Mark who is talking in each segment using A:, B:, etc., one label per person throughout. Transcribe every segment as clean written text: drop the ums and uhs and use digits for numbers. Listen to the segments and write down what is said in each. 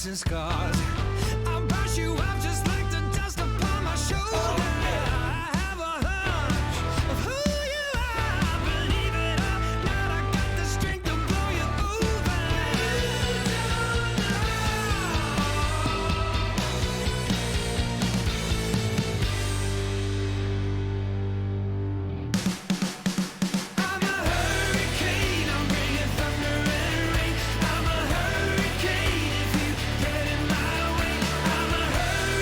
A: and scars. I'll brush you off just like the dust upon my shoulder. I have a hunch of who you are. Believe it or not, I got the strength to blow you over. You don't know. I'm a hurricane, I'm bringing thunder and rain. I'm a hurricane if you get in my way. I'm a hurricane.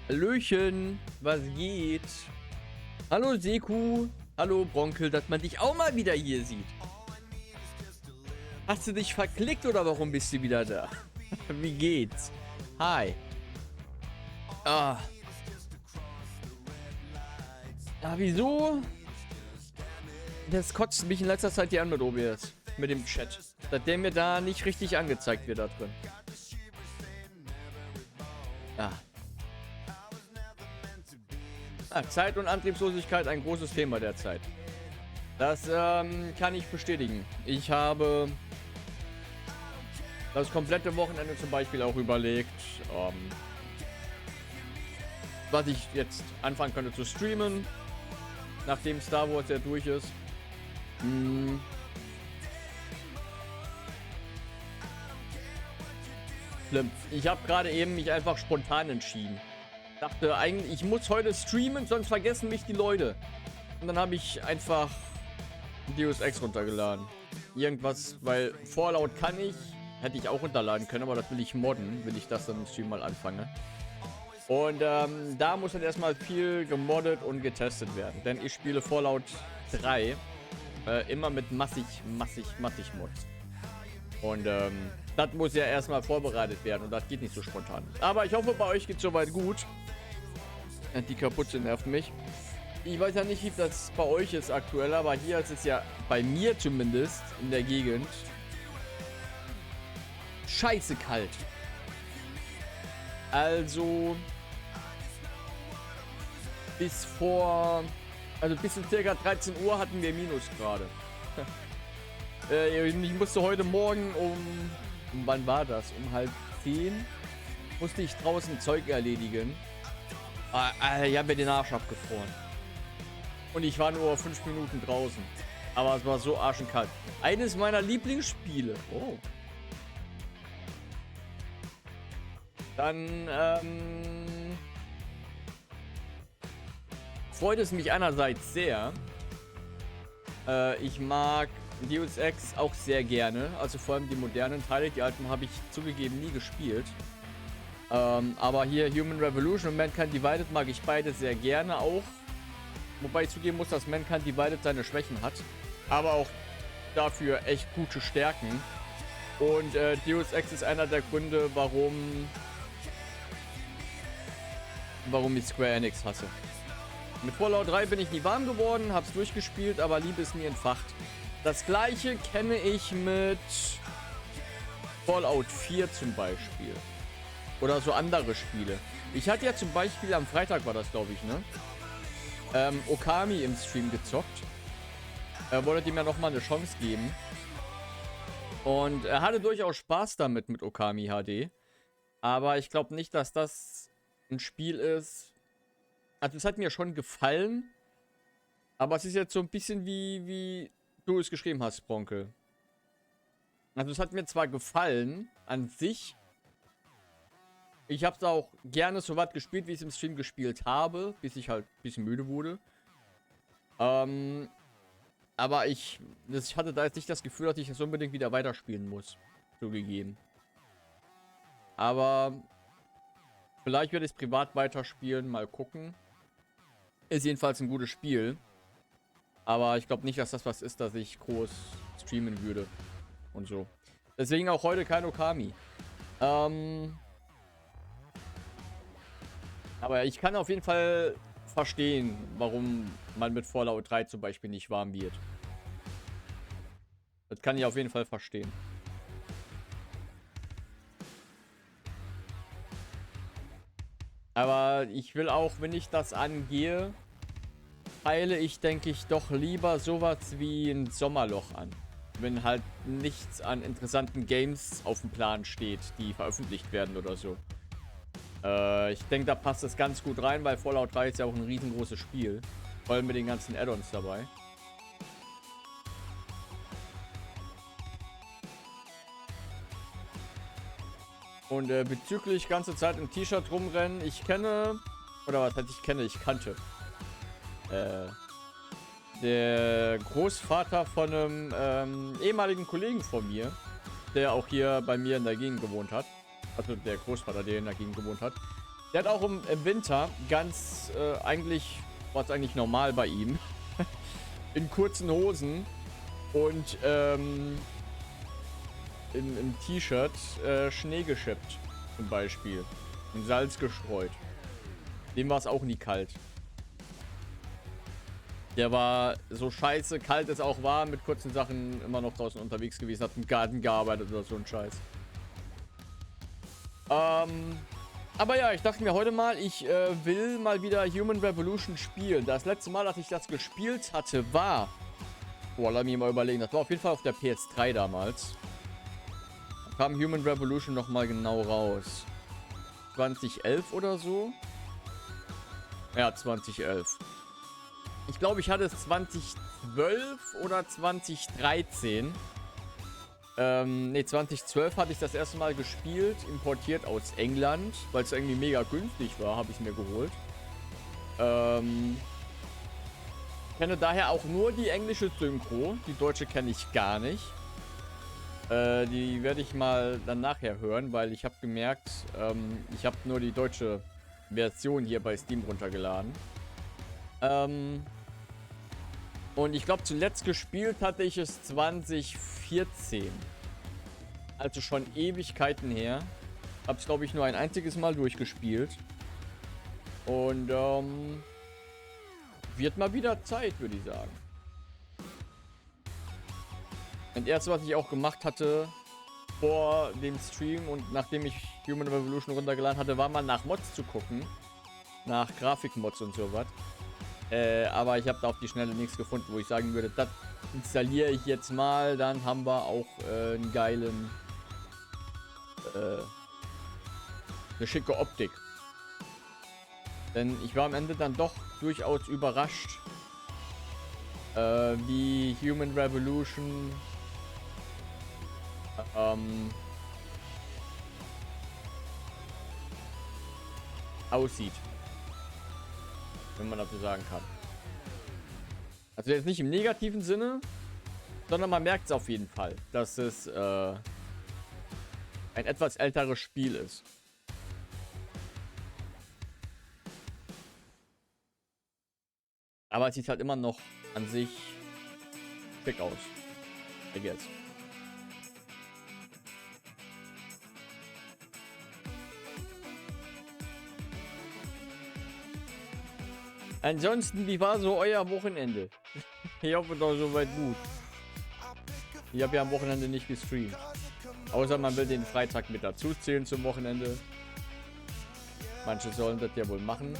B: Hallöchen, was geht? Hallo Seku, hallo Bronkel, dass man dich auch mal wieder hier sieht. Hast du dich verklickt oder warum bist du wieder da? Wie geht's? Hi. Ah. Wieso? Das kotzt mich in letzter Zeit hier an mit OBS. Mit dem Chat. Seitdem mir da nicht richtig angezeigt wird da drin. Ja. Zeit und Antriebslosigkeit ein großes Thema derzeit. Das kann ich bestätigen. Ich habe das komplette Wochenende zum Beispiel auch überlegt, was ich jetzt anfangen könnte zu streamen, nachdem Star Wars ja durch ist. Schlimm. Ich habe gerade eben mich einfach spontan entschieden. Dachte eigentlich, ich muss heute streamen, sonst vergessen mich die Leute. Und dann habe ich einfach Deus Ex runtergeladen. Irgendwas, weil Fallout kann ich, hätte ich auch runterladen können, aber das will ich modden, will ich das dann im Stream mal anfange. Und da muss dann erstmal viel gemoddet und getestet werden. Denn ich spiele Fallout 3 immer mit massig Mods. Und das muss ja erstmal vorbereitet werden und das geht nicht so spontan. Aber ich hoffe, bei euch geht es soweit gut. Die Kapuze nervt mich. Ich weiß ja nicht, wie das bei euch ist aktuell, aber hier ist es ja bei mir zumindest in der Gegend scheiße kalt. Also bis zu circa 13 Uhr hatten wir Minusgrade. Ich musste heute Morgen wann war das? Um 9:30 musste ich draußen Zeug erledigen. Ich habe mir den Arsch abgefroren. Und ich war nur 5 Minuten draußen. Aber es war so arschenkalt. Eines meiner Lieblingsspiele. Oh. Dann, freut es mich einerseits sehr. Ich mag Deus Ex auch sehr gerne. Also vor allem die modernen Teile. Die alten habe ich zugegeben nie gespielt. Aber hier Human Revolution und Mankind Divided mag ich beide sehr gerne auch. Wobei ich zugeben muss, dass Mankind Divided seine Schwächen hat. Aber auch dafür echt gute Stärken. Und Deus Ex ist einer der Gründe, warum ich Square Enix hasse. Mit Fallout 3 bin ich nie warm geworden, hab's durchgespielt, aber Liebe ist nie entfacht. Das gleiche kenne ich mit Fallout 4 zum Beispiel. Oder so andere Spiele. Ich hatte ja zum Beispiel, am Freitag war das, glaube ich, ne? Okami im Stream gezockt. Wollte ihm ja nochmal eine Chance geben. Und er hatte durchaus Spaß damit mit Okami HD. Aber ich glaube nicht, dass das ein Spiel ist. Also es hat mir schon gefallen. Aber es ist jetzt so ein bisschen wie du es geschrieben hast, Bronkel. Also es hat mir zwar gefallen an sich. Ich habe es auch gerne so weit gespielt, wie ich es im Stream gespielt habe, bis ich halt ein bisschen müde wurde. Aber ich hatte da jetzt nicht das Gefühl, dass ich das unbedingt wieder weiterspielen muss. Zugegeben. Aber vielleicht werde ich es privat weiterspielen, mal gucken. Ist jedenfalls ein gutes Spiel. Aber ich glaube nicht, dass das was ist, dass ich groß streamen würde. Und so. Deswegen auch heute kein Okami. Aber ich kann auf jeden Fall verstehen, warum man mit Fallout 3 zum Beispiel nicht warm wird. Das kann ich auf jeden Fall verstehen. Aber ich will auch, wenn ich das angehe, peile ich, denke ich, doch lieber sowas wie ein Sommerloch an. Wenn halt nichts an interessanten Games auf dem Plan steht, die veröffentlicht werden oder so. Ich denke, da passt es ganz gut rein, weil Fallout 3 ist ja auch ein riesengroßes Spiel. Vor allem mit den ganzen Add-ons dabei. Und bezüglich ganze Zeit im T-Shirt rumrennen, ich kenne, oder was heißt ich kenne, ich kannte. Der Großvater von einem ehemaligen Kollegen von mir, der auch hier bei mir in der Gegend gewohnt hat. Also der Großvater, der in der Gegend gewohnt hat. Der hat auch im Winter ganz, eigentlich, war es eigentlich normal bei ihm, in kurzen Hosen und im T-Shirt Schnee geschippt, zum Beispiel. Und Salz gestreut. Dem war es auch nie kalt. Der war so scheiße, kalt es auch war, mit kurzen Sachen immer noch draußen unterwegs gewesen, hat im Garten gearbeitet oder so ein Scheiß. Aber ja, ich dachte mir heute mal, ich will mal wieder Human Revolution spielen. Das letzte Mal, dass ich das gespielt hatte, war... Boah, lass mich mal überlegen. Das war auf jeden Fall auf der PS3 damals. Da kam Human Revolution nochmal genau raus. 2011 oder so? Ja, 2011. Ich glaube, ich hatte es 2012 oder 2013. Ne, 2012 hatte ich das erste Mal gespielt, importiert aus England, weil es irgendwie mega günstig war, habe ich mir geholt. Kenne daher auch nur die englische Synchro, die deutsche kenne ich gar nicht. Die werde ich mal dann nachher hören, weil ich habe gemerkt, ich habe nur die deutsche Version hier bei Steam runtergeladen. Und ich glaube, zuletzt gespielt hatte ich es 2014. Also schon Ewigkeiten her. Habe es, glaube ich, nur ein einziges Mal durchgespielt. Und wird mal wieder Zeit, würde ich sagen. Und das erste, was ich auch gemacht hatte vor dem Stream und nachdem ich Human Revolution runtergeladen hatte, war mal nach Mods zu gucken. Nach Grafikmods und sowas. Aber ich habe da auf die Schnelle nichts gefunden, wo ich sagen würde, das installiere ich jetzt mal, dann haben wir auch einen geilen, eine schicke Optik. Denn ich war am Ende dann doch durchaus überrascht, wie Human Revolution aussieht. Wenn man dazu sagen kann. Also jetzt nicht im negativen Sinne, sondern man merkt es auf jeden Fall, dass es ein etwas älteres Spiel ist. Aber es sieht halt immer noch an sich schick aus. I guess. Ansonsten, wie war so euer Wochenende? Ich hoffe doch soweit gut. Ich habe ja am Wochenende nicht gestreamt. Außer man will den Freitag mit dazu zählen zum Wochenende. Manche sollen das ja wohl machen.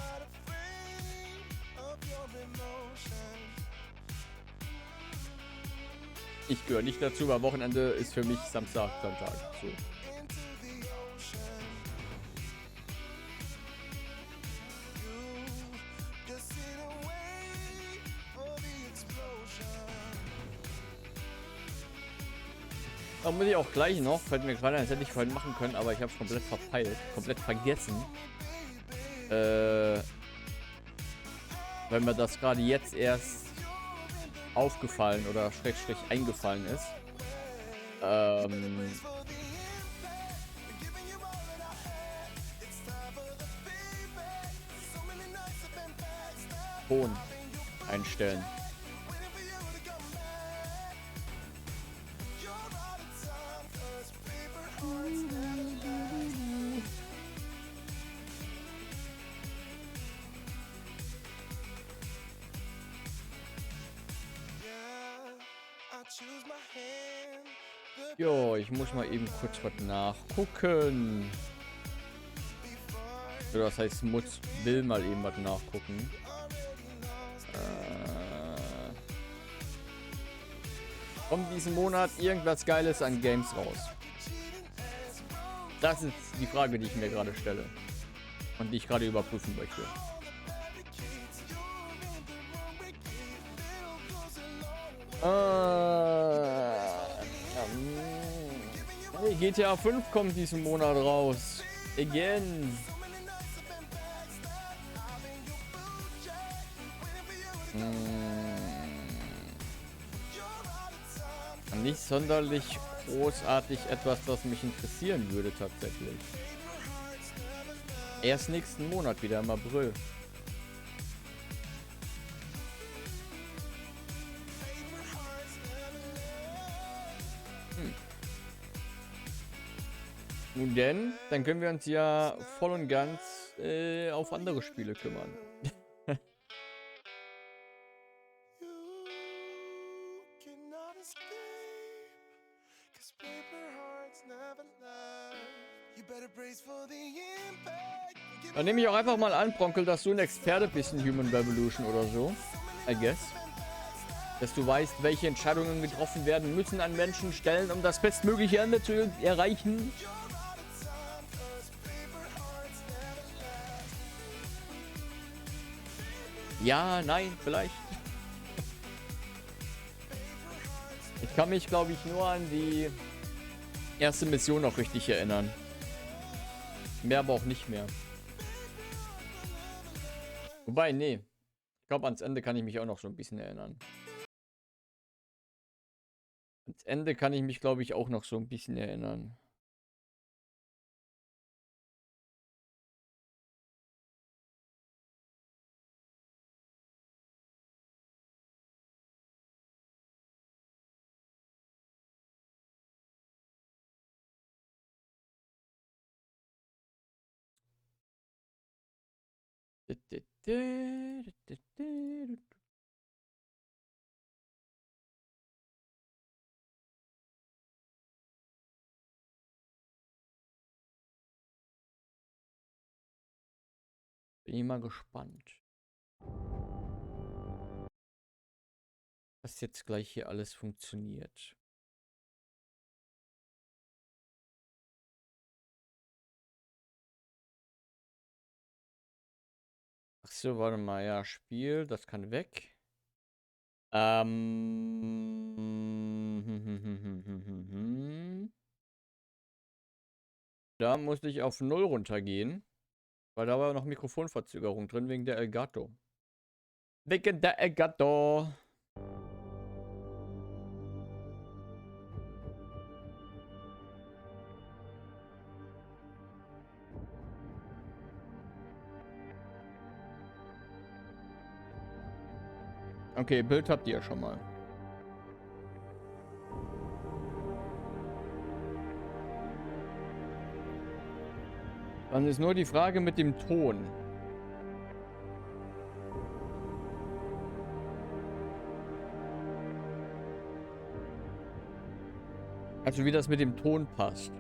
B: Ich gehöre nicht dazu, weil Wochenende ist für mich Samstag, Sonntag. So. Da muss ich auch gleich noch, fällt mir gerade, das hätte ich vorhin machen können, aber ich habe es komplett verpeilt, komplett vergessen. Weil mir das gerade jetzt erst aufgefallen oder schrägstrich eingefallen ist. Ton einstellen. Jo, ich muss mal eben kurz was nachgucken. Oder das heißt, will mal eben was nachgucken. Kommt diesen Monat irgendwas Geiles an Games raus? Das ist die Frage, die ich mir gerade stelle. Und die ich gerade überprüfen möchte. GTA 5 kommt diesen Monat raus. Again. Nicht sonderlich großartig etwas, das mich interessieren würde tatsächlich. Erst nächsten Monat wieder im April. Nun denn, dann können wir uns ja voll und ganz auf andere Spiele kümmern. Dann nehme ich auch einfach mal an, Bronkel, dass du ein Experte bist in Human Revolution oder so. I guess. Dass du weißt, welche Entscheidungen getroffen werden müssen an Menschen stellen, um das bestmögliche Ende zu erreichen. Ja, nein, vielleicht. Ich kann mich, glaube ich, nur an die erste Mission noch richtig erinnern. Mehr aber auch nicht mehr. Wobei, nee. Ich glaube, ans Ende kann ich mich auch noch so ein bisschen erinnern. Ans Ende kann ich mich, glaube ich, auch noch so ein bisschen erinnern. Bin ich mal gespannt, was jetzt gleich hier alles funktioniert. Ach so, warte mal, ja, Spiel, das kann weg. Da musste ich auf 0 runtergehen, weil da war noch Mikrofonverzögerung drin wegen der Elgato. Wegen der Elgato. Okay, Bild habt ihr ja schon mal. Dann ist nur die Frage mit dem Ton. Also wie das mit dem Ton passt.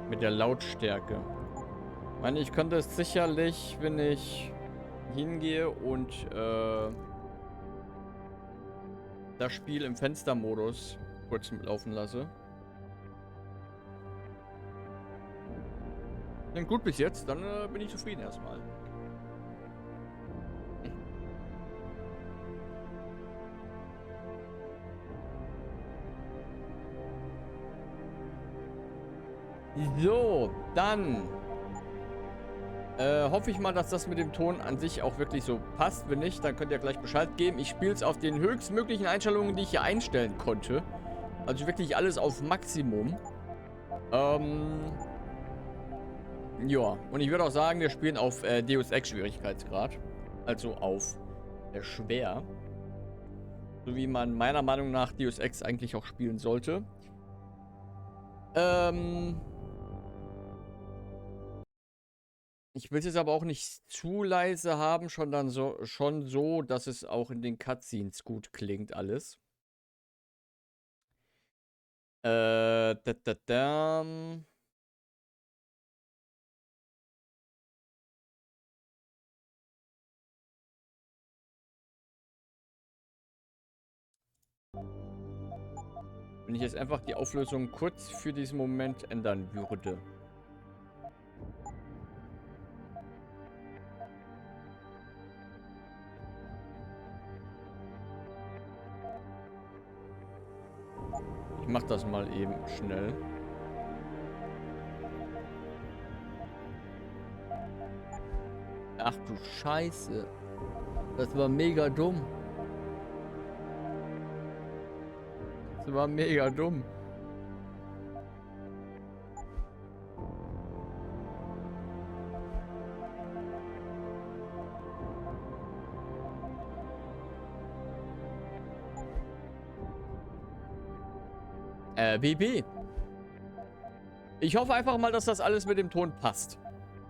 B: Mit der Lautstärke. Ich meine, ich könnte es sicherlich, wenn ich hingehe und das Spiel im Fenstermodus kurz laufen lasse. Klingt gut bis jetzt, dann bin ich zufrieden erstmal. So, dann hoffe ich mal, dass das mit dem Ton an sich auch wirklich so passt. Wenn nicht, dann könnt ihr gleich Bescheid geben. Ich spiele es auf den höchstmöglichen Einstellungen, die ich hier einstellen konnte. Also wirklich alles auf Maximum. Ja, und ich würde auch sagen, wir spielen auf Deus Ex Schwierigkeitsgrad. Also auf schwer. So wie man meiner Meinung nach Deus Ex eigentlich auch spielen sollte. Ich will es jetzt aber auch nicht zu leise haben, schon so, dass es auch in den Cutscenes gut klingt alles. Da, da, da. Wenn ich jetzt einfach die Auflösung kurz für diesen Moment ändern würde. Ich mach das mal eben schnell. Ach du Scheiße. Das war mega dumm. Das war mega dumm. WB. Ich hoffe einfach mal, dass das alles mit dem Ton passt.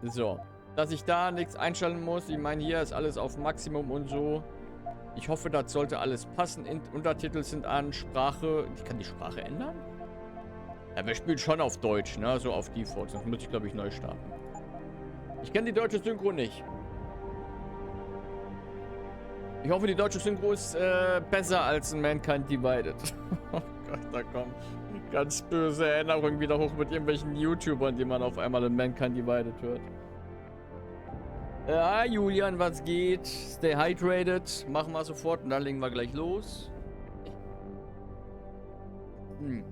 B: So. Dass ich da nichts einstellen muss. Ich meine, hier ist alles auf Maximum und so. Ich hoffe, das sollte alles passen. Untertitel sind an. Sprache. Ich kann die Sprache ändern? Ja, wir spielen schon auf Deutsch, ne? So auf Default. Sonst muss ich, glaube ich, neu starten. Ich kenne die deutsche Synchro nicht. Ich hoffe, die deutsche Synchro ist besser als in Mankind Divided. Oh Gott, da kommen ganz böse Erinnerungen wieder hoch mit irgendwelchen YouTubern, die man auf einmal in Mankind Divided hört. Ja, Julian, was geht? Stay hydrated. Machen wir sofort und dann legen wir gleich los.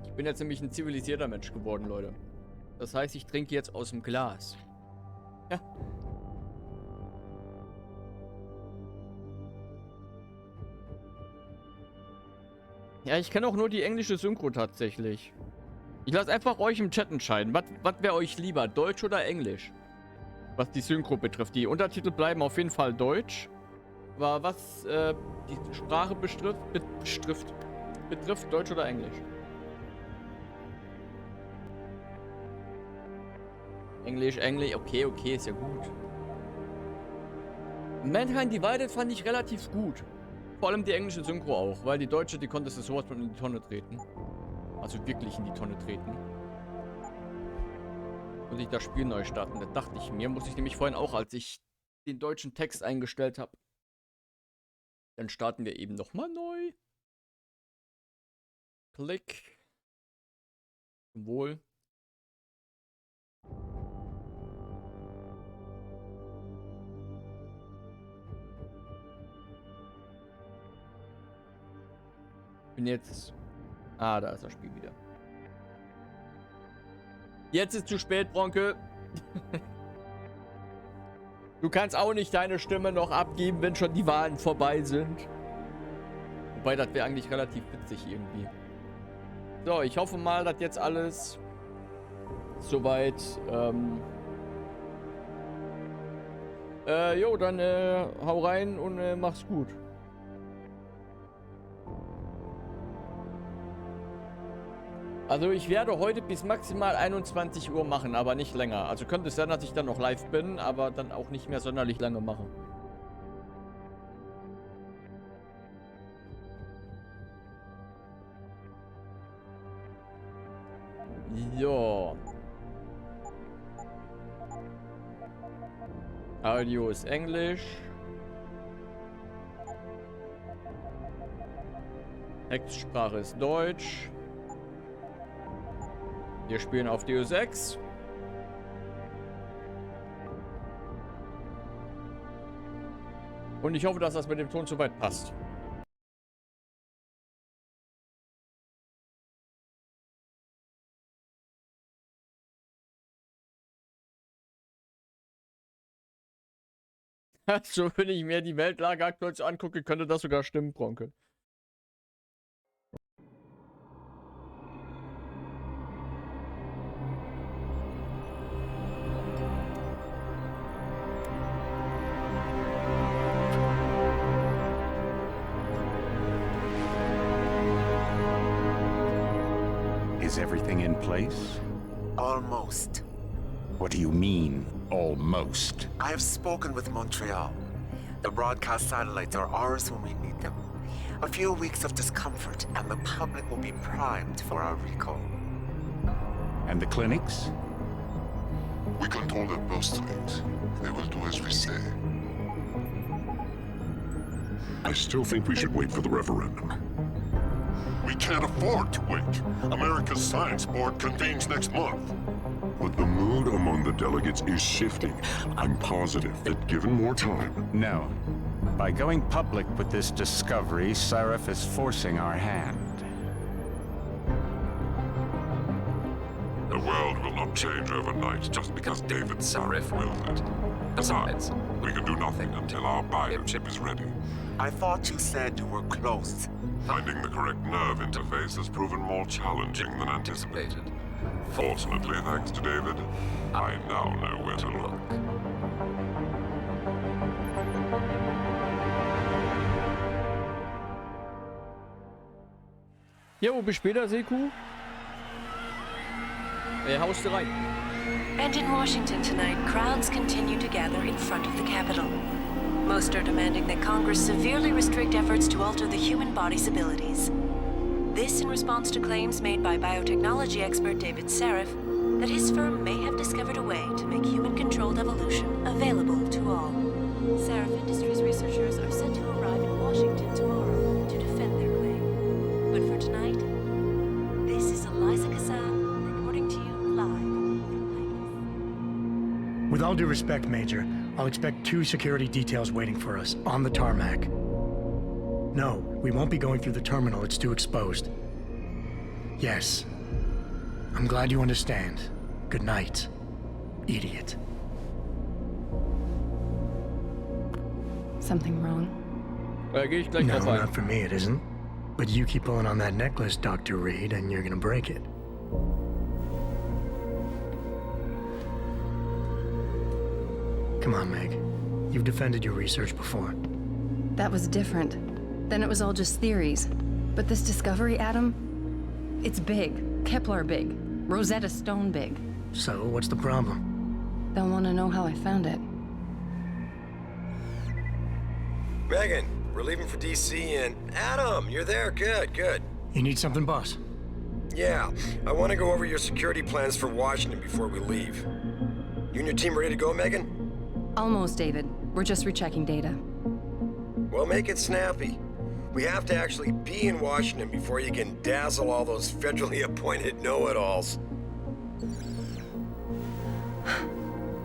B: Ich bin jetzt nämlich ein zivilisierter Mensch geworden, Leute. Das heißt, ich trinke jetzt aus dem Glas. Ja. Ja, ich kenne auch nur die englische Synchro tatsächlich. Ich lasse einfach euch im Chat entscheiden. Was wäre euch lieber, Deutsch oder Englisch? Was die Synchro betrifft. Die Untertitel bleiben auf jeden Fall Deutsch. Aber was die Sprache betrifft, Deutsch oder Englisch? Englisch, okay, ist ja gut. Mankind Divided fand ich relativ gut. Vor allem die englische Synchro auch, weil die deutsche, die konntest du sowas von in die Tonne treten. Also wirklich in die Tonne treten. Muss ich das Spiel neu starten? Da dachte ich mir, muss ich nämlich vorhin auch, als ich den deutschen Text eingestellt habe. Dann starten wir eben nochmal neu. Klick. Zum Wohl. Bin jetzt... Ah, da ist das Spiel wieder. Jetzt ist zu spät, Bronke. Du kannst auch nicht deine Stimme noch abgeben, wenn schon die Wahlen vorbei sind. Wobei, das wäre eigentlich relativ witzig irgendwie. So, ich hoffe mal, dass jetzt alles soweit... jo, dann hau rein und mach's gut. Also ich werde heute bis maximal 21 Uhr machen, aber nicht länger. Also könnte es sein, dass ich dann noch live bin, aber dann auch nicht mehr sonderlich lange mache. So. Audio ist Englisch. Textsprache ist Deutsch. Wir spielen auf Deus 6. Und ich hoffe, dass das mit dem Ton soweit passt. So, wenn ich mir die Weltlage aktuell angucke, könnte das sogar stimmen, Bronke.
C: Is everything in place?
D: Almost.
C: What do you mean, almost?
D: I have spoken with Montreal. The broadcast satellites are ours when we need them. A few weeks of discomfort, and the public will be primed for our recall.
C: And the clinics?
E: We control their birth rate. They will do as we say.
F: I still think we should wait for the referendum.
E: We can't afford to wait. America's Science Board convenes next month.
F: But the mood among the delegates is shifting. I'm positive that given more time...
C: No. By going public with this discovery, Sarif is forcing our hand.
E: The world will not change overnight just because David Sarif willed it. Besides, we can do nothing until our biochip is ready.
D: I thought you said you were close.
E: Finding the correct nerve interface has proven more challenging than anticipated. Fortunately, thanks to David, I now know where to look.
B: Jo, bis später, Seku. Haust du rein.
G: And in Washington tonight, crowds continue to gather in front of the Capitol. Most are demanding that Congress severely restrict efforts to alter the human body's abilities. This in response to claims made by biotechnology expert David Sarif that his firm may have discovered a way to make human-controlled evolution available to all. Sarif Industries researchers are set to arrive in Washington tomorrow to defend their claim. But for tonight, this is Eliza Kassan reporting to you live from Vegas.
H: With all due respect, Major, I'll expect 2 security details waiting for us on the tarmac. No, we won't be going through the terminal. It's too exposed. Yes. I'm glad you understand. Good night, idiot.
I: Something wrong?
B: Gehe ich gleich
H: No,
B: drauf ein.
H: not for me, it isn't. But you keep pulling on that necklace, Dr. Reed, and you're gonna break it. Come on, Meg. You've defended your research before.
I: That was different. Then it was all just theories. But this discovery, Adam, it's big. Kepler big. Rosetta Stone big.
H: So, what's the problem?
I: They'll want to know how I found it.
J: Megan, we're leaving for DC and Adam, you're there. Good, good.
H: You need something, boss?
J: Yeah, I want to go over your security plans for Washington before we leave. You and your team ready to go, Megan?
I: Almost, David. We're just rechecking data.
J: Well, make it snappy. We have to actually be in Washington before you can dazzle all those federally appointed know-it-alls.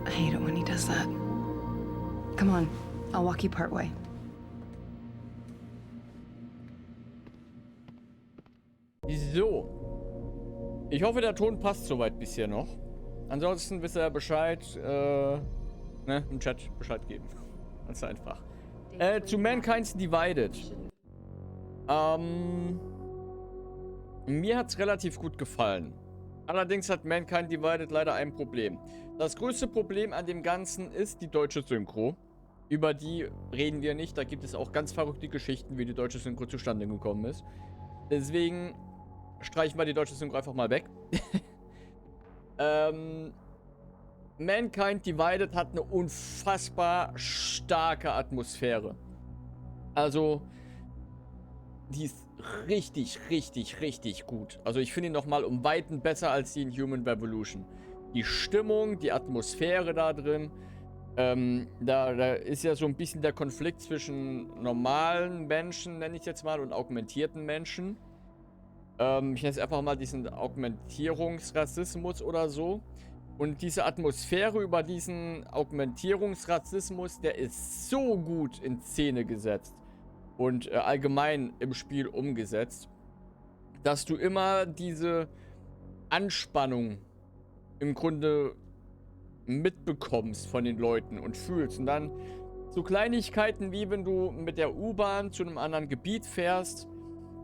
I: I hate it when he does that. Come on, I'll walk you part way.
B: So. Ich hoffe, der Ton passt soweit bisher noch. Ansonsten wisst ihr Bescheid, im Chat Bescheid geben. Ganz einfach. Zu Mankind's Divided. Mir hat's relativ gut gefallen. Allerdings hat Mankind Divided leider ein Problem. Das größte Problem an dem Ganzen ist die deutsche Synchro. Über die reden wir nicht. Da gibt es auch ganz verrückte Geschichten, wie die deutsche Synchro zustande gekommen ist. Deswegen streichen wir die deutsche Synchro einfach mal weg. Mankind Divided hat eine unfassbar starke Atmosphäre. Also, die ist richtig, richtig, richtig gut. Also ich finde ihn nochmal um Weiten besser als die in Human Revolution. Die Stimmung, die Atmosphäre da drin. Da ist ja so ein bisschen der Konflikt zwischen normalen Menschen, nenne ich jetzt mal, und augmentierten Menschen. Ich nenne es einfach mal diesen Augmentierungsrassismus oder so. Und diese Atmosphäre über diesen Augmentierungsrassismus, der ist so gut in Szene gesetzt und allgemein im Spiel umgesetzt, dass du immer diese Anspannung im Grunde mitbekommst von den Leuten und fühlst. Und dann so Kleinigkeiten wie wenn du mit der U-Bahn zu einem anderen Gebiet fährst,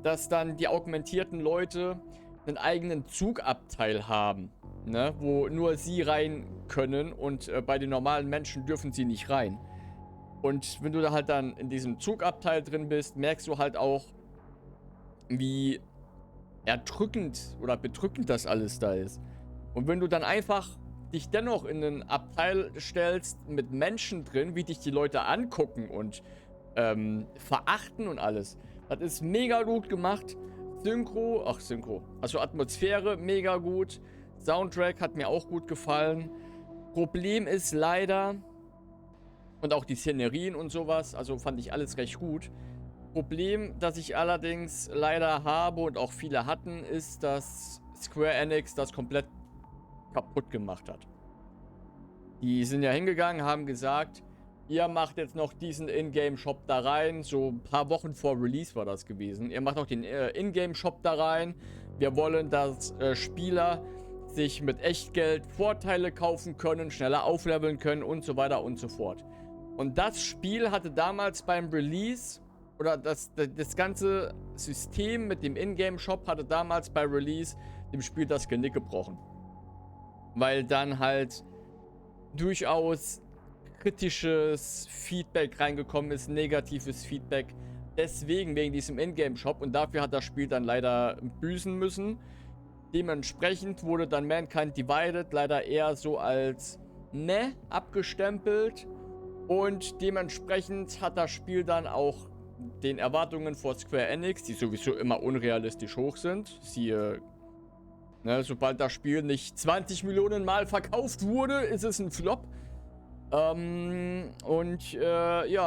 B: dass dann die augmentierten Leute einen eigenen Zugabteil haben, ne, wo nur sie rein können und bei den normalen Menschen dürfen sie nicht rein. Und wenn du da halt dann in diesem Zugabteil drin bist, merkst du halt auch, wie erdrückend oder bedrückend das alles da ist. Und wenn du dann einfach dich dennoch in einen Abteil stellst mit Menschen drin, wie dich die Leute angucken und verachten und alles, das ist mega gut gemacht. Synchro, also Atmosphäre mega gut. Soundtrack hat mir auch gut gefallen. Problem ist leider, und auch die Szenerien und sowas, also fand ich alles recht gut. Problem, das ich allerdings leider habe und auch viele hatten, ist, dass Square Enix das komplett kaputt gemacht hat. Die sind ja hingegangen, haben gesagt, ihr macht jetzt noch diesen Ingame-Shop da rein. So ein paar Wochen vor Release war das gewesen. Ihr macht noch den Ingame-Shop da rein. Wir wollen, dass Spieler sich mit Echtgeld Vorteile kaufen können, schneller aufleveln können und so weiter und so fort. Und das Spiel hatte damals beim Release, oder das ganze System mit dem Ingame-Shop hatte damals bei Release dem Spiel das Genick gebrochen. Weil dann halt durchaus kritisches Feedback reingekommen ist, negatives Feedback. Deswegen, wegen diesem Ingame-Shop. Und dafür hat das Spiel dann leider büßen müssen. Dementsprechend wurde dann Mankind Divided leider eher so als ne abgestempelt. Und dementsprechend hat das Spiel dann auch den Erwartungen vor Square Enix, die sowieso immer unrealistisch hoch sind. Siehe, ne, sobald das Spiel nicht 20 Millionen Mal verkauft wurde, ist es ein Flop. Ja,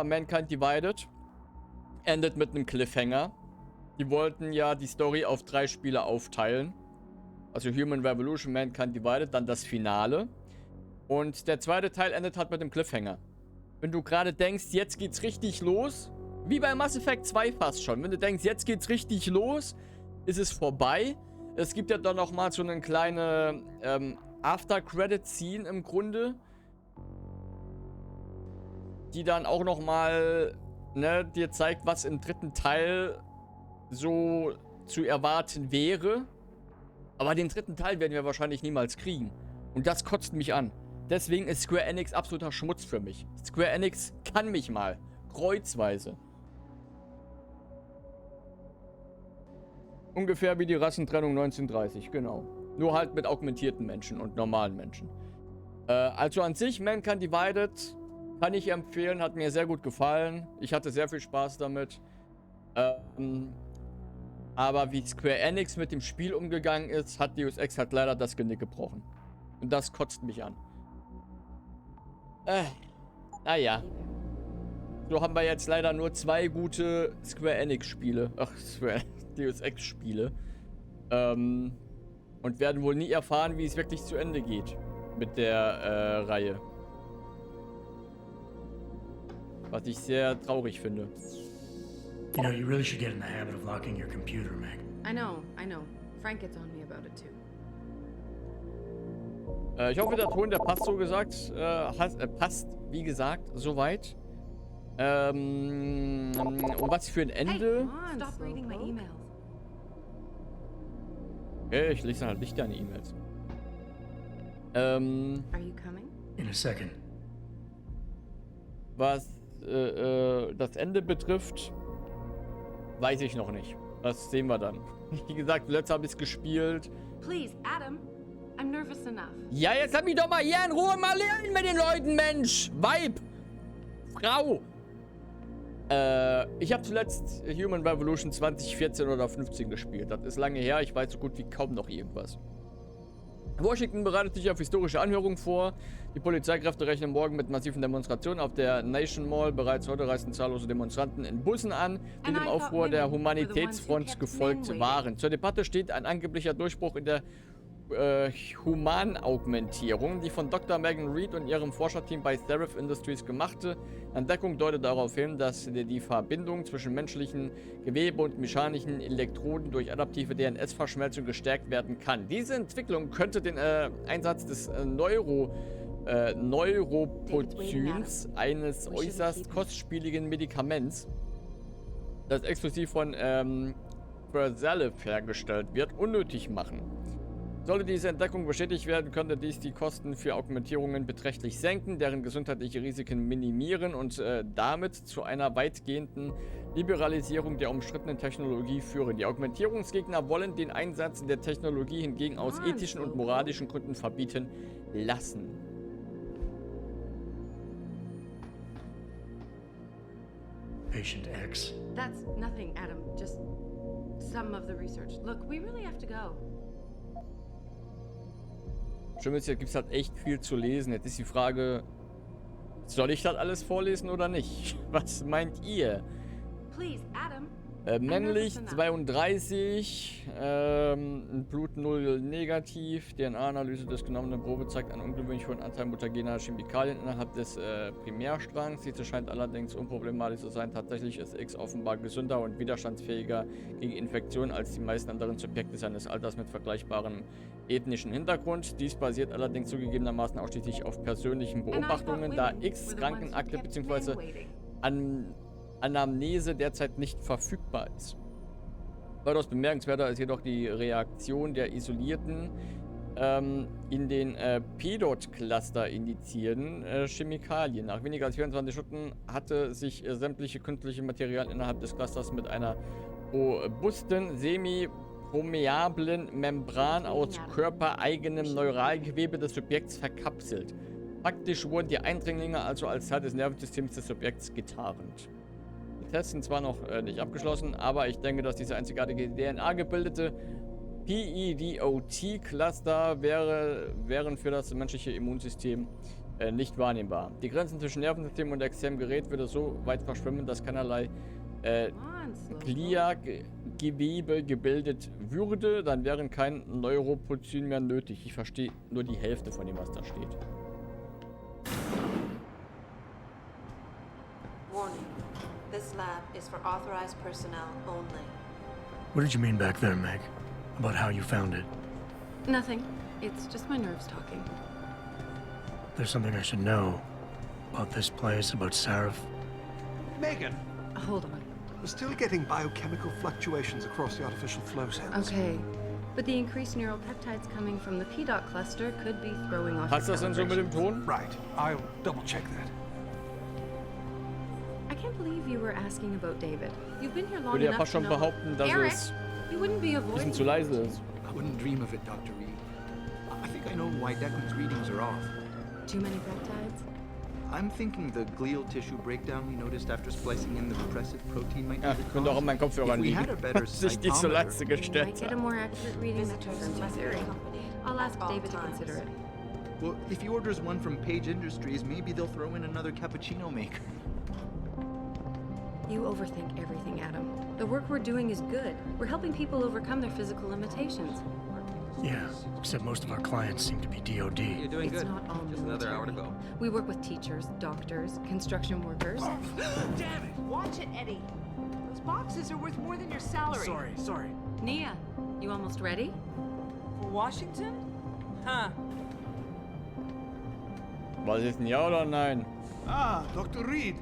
B: Mankind Divided endet mit einem Cliffhanger. Die wollten ja die Story auf 3 Spiele aufteilen. Also Human Revolution, Mankind Divided, dann das Finale. Und der zweite Teil endet halt mit dem Cliffhanger. Wenn du gerade denkst, jetzt geht's richtig los, wie bei Mass Effect 2 fast schon. Wenn du denkst, jetzt geht's richtig los, ist es vorbei. Es gibt ja dann nochmal so eine kleine After-Credit-Scene im Grunde, die dann auch nochmal, ne, dir zeigt, was im dritten Teil so zu erwarten wäre. Aber den dritten Teil werden wir wahrscheinlich niemals kriegen. Und das kotzt mich an. Deswegen ist Square Enix absoluter Schmutz für mich. Square Enix kann mich mal. Kreuzweise. Ungefähr wie die Rassentrennung 1930, genau. Nur halt mit augmentierten Menschen und normalen Menschen. Also an sich, Mankind Divided kann ich empfehlen, hat mir sehr gut gefallen. Ich hatte sehr viel Spaß damit. Aber wie Square Enix mit dem Spiel umgegangen ist, hat Deus Ex halt leider das Genick gebrochen. Und das kotzt mich an. Naja. So haben wir jetzt leider nur 2 gute Square Enix Spiele. Ach, Deus Ex Spiele. Und werden wohl nie erfahren, wie es wirklich zu Ende geht. Mit der Reihe. Was ich sehr traurig finde.
H: You know, you really should get in the habit of locking your computer, Meg.
I: I know. Frank gets on me about it too.
B: Ich hoffe, der Ton, der passt so gesagt. Passt, wie gesagt, soweit. Und was für ein Ende?
I: Hey, stop reading my emails.
B: Okay, ich lese halt nicht deine E-Mails.
I: Are you coming?
H: In a second.
B: Was das Ende betrifft, weiß ich noch nicht. Das sehen wir dann. Wie gesagt, letztes habe ich es gespielt.
I: Please, Adam. I'm nervous enough.
B: Ja, jetzt lass mich doch mal hier in Ruhe mal lernen mit den Leuten, Mensch. Weib. Frau. Ich habe zuletzt Human Revolution 2014 oder 15 gespielt. Das ist lange her. Ich weiß so gut wie kaum noch irgendwas. Washington bereitet sich auf historische Anhörungen vor. Die Polizeikräfte rechnen morgen mit massiven Demonstrationen auf der Nation Mall. Bereits heute reisten zahllose Demonstranten in Bussen an, die dem Aufruhr der Humanitätsfront gefolgt waren. Zur Debatte steht ein angeblicher Durchbruch in der Humanaugmentierung. Die von Dr. Megan Reed und ihrem Forscherteam bei Seraph Industries gemachte Entdeckung deutet darauf hin, dass die Verbindung zwischen menschlichen Gewebe und mechanischen Elektroden durch adaptive DNS-Verschmelzung gestärkt werden kann. Diese Entwicklung könnte den Einsatz des Neuropozyns, eines äußerst kostspieligen Medikaments, das exklusiv von Versalif hergestellt wird, unnötig machen. Sollte diese Entdeckung bestätigt werden, könnte dies die Kosten für Augmentierungen beträchtlich senken, deren gesundheitliche Risiken minimieren und damit zu einer weitgehenden Liberalisierung der umstrittenen Technologie führen. Die Augmentierungsgegner wollen den Einsatz der Technologie hingegen aus ethischen und moralischen Gründen verbieten lassen.
H: Patient X.
I: That's nothing, Adam. Just some of the research. Look, we really have to go.
B: Stimmt, jetzt gibt es halt echt viel zu lesen. Jetzt ist die Frage, soll ich das alles vorlesen oder nicht? Was meint ihr?
I: Please, Adam.
B: Männlich 32, Blut 0 negativ, DNA-Analyse des genommenen Probe zeigt einen ungewöhnlich hohen Anteil mutagener Chemikalien innerhalb des Primärstrangs. Diese scheint allerdings unproblematisch zu sein. Tatsächlich ist X offenbar gesünder und widerstandsfähiger gegen Infektionen als die meisten anderen Subjekte seines Alters mit vergleichbarem ethnischen Hintergrund. Dies basiert allerdings zugegebenermaßen ausschließlich auf persönlichen Beobachtungen, da X Krankenakte bzw. Anamnese derzeit nicht verfügbar ist. Weitaus bemerkenswerter ist jedoch die Reaktion der isolierten, in den PEDOT-Cluster indizierten Chemikalien. Nach weniger als 24 Stunden hatte sich sämtliche künstliche Materialien innerhalb des Clusters mit einer robusten, permeablen Membran aus körpereigenem Neuralgewebe des Subjekts verkapselt. Faktisch wurden die Eindringlinge also als Teil des Nervensystems des Subjekts getarnt. Die Tests sind zwar noch nicht abgeschlossen, aber ich denke, dass diese einzigartige DNA-gebildete PEDOT-Cluster wären für das menschliche Immunsystem nicht wahrnehmbar. Die Grenzen zwischen Nervensystem und externem Gerät würde so weit verschwimmen, dass keinerlei Gliagewebe gebildet würde. Dann wären kein Neuropozyten mehr nötig. Ich verstehe nur die Hälfte von dem, was da steht.
G: Warning. This lab is for authorized personnel only.
H: What did you mean back there, Meg? About how you found it?
I: Nothing. It's just my nerves talking.
H: There's something I should know about this place, about Sarif.
K: Megan,
I: Hold on.
K: we're still getting biochemical fluctuations across the artificial flow cells.
I: Okay. But the increased neural peptides coming from the PDOT cluster could be throwing off.
B: Passt das denn so mit dem Ton?
K: Right, I'll double check that.
I: I can't believe you were asking about David. You've been here long
B: Würde ja
I: enough
B: fast
I: to
B: schon
I: know.
B: behaupten, dass
I: Eric,
B: es
I: you wouldn't be
B: ein bisschen
I: avoiding.
B: zu leise ist.
L: I wouldn't dream of it, Dr. Reed. I think I know why Declan's readings are off.
I: Too many peptides?
L: I'm thinking the glial tissue breakdown we noticed after splicing in the repressive protein might be
B: Ja,
L: the
B: könnte auch
L: cause.
B: an meinen Kopfhörern
L: If we
B: liegen.
L: had a better
B: Sich nicht so leise
L: cytometer-
I: You
B: gestellt
I: might get a
B: hat.
I: more accurate reading that
G: Visitors
I: turns
G: must be
I: Eric.
G: accompanied
I: I'll ask
G: at all
I: David to
G: times.
I: consider it.
L: Well, if he orders one from Page Industries, maybe they'll throw in another cappuccino maker.
I: You overthink everything, Adam. The work we're doing is good. We're helping people overcome their physical limitations.
H: Yeah, except most of our clients seem to be DOD.
L: You're doing
I: It's
L: good.
I: not all
L: Just another hour to
I: military.
L: go.
I: We work with teachers, doctors, construction workers.
K: Damn it!
M: Watch it, Eddie. Those boxes are worth more than your salary.
K: Sorry.
I: Nia, you almost ready?
M: For Washington? Huh.
B: Was ist ein Ja oder Nein?
N: Ah, Dr. Reed.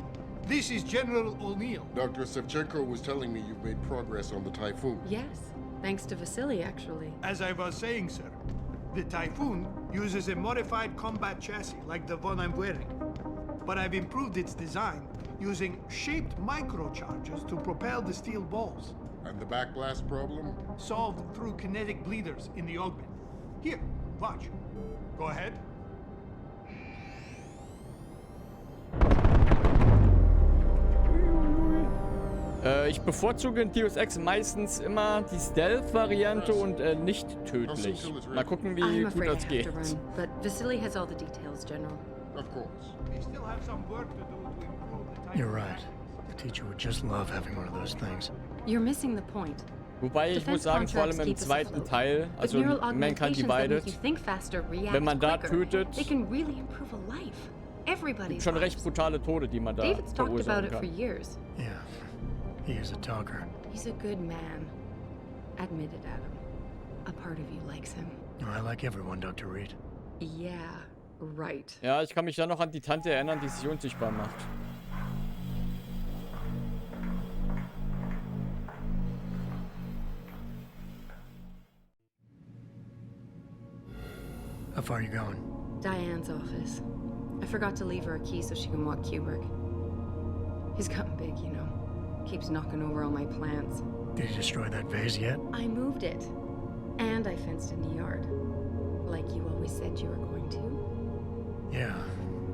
N: This is General O'Neill.
O: Dr. Sevchenko was telling me you've made progress on the Typhoon.
I: Yes, thanks to Vasily, actually.
N: As I was saying, sir, the Typhoon uses a modified combat chassis like the one I'm wearing. But I've improved its design using shaped microcharges to propel the steel balls.
O: And the backblast problem?
N: Solved through kinetic bleeders in the augment. Here, watch. Go ahead.
B: Ich bevorzuge in Deus Ex meistens immer die Stealth-Variante und nicht tödlich. Mal gucken, wie
I: I'm
B: gut
I: afraid I
B: das
I: have
B: geht.
I: to run, but Vasily has all the details, General.
O: Of course.
N: We still have some work to do to improve the Typhoon.
H: You're right. The teacher would just love having one of those things.
I: You're missing the point.
B: Wobei ich muss sagen, vor allem im zweiten Teil, also
I: With neural
B: Mankind
I: augmentations that make
B: Divided,
I: you think faster, react
B: wenn man da
I: quicker,
B: tötet,
I: they can really improve a life. Everybody's
B: schon recht
I: lives.
B: brutale Tode, die man da
I: David's talked about
B: verursachen
I: it for
B: kann.
I: years.
H: Yeah, he is a talker.
I: He's a good man. Admit it, Adam. A part of you likes him.
H: I like everyone, Dr. Reed.
I: Yeah, right.
B: Ja, ich kann mich da noch an die Tante erinnern, die sich unsichtbar macht.
H: How far are you going?
I: Diane's office. I forgot to leave her a key so she can walk Kubrick. He's gotten big, you know. Keeps knocking over all my plants.
H: Did you destroy that vase yet?
I: I moved it. And I fenced in the yard. Like you always said you were going to.
H: Yeah,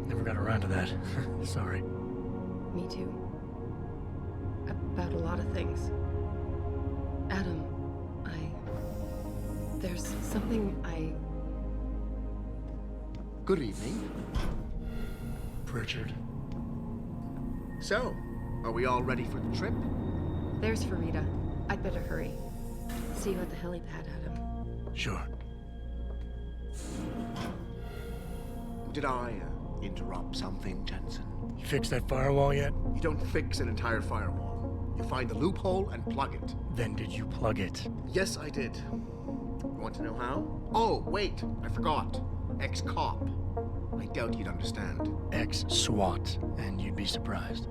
H: never got around to that. Sorry.
I: Me too. About a lot of things. Adam, there's something
O: Good evening.
H: Pritchard.
L: So, are we all ready for the trip?
I: There's Farida. I'd better hurry. See you at the helipad, Adam.
H: Sure.
L: Did I interrupt something, Jensen?
H: You fixed that firewall yet?
L: You don't fix an entire firewall. You find the loophole and plug it.
H: Then did you plug it?
L: Yes, I did. You want to know how? Oh, wait, I forgot. Ex-cop. I doubt you'd understand.
H: Ex-SWAT, and you'd be surprised.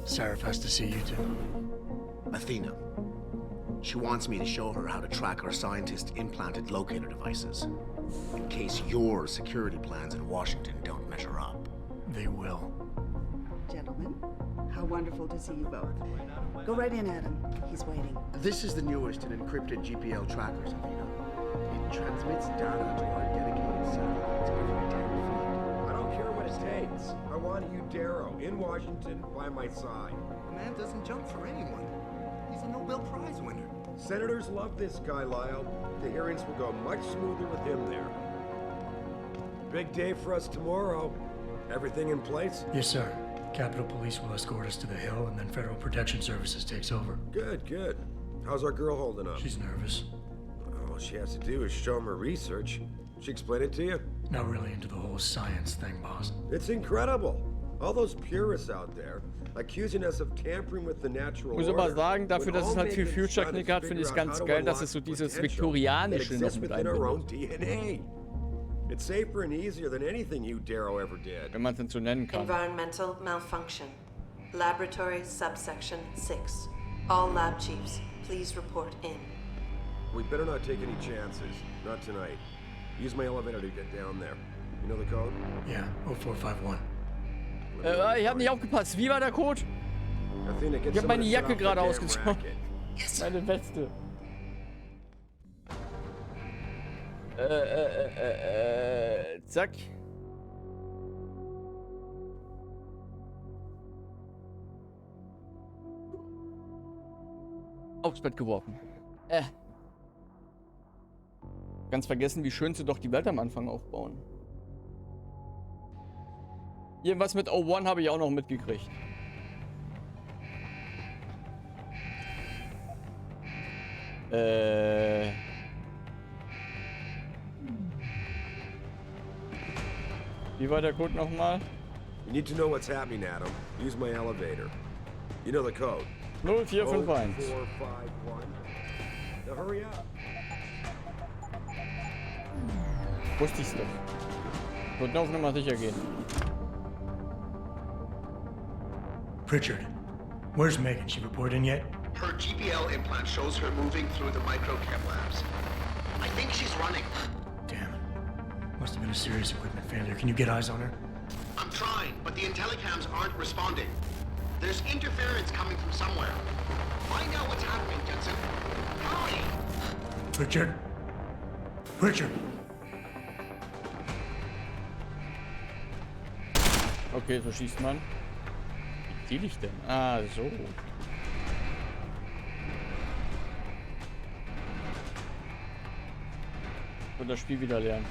H: Sarif has to see you too.
L: Athena. She wants me to show her how to track our scientist-implanted locator devices. In case your security plans in Washington don't measure up.
H: They will.
M: Gentlemen,
P: How wonderful to see you both. Go right in, Adam. He's waiting.
L: This is the newest and encrypted GPL trackers, Athena. It transmits data to our dedicated satellites every 10 feet.
Q: I don't care what it takes. I want you, Darrow, in Washington, by my side.
L: The man doesn't jump for anyone. He's a Nobel Prize winner.
Q: Senators love this guy, Lyle. The hearings will go much smoother with him there. Big day for us tomorrow. Everything in place?
H: Yes, sir. Capitol Police will escort us to the Hill, and then Federal Protection Services takes over.
Q: Good, good. How's our girl holding up?
H: She's nervous.
Q: All she has to do is show him her research. She explain it to you?
H: Not really into the whole science thing, boss.
Q: It's incredible. All those purists out there accusing us of tampering with the natural
B: Muss aber sagen, dafür, dass es halt viel Future-Knick hat, finde ich es ganz geil, dass es so dieses Viktorianische noch mit einbindet.
Q: It's safer and easier than anything you, Darrow, ever did.
B: Wenn man es denn so nennen kann.
G: Environmental malfunction. Laboratory subsection 6. All lab chiefs, please report in.
Q: We better not take any chances. Not tonight. Use my elevator to get down there. You know the code?
H: Yeah, 0451.
B: Ich habe nicht aufgepasst. Wie war der Code? Ich habe meine Jacke gerade ausgezogen. Meine Weste. Zack. Aufs Bett geworfen. Ganz vergessen, wie schön sie doch die Welt am Anfang aufbauen. Irgendwas mit O1 habe ich auch noch mitgekriegt. Wie war der Code nochmal?
Q: You need to know what's happening, Adam. Use my elevator. You know the code.
B: 0451.
Q: 0451. Now hurry up.
B: Wusste ich's doch. Wird auf Nummer sicher gehen.
H: Pritchard, where's Megan? She reported in yet?
L: Her GPL implant shows her moving through the microchem labs. I think she's running.
H: Damn it. Must have been a serious equipment failure. Can you get eyes on her?
L: I'm trying, but the intellicams aren't responding. There's interference coming from somewhere. Find out what's happening, Jensen. Hurry!
H: Pritchard? Pritchard!
B: Okay, so schießt man. Wie ziel ich denn? Ah, so. Und das Spiel wieder lernen.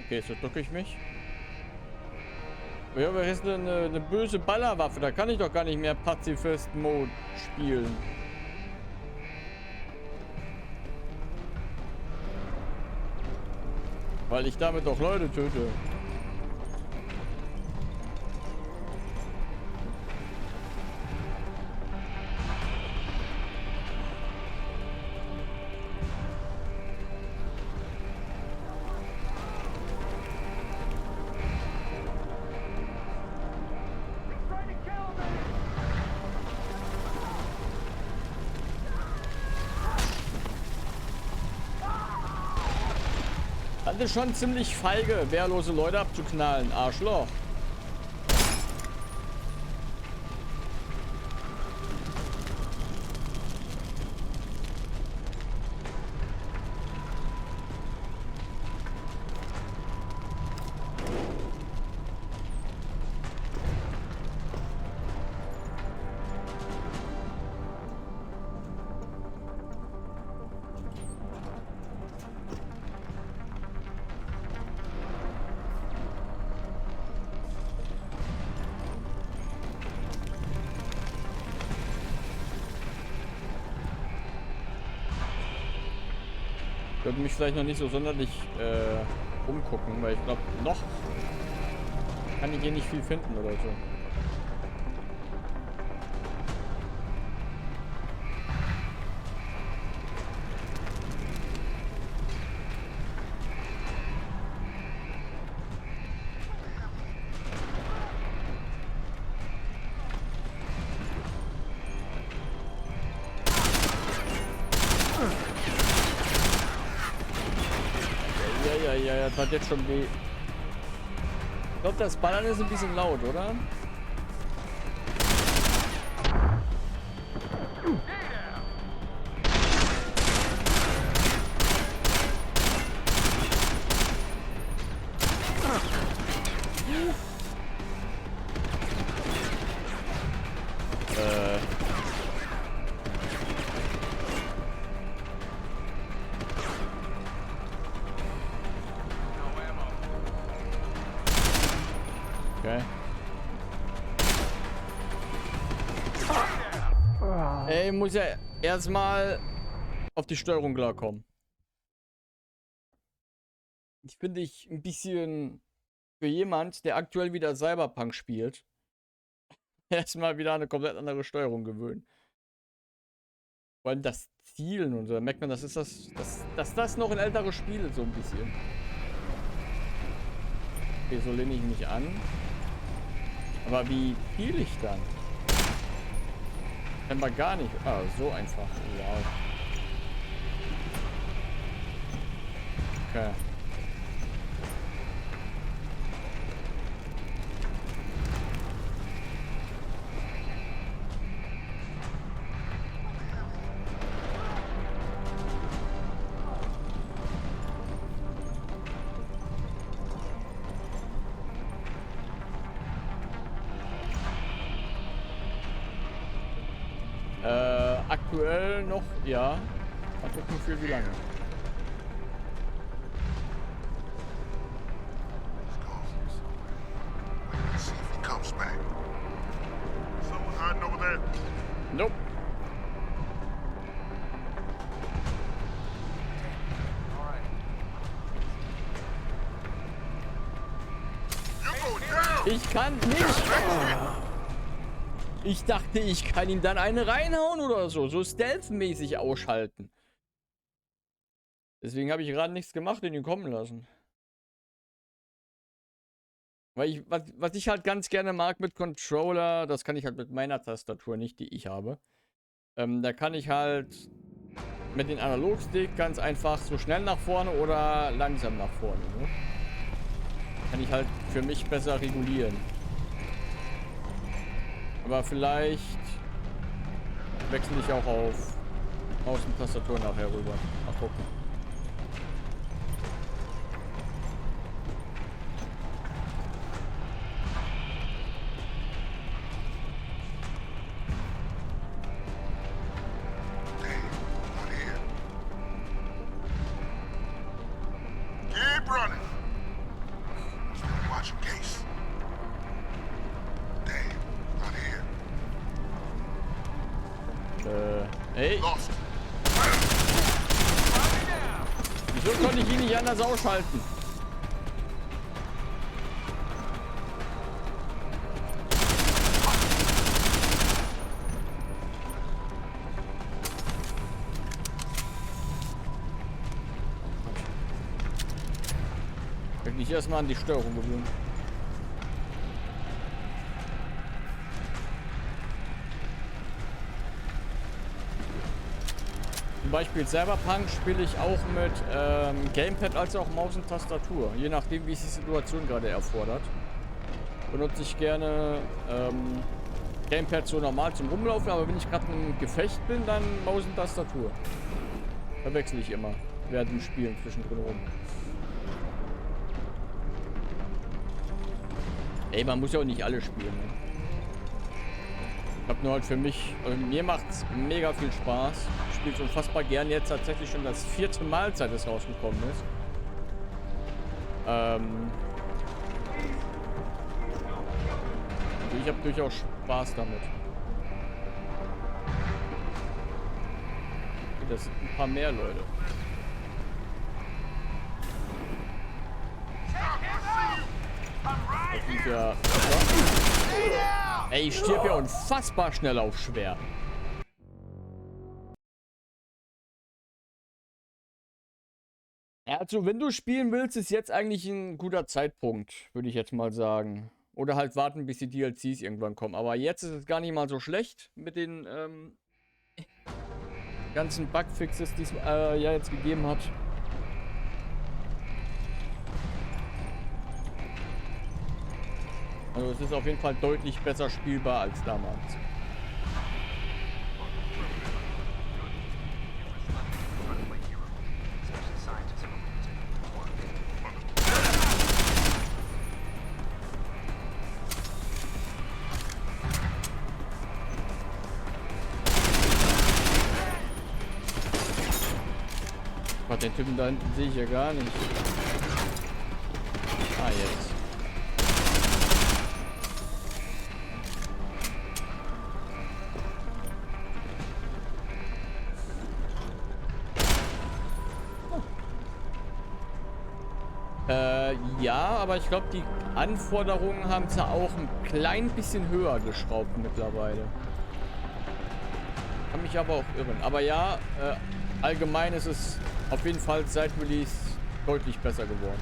B: Okay, so drücke ich mich. Ja, aber hier ist eine böse Ballerwaffe. Da kann ich doch gar nicht mehr Pazifist-Mode spielen. Weil ich damit doch Leute töte. Das ist schon ziemlich feige, wehrlose Leute abzuknallen. Arschloch. Würde mich vielleicht noch nicht so sonderlich umgucken, weil ich glaube, noch kann ich hier nicht viel finden oder so. ja, das hat jetzt schon weh. Ich glaube, das Ballern ist ein bisschen laut, oder? Okay. Ey, muss ja erstmal auf die Steuerung klarkommen. Ich finde ich ein bisschen für jemand, der aktuell wieder Cyberpunk spielt, erstmal wieder eine komplett andere Steuerung gewöhnen. Vor allem das Zielen und so. Da merkt man, dass das noch ein älteres Spiel ist, so ein bisschen. Okay, so lehne ich mich an. Aber wie viel ich dann? Scheinbar gar nicht. Ah, so einfach. Wow. Okay. Aktuell noch, ja. Mal gucken für wie lange. Nope. Ich kann nicht. Ich dachte, ich kann ihm dann eine reinhauen oder so. So stealth-mäßig ausschalten. Deswegen habe ich gerade nichts gemacht und ihn kommen lassen. Weil ich, was ich halt ganz gerne mag mit Controller, das kann ich halt mit meiner Tastatur nicht, die ich habe. Da kann ich halt mit dem Analogstick ganz einfach so schnell nach vorne oder langsam nach vorne. Ne? Kann ich halt für mich besser regulieren. Aber vielleicht wechsle ich auch auf Maus und Tastatur nachher rüber. Mal gucken.
R: Keep running. Watch your case.
B: Ey. Wieso konnte ich ihn nicht anders ausschalten? Ich will mich erstmal an die Steuerung gewöhnen. Zum Beispiel Cyberpunk spiele ich auch mit Gamepad als auch Maus und Tastatur. Je nachdem, wie es die Situation gerade erfordert. Benutze ich gerne Gamepad so normal zum Rumlaufen, aber wenn ich gerade im Gefecht bin, dann Maus und Tastatur. Verwechsel ich immer während dem Spielen zwischendrin rum. Ey, man muss ja auch nicht alle spielen. Ne? Ich hab nur halt für mich, mir macht's mega viel Spaß. Ich spiele es unfassbar gern. Jetzt tatsächlich schon das 4. Mal, seit es rausgekommen ist. Ich habe durchaus Spaß damit. Das sind ein paar mehr Leute. Das sind ja... Ey, ich stirb ja unfassbar schnell auf schwer. Ja, also wenn du spielen willst, ist jetzt eigentlich ein guter Zeitpunkt, würde ich jetzt mal sagen. Oder halt warten, bis die DLCs irgendwann kommen. Aber jetzt ist es gar nicht mal so schlecht mit den ganzen Bugfixes, die es ja jetzt gegeben hat. Also es ist auf jeden Fall deutlich besser spielbar als damals. Den Typen da hinten sehe ich ja gar nicht. Ah, jetzt. Ja, aber ich glaube, die Anforderungen haben sie auch ein klein bisschen höher geschraubt mittlerweile. Kann mich aber auch irren. Aber ja, allgemein ist es auf jeden Fall seit Release deutlich besser geworden.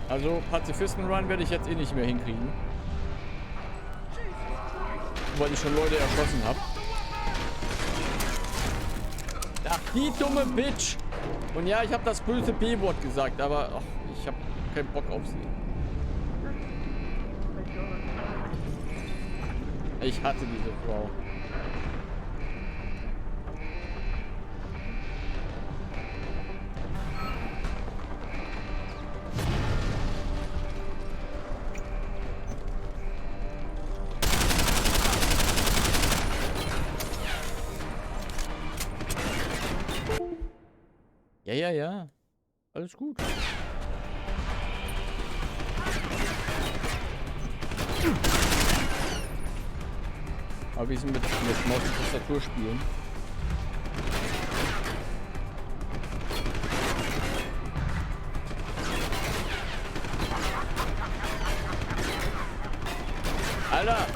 B: Also Pazifisten-Run werde ich jetzt eh nicht mehr hinkriegen. Weil ich schon Leute erschossen habe. Ach, die dumme Bitch! Und ja, ich habe das böse B-Wort gesagt, aber ach, ich habe keinen Bock auf sie. Ich hatte diese Frau. Ja. Alles gut. Aber wir sind mit Maus und Tastatur spielen. Alter!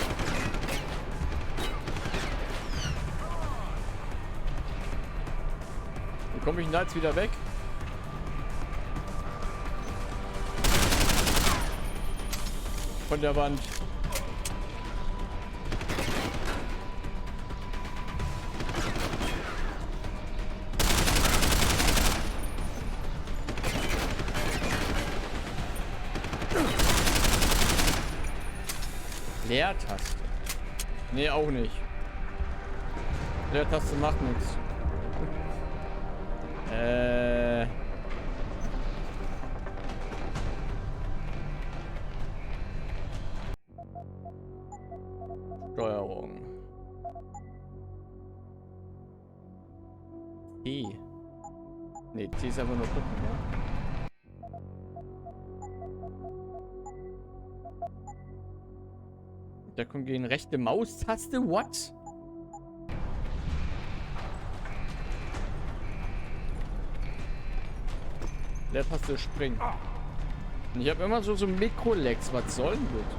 B: Wie komme ich denn da jetzt wieder weg? Von der Wand. Leertaste. Nee, auch nicht. Leertaste macht nichts. Steuerung. E. Ne, C ist einfach nur gucken, ja. Deckung gegen rechte Maustaste? What? Leertaste springen. Und ich habe immer so Mikro-Lags. Was soll denn das?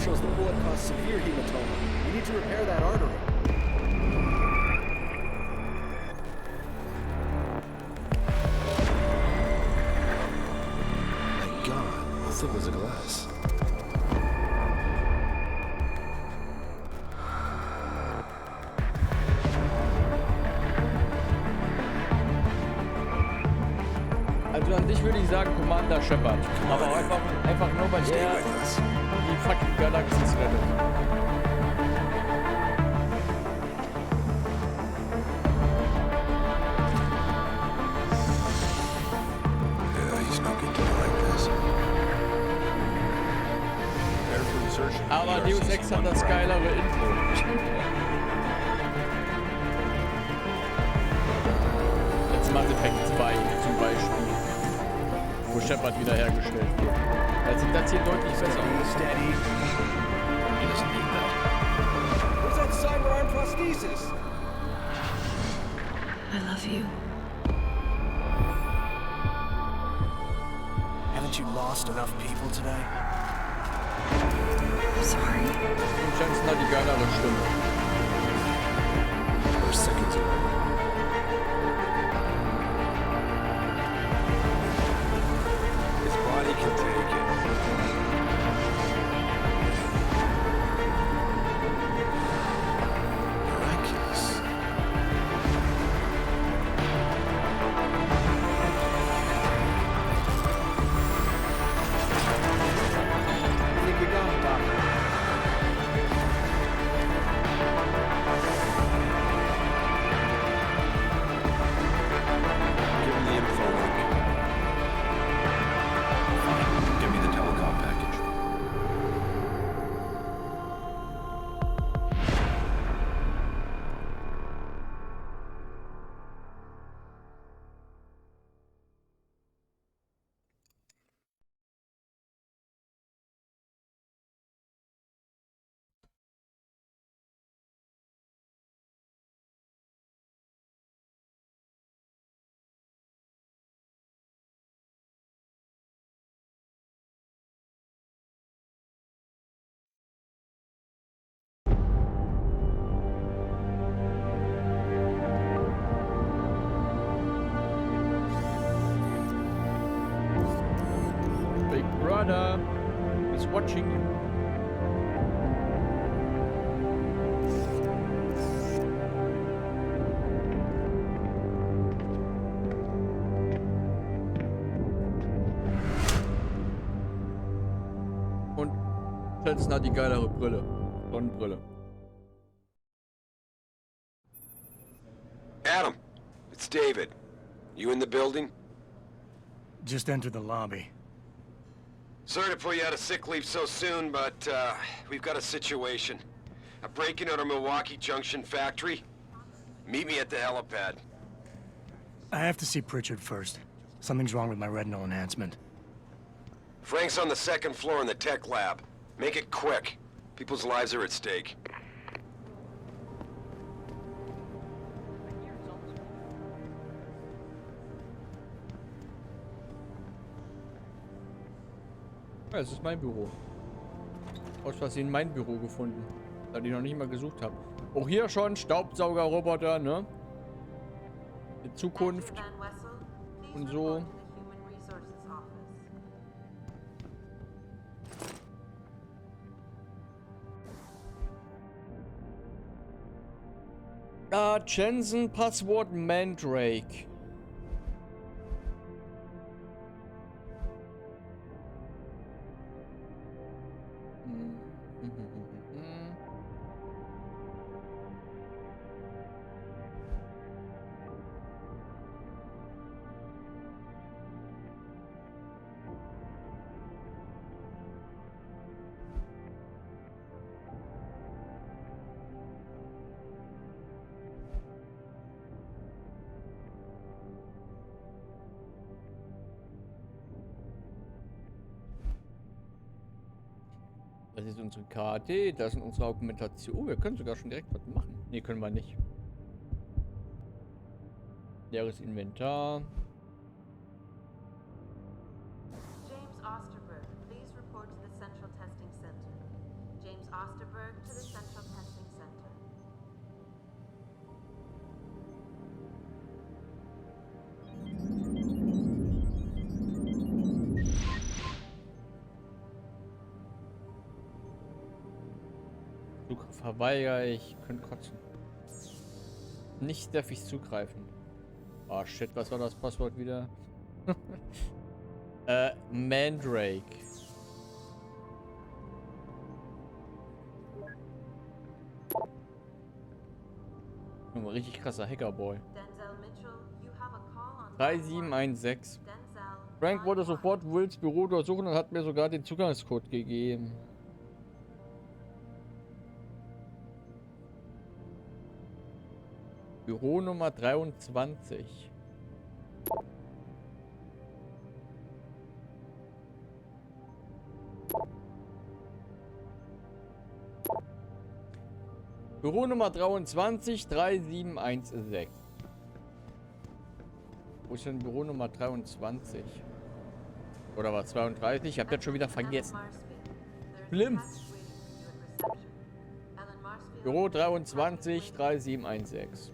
S: Shows the bullet caused severe hematoma. We need to repair that artery.
L: My God, how thick was the glass?
B: Also an sich würde ich sagen Commander Shepard. Aber einfach nur, weil er die fucking Galaxis rettet. Aber Deus Ex hat das geilere Intro. Jetzt Mass Effect 2 zum Beispiel. Wo Shepard wiederhergestellt wird. Da sieht das hier deutlich besser aus.
S: Where's that cyber-arm prosthesis?
G: I love you.
S: Haven't you lost enough people today?
G: I'm sorry.
B: Und Jensen hat die geilere Stimme.
L: We're seconds away.
J: His body can take it.
L: Miraculous.
S: I think we got it, Doctor.
J: Give him the info link.
L: Give me the telecom package.
B: Big Brother is watching you. Und Jensen hat die geilere Brille. Sonnenbrille.
J: Adam, it's David. You in the building?
H: Just entered the lobby.
J: Sorry to pull you out of sick leave so soon, but we've got a situation. A break-in at our Milwaukee Junction factory. Meet me at the helipad.
H: I have to see Pritchard first. Something's wrong with my retinal enhancement.
J: Frank's on the second floor in the tech lab. Make it quick. People's lives are at stake.
B: Ja, es ist mein Büro. Aus Versehen mein Büro gefunden. Da ich noch nicht mal gesucht habe. Auch hier schon Staubsaugerroboter, ne? Die Zukunft. Und so. Ah, Jensen, Passwort Mandrake. Das ist unsere Karte, das sind unsere Argumentation. Oh, wir können sogar schon direkt was machen. Ne, können wir nicht. Leeres Inventar.
T: James Osterberg, please report to the Central Testing Center. James Osterberg to the Central Testing Center.
B: Zugriff verweigere ich. Könnt kotzen. Nicht darf ich zugreifen. Oh shit, was war das Passwort wieder? Mandrake. Ein richtig krasser Hackerboy.
T: Denzel Mitchell, you have a call on
B: 3716.
T: Denzel.
B: Frank wollte sofort Wills Büro durchsuchen und hat mir sogar den Zugangscode gegeben. Büro Nummer 23. Büro Nummer 23, 3716. Wo ist denn Büro Nummer 23? Oder war 32? Ich hab das schon wieder vergessen. Schlimm. Büro 23, 3716.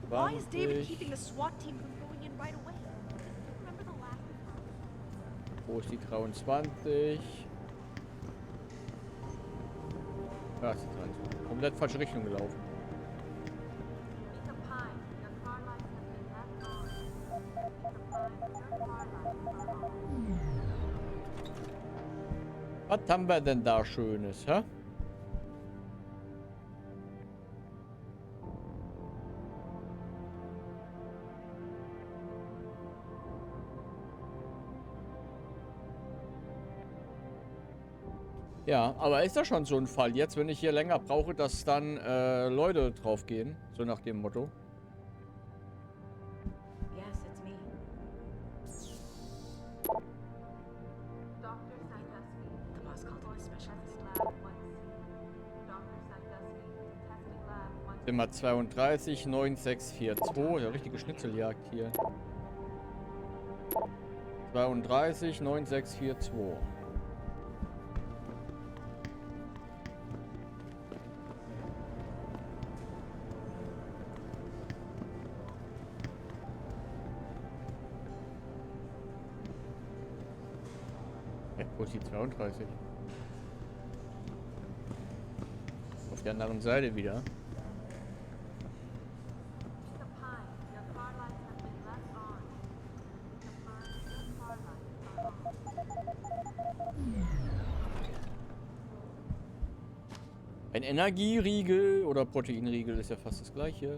M: Why is David keeping the SWAT team from going in right away? Remember the last
B: Wo ist die 23? Da ist die 23. Komplett falsche Richtung gelaufen. Was haben wir denn da Schönes, hä? Ja, aber ist das schon so ein Fall jetzt, wenn ich hier länger brauche, dass dann Leute drauf gehen? So nach dem Motto.
T: Yes, it's me. Dr. Sandusky. The boss called in a specialist. Lab 1C. Dr. Sandusky. Testing Lab 1C.
B: Zimmer 32, 9642. Ja, richtige Schnitzeljagd hier. 32, 9642. Wo ist die 32? Auf der anderen Seite wieder. Ein Energieriegel oder Proteinriegel ist ja fast das gleiche.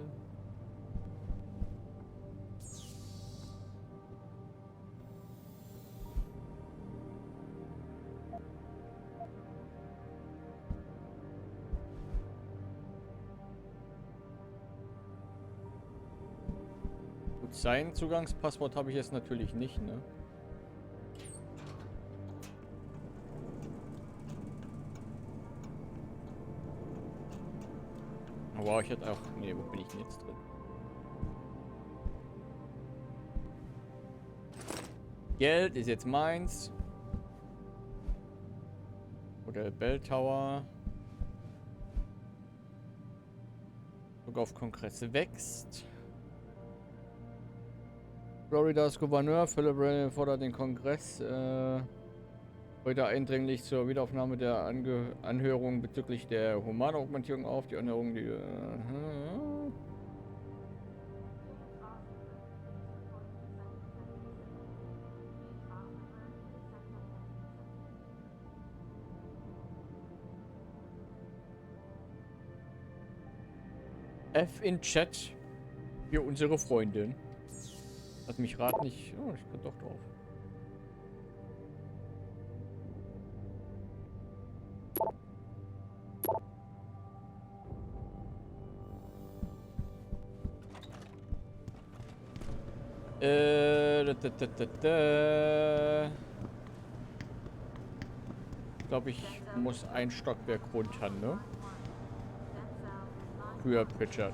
B: Sein Zugangspasswort habe ich jetzt natürlich nicht, ne? Aber ich hätte auch... Ne, wo bin ich denn jetzt drin? Geld ist jetzt meins. Oder Bell Tower. Druck auf Kongresse wächst. Floridas Gouverneur Philip Rayner fordert den Kongress heute eindringlich zur Wiederaufnahme der Anhörung bezüglich der Humanaugmentierung auf. Die Anhörung, die... F in Chat für unsere Freundin. Lass mich raten, nicht. Oh, ich kann doch drauf. Ich glaube, ich muss ein Stockwerk runter, ne? Für Pritchard.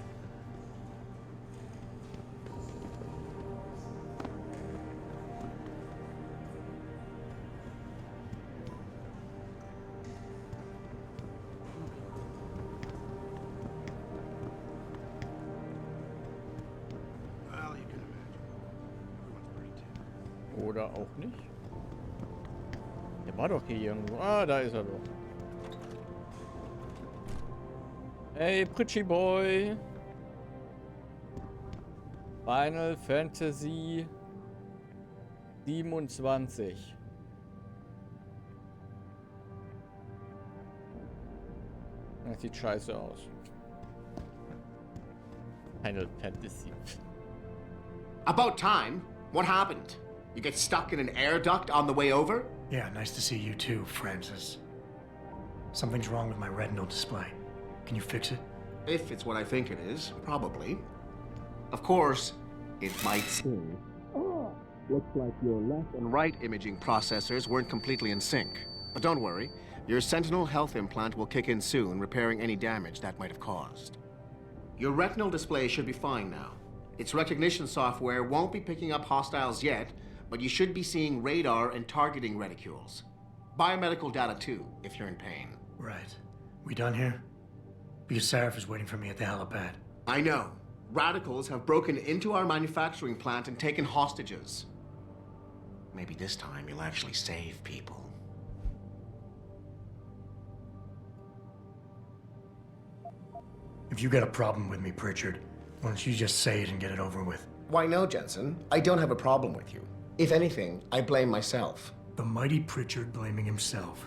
B: Oder auch nicht. Der war doch hier irgendwo. Ah, da ist er doch. Hey, Pretty Boy. Final Fantasy 27. Das sieht scheiße aus. Final Fantasy.
L: About time. What happened? You get stuck in an air duct on the way over?
H: Yeah, nice to see you too, Francis. Something's wrong with my retinal display. Can you fix it?
L: If it's what I think it is, probably. Of course, it might seem. Looks like your left and right imaging processors weren't completely in sync. But don't worry, your Sentinel health implant will kick in soon, repairing any damage that might have caused. Your retinal display should be fine now. Its recognition software won't be picking up hostiles yet, but you should be seeing radar and targeting reticules. Biomedical data too, if you're in pain.
H: Right. We done here? Because Sarif is waiting for me at the helipad.
L: I know. Radicals have broken into our manufacturing plant and taken hostages. Maybe this time you'll actually save people.
H: If you got a problem with me, Pritchard, why don't you just say it and get it over with?
L: Why no, Jensen? I don't have a problem with you. If anything, I blame myself.
H: The mighty Pritchard blaming himself.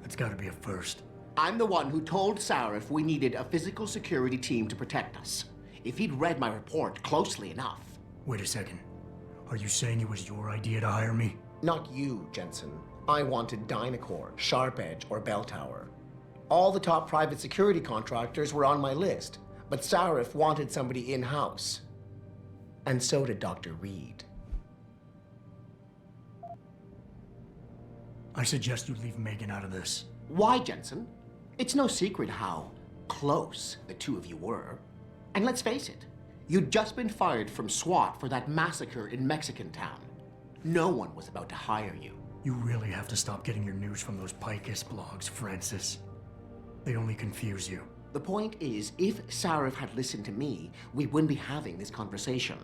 H: That's gotta be a first.
L: I'm the one who told Sarif we needed a physical security team to protect us. If he'd read my report closely enough.
H: Wait a second. Are you saying it was your idea to hire me?
L: Not you, Jensen. I wanted Dynacore, Sharp Edge, or Bell Tower. All the top private security contractors were on my list, but Sarif wanted somebody in-house. And so did Dr. Reed.
H: I suggest you leave Megan out of this.
L: Why, Jensen? It's no secret how close the two of you were. And let's face it, you'd just been fired from SWAT for that massacre in Mexican town. No one was about to hire you.
H: You really have to stop getting your news from those Picus blogs, Francis. They only confuse you.
L: The point is, if Sarif had listened to me, we wouldn't be having this conversation.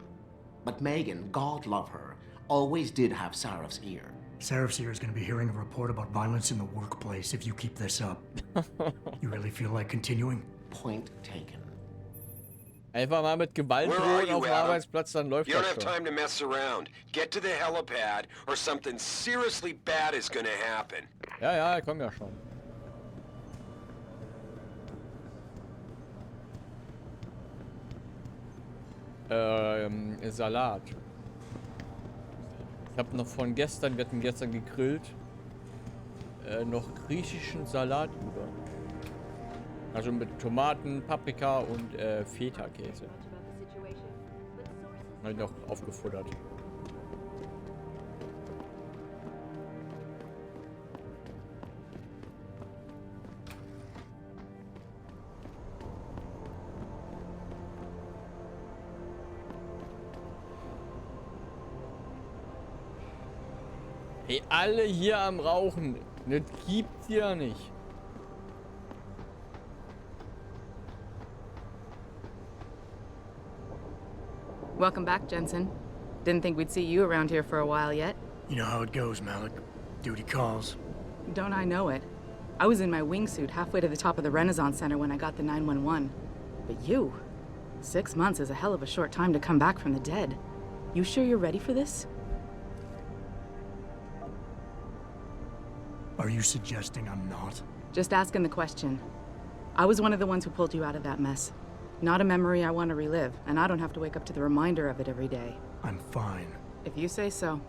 L: But Megan, God love her, always did have Sarif's ear.
H: Sarif's ear is going to be hearing a report about violence in the workplace if you keep this up. You really feel like continuing?
L: Point taken.
B: Einfach mal mit Gewalt drohen auf dem Arbeitsplatz, dann läuft
J: You don't
B: das
J: have
B: schon.
J: time to mess around. Get to the helipad or something seriously bad is gonna happen.
B: Ja, ja, komm ja schon. Salat. Ich habe noch von gestern, wir hatten gestern gegrillt, noch griechischen Salat über. Also mit Tomaten, Paprika und Feta-Käse. Habe ich noch aufgefuttert. Hey, alle hier am Rauchen. Das gibt's ja nicht.
U: Welcome back, Jensen. Didn't think we'd see you around here for a while yet.
H: You know how it goes, Malik. Duty calls.
U: Don't I know it? I was in my wingsuit halfway to the top of the Renaissance Center when I got the 911. But you? 6 months is a hell of a short time to come back from the dead. You sure you're ready for this?
H: Are you suggesting I'm not?
U: Just asking the question. I was one of the ones who pulled you out of that mess. Not a memory I want to relive, and I don't have to wake up to the reminder of it every day.
H: I'm fine.
U: If you say so.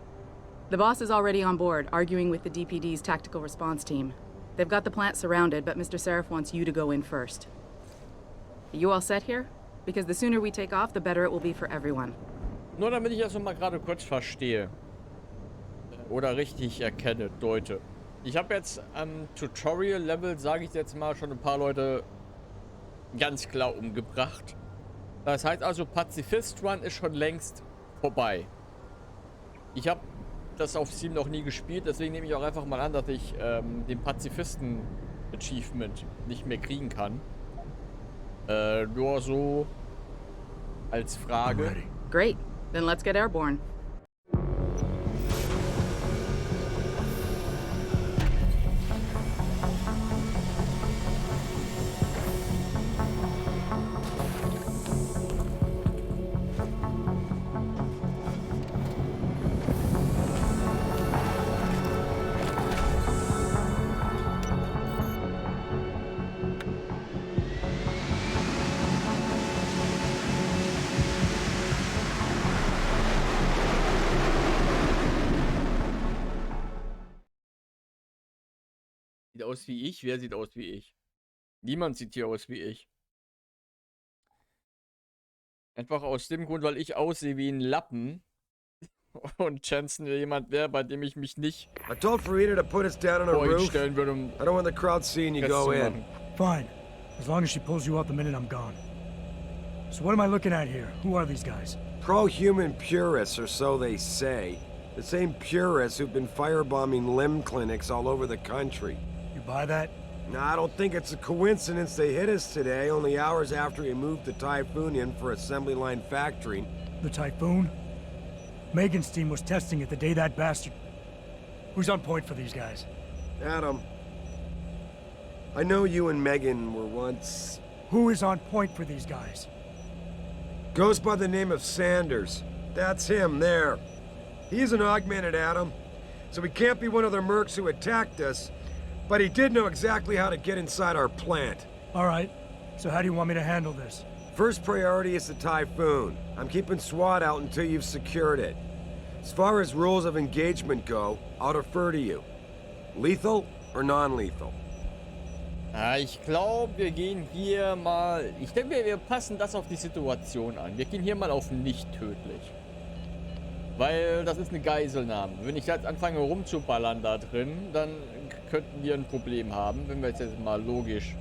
U: The boss is already on board, arguing with the DPD's tactical response team. They've got the plant surrounded, but Mr. Sarif wants you to go in first. Are you all set here? Because the sooner we take off, the better it will be for everyone.
B: Nur damit ich das mal gerade kurz verstehe. Oder richtig erkenne, deute. Ich habe jetzt am Tutorial-Level, sage ich jetzt mal, schon ein paar Leute ganz klar umgebracht. Das heißt also, Pazifist Run ist schon längst vorbei. Ich habe das auf Steam noch nie gespielt, deswegen nehme ich auch einfach mal an, dass ich den Pazifisten-Achievement nicht mehr kriegen kann. Nur so als Frage.
U: Great, then let's get airborne.
B: sieht aus wie ich? Wer sieht aus wie ich? Niemand sieht hier aus wie ich. Einfach aus dem Grund, weil ich aussehe wie ein Lappen. Und Jensen jemand wäre, bei dem ich mich nicht
Q: I told Farida to put us down on a roof.
B: stellen würde, um
Q: I don't want the crowd seeing you go in.
H: Fine. As long as she pulls you out the minute I'm gone. So what am I looking at here? Who are these guys?
Q: Pro-human purists, or so they say. The same purists who've been firebombing limb clinics all over the country.
H: You buy that?
Q: No, I don't think it's a coincidence they hit us today, only hours after we moved the Typhoon in for assembly line factory.
H: The Typhoon? Megan's team was testing it the day that bastard... Who's on point for these guys?
Q: Adam. I know you and Megan were once...
H: Who is on point for these guys?
Q: Goes by the name of Sanders. That's him, there. He's an augmented Adam, so he can't be one of the mercs who attacked us, but he did know exactly how to get inside our plant.
H: All right. So how do you want me to handle this?
Q: First priority is the Typhoon. I'm keeping SWAT out until you've secured it. As far as rules of engagement go, I'll defer to you. Lethal or non-lethal?
B: Ich glaube, wir gehen hier mal... Ich denke, wir passen das auf die Situation an. Wir gehen hier mal auf nicht tödlich. Weil das ist eine Geiselnahme. Wenn ich jetzt anfange rumzuballern da drin, dann könnten wir ein Problem haben, wenn wir jetzt mal logisch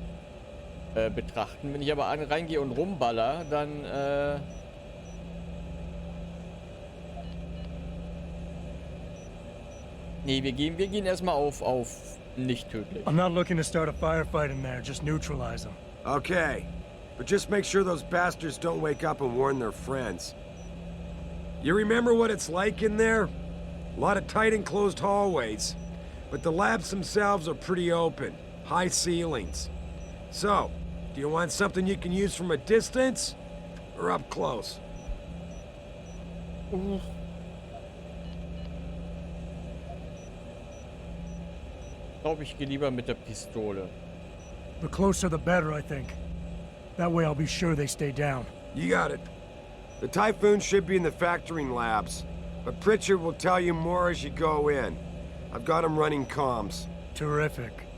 B: betrachten. Wenn ich aber reingehe und rumballer, dann... Nee, wir gehen erstmal auf nicht tödlich.
H: I'm not looking to start a firefight in there, just neutralize them.
Q: Okay, but just make sure those bastards don't wake up and warn their friends. You remember what it's like in there? A lot of tight enclosed hallways, but the labs themselves are pretty open, high ceilings. So, do you want something you can use from a distance, or up close?
B: Ich glaube, ich gehe lieber mit der Pistole.
H: The closer the better, I think. That way I'll be sure they stay down.
Q: You got it. The Typhoon should be in the factoring labs, but Pritchard will tell you more as you go in. I've got him running comms.
H: Terrific.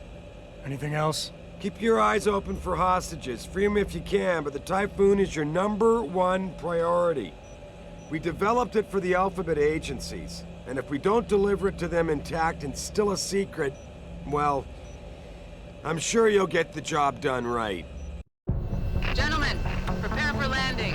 H: Anything else?
Q: Keep your eyes open for hostages. Free them if you can, but the Typhoon is your #1 priority. We developed it for the Alphabet agencies, and if we don't deliver it to them intact and still a secret, well, I'm sure you'll get the job done right.
U: Gentlemen, prepare for landing.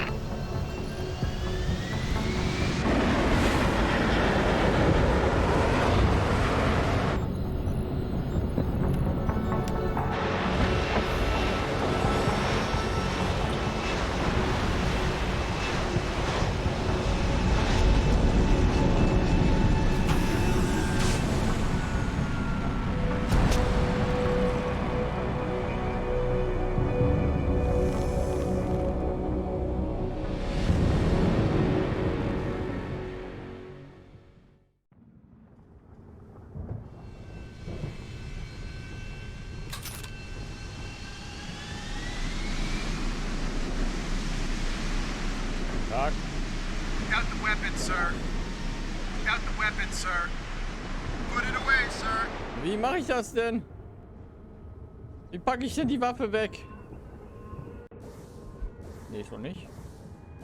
R: Got the weapon, sir. Got the weapon, sir. Put it away, sir.
B: Wie mache ich das denn? Wie packe ich denn die Waffe weg? Nee, schon nicht.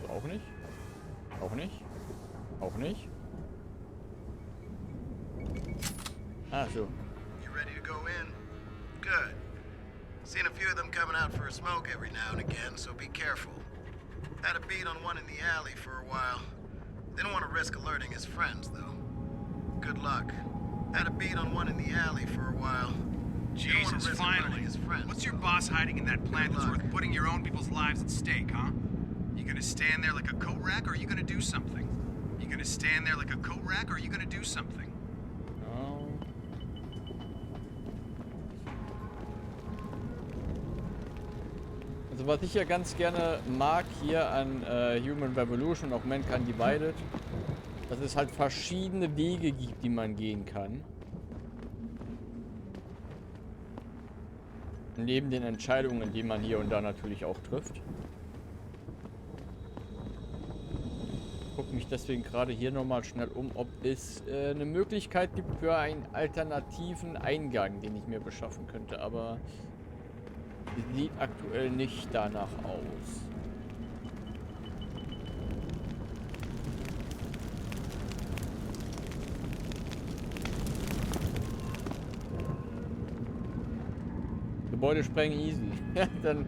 B: Also auch nicht. Auch nicht. Auch nicht. Ah, so.
A: You ready to go in? Good. Seen a few of them coming out for a smoke every now and again, so be careful. Had a beat on one in the alley for a while. Didn't want to risk alerting his friends, though. Good luck. Had a beat on one in the alley for a while.
V: Jesus, finally. What's your boss hiding in that plant that's worth putting your own people's lives at stake, huh? You gonna stand there like a coat rack, or are you gonna do something? You gonna stand there like a coat rack, or are you gonna do something?
B: Also was ich ja ganz gerne mag hier an Human Revolution und auch Mankind Divided, dass es halt verschiedene Wege gibt, die man gehen kann. Neben den Entscheidungen, die man hier und da natürlich auch trifft. gucke mich deswegen gerade hier nochmal schnell um, ob es eine Möglichkeit gibt für einen alternativen Eingang, den ich mir beschaffen könnte, aber sieht aktuell nicht danach aus. Gebäude sprengen easy. Dann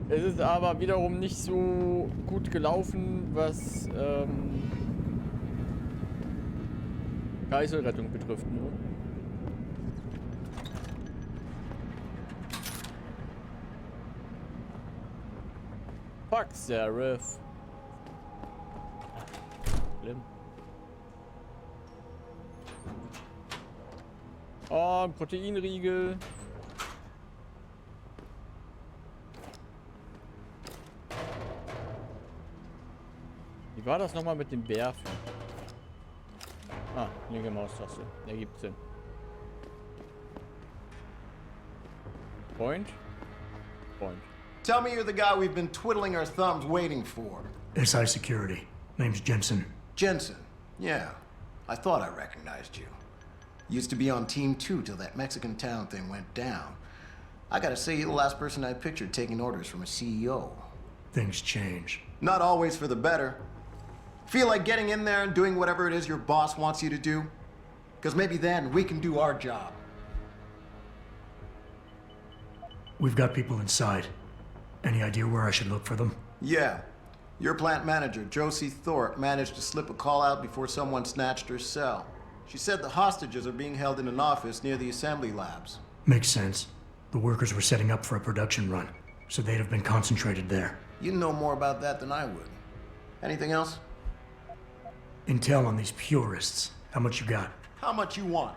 B: es ist aber wiederum nicht so gut gelaufen, was Geiselrettung betrifft. Ne? Fuck, Seraph. Schlimm. Oh, ein Proteinriegel. Wie war das nochmal mit dem Werfen? Ah, linke Maustaste. Ergibt Sinn. Point. Point.
A: Tell me you're the guy we've been twiddling our thumbs waiting for.
H: SI Security. Name's Jensen.
A: Jensen. Yeah. I thought I recognized you. Used to be on Team 2 till that Mexican town thing went down. I gotta say, you're the last person I pictured taking orders from a CEO.
H: Things change.
A: Not always for the better. Feel like getting in there and doing whatever it is your boss wants you to do? Because maybe then we can do our job.
H: We've got people inside. Any idea where I should look for them?
A: Yeah. Your plant manager, Josie Thorpe, managed to slip a call out before someone snatched her cell. She said the hostages are being held in an office near the assembly labs.
H: Makes sense. The workers were setting up for a production run, so they'd have been concentrated there.
A: You know more about that than I would. Anything else?
H: Intel on these purists. How much you got?
A: How much you want?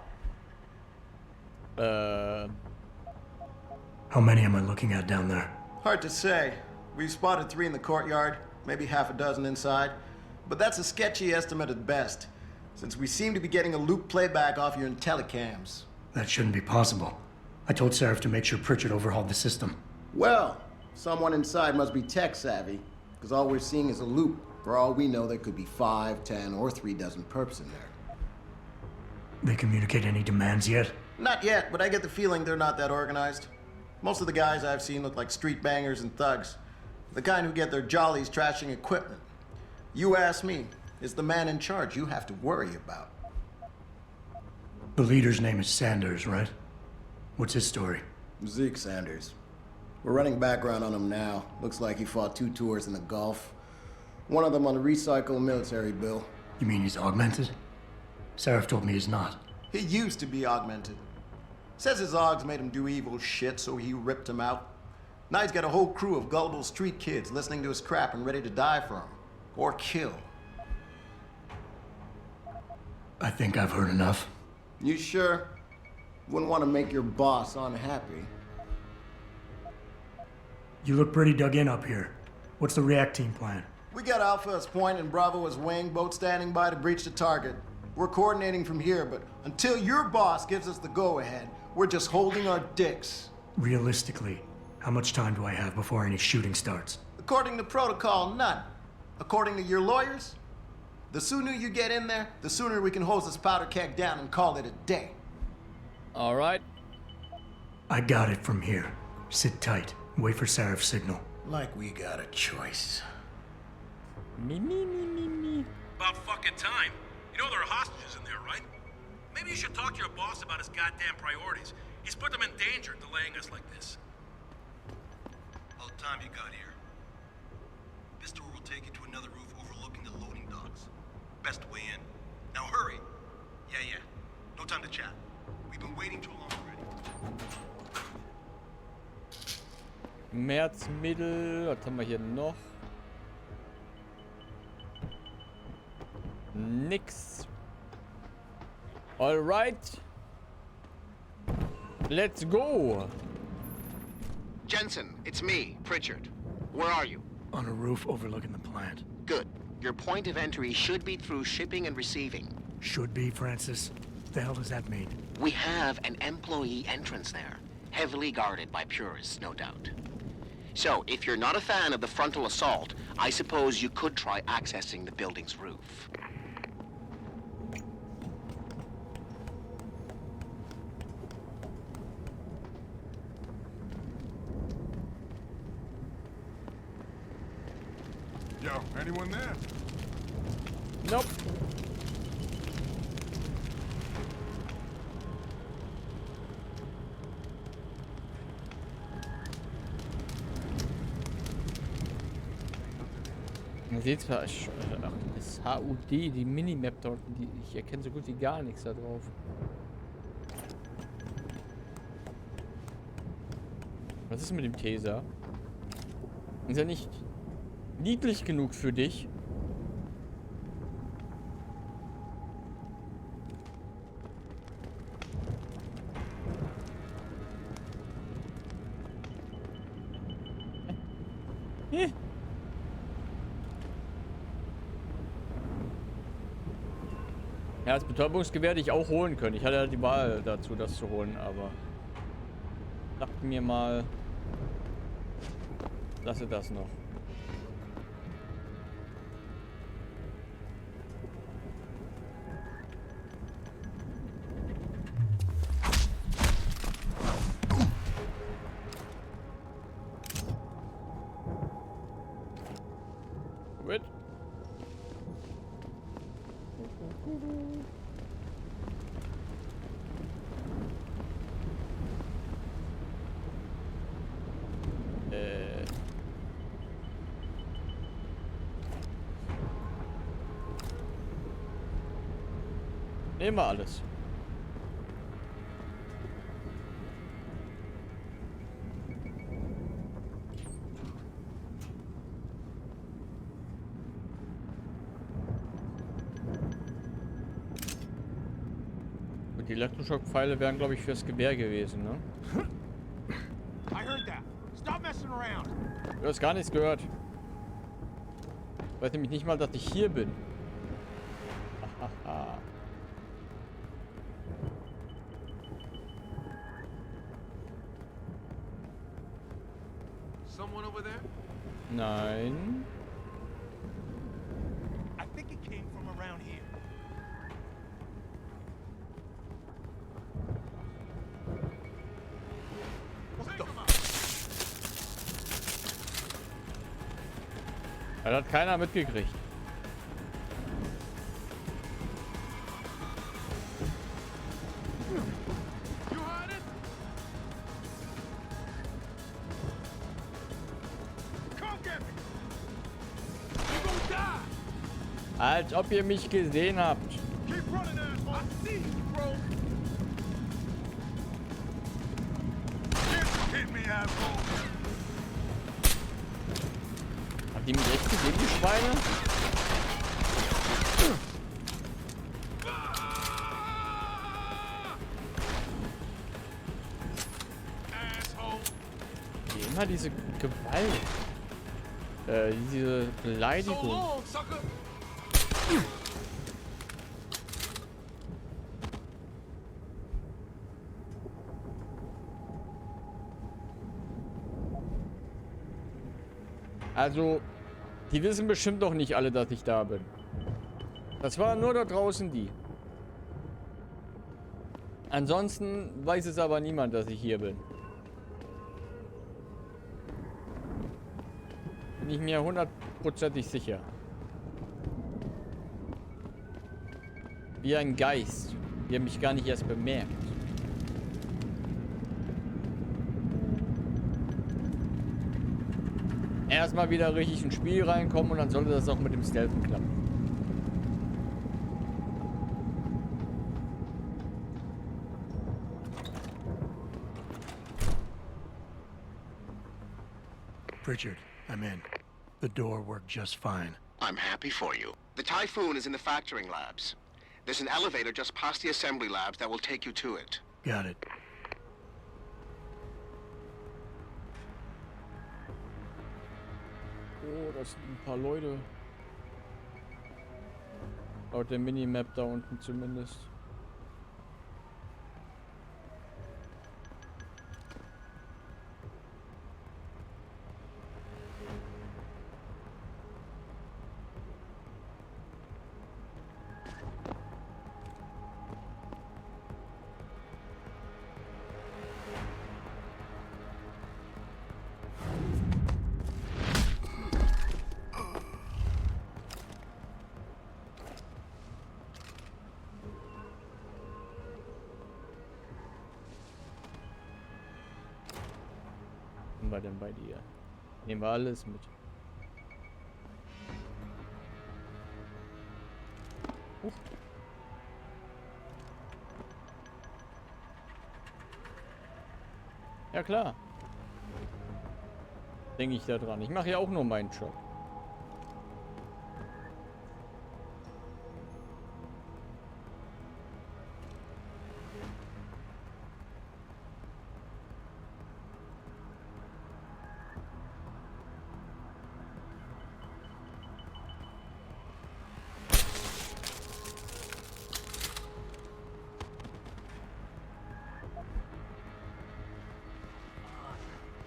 H: How many am I looking at down there?
A: Hard to say. We've spotted 3 in the courtyard, maybe half a dozen inside. But that's a sketchy estimate at best, since we seem to be getting a loop playback off your telecams.
H: That shouldn't be possible. I told Seraph to make sure Pritchard overhauled the system.
A: Well, someone inside must be tech savvy, because all we're seeing is a loop. For all we know, there could be 5, 10, or 3 dozen perps in there.
H: They communicate any demands yet?
A: Not yet, but I get the feeling they're not that organized. Most of the guys I've seen look like street bangers and thugs. The kind who get their jollies trashing equipment. You ask me, it's the man in charge you have to worry about.
H: The leader's name is Sanders, right? What's his story?
A: Zeke Sanders. We're running background on him now. Looks like he fought 2 tours in the Gulf. One of them on a recycled military bill.
H: You mean he's augmented? Seraph told me he's not.
A: He used to be augmented. Says his augs made him do evil shit, so he ripped him out. Now he's got a whole crew of gullible street kids listening to his crap and ready to die for him. Or kill.
H: I think I've heard enough.
A: You sure? Wouldn't want to make your boss unhappy.
H: You look pretty dug in up here. What's the react team plan?
A: We got Alpha as point and Bravo as wing, both standing by to breach the target. We're coordinating from here, but until your boss gives us the go-ahead, we're just holding our dicks.
H: Realistically, how much time do I have before any shooting starts?
A: According to protocol, none. According to your lawyers, the sooner you get in there, the sooner we can hose this powder keg down and call it a day.
B: All right.
H: I got it from here. Sit tight. Wait for Seraph's signal.
A: Like we got a choice.
B: Me.
C: About fucking time. You know there are hostages in there, right? Maybe you should talk to your boss about his goddamn priorities. He's put them in danger delaying us like this.
F: About time you got here. This door will take you to another roof overlooking the loading docks. Best way in. Now hurry! Yeah. No time to chat. We've been waiting too long already.
B: Märzmittel. Was haben wir hier noch? Nix. Alright. Let's go.
L: Jensen, it's me, Pritchard. Where are you?
H: On a roof overlooking the plant.
L: Good. Your point of entry should be through shipping and receiving.
H: Should be, Francis. What the hell does that mean?
L: We have an employee entrance there. Heavily guarded by purists, no doubt.
D: So, if you're not a fan of the frontal assault, I suppose you could try accessing the building's roof.
O: Yo, anyone there?
B: Nope. Man sieht zwar, ach, das HUD, die Minimap dort, ich erkenne so gut wie gar nichts da drauf. Was ist mit dem Taser? Ist er nicht niedlich genug für dich? Ja, das Betäubungsgewehr hätte ich auch holen können. Ich hatte ja die Wahl dazu, das zu holen, aber dachte mir mal, lasse das noch. Gut. Nehmen wir alles. Und die Elektroschockpfeile wären, glaube ich, fürs Gewehr gewesen, ne?
R: I heard that. Stop messing around.
B: Du hast gar nichts gehört. Ich weiß nämlich nicht mal, dass ich hier bin. Hahaha.
R: Someone over there?
B: Nein.
R: I think it came from around here. What the
B: Das hat keiner mitgekriegt. Als ob ihr mich gesehen habt. Habt ihr mich echt gesehen, die Schweine? Immer diese Gewalt. Diese Beleidigung. Also, die wissen bestimmt doch nicht alle, dass ich da bin. Das waren nur da draußen die. Ansonsten weiß es aber niemand, dass ich hier bin. Bin ich mir hundertprozentig sicher. Wie ein Geist, der mich gar nicht erst bemerkt. Erstmal wieder richtig ins Spiel reinkommen und dann sollte das auch mit dem Stealthen klappen.
H: Richard, I'm in. The door worked just fine.
D: I'm happy for you. The Typhoon is in the factoring labs. There's an elevator just past the assembly labs that will take you to it.
H: Got it.
B: Oh, das sind ein paar Leute. Laut der Minimap da unten zumindest. haben wir denn bei dir? Nehmen wir alles mit. Ja klar. Denke ich da dran. Ich mache ja auch nur meinen Job.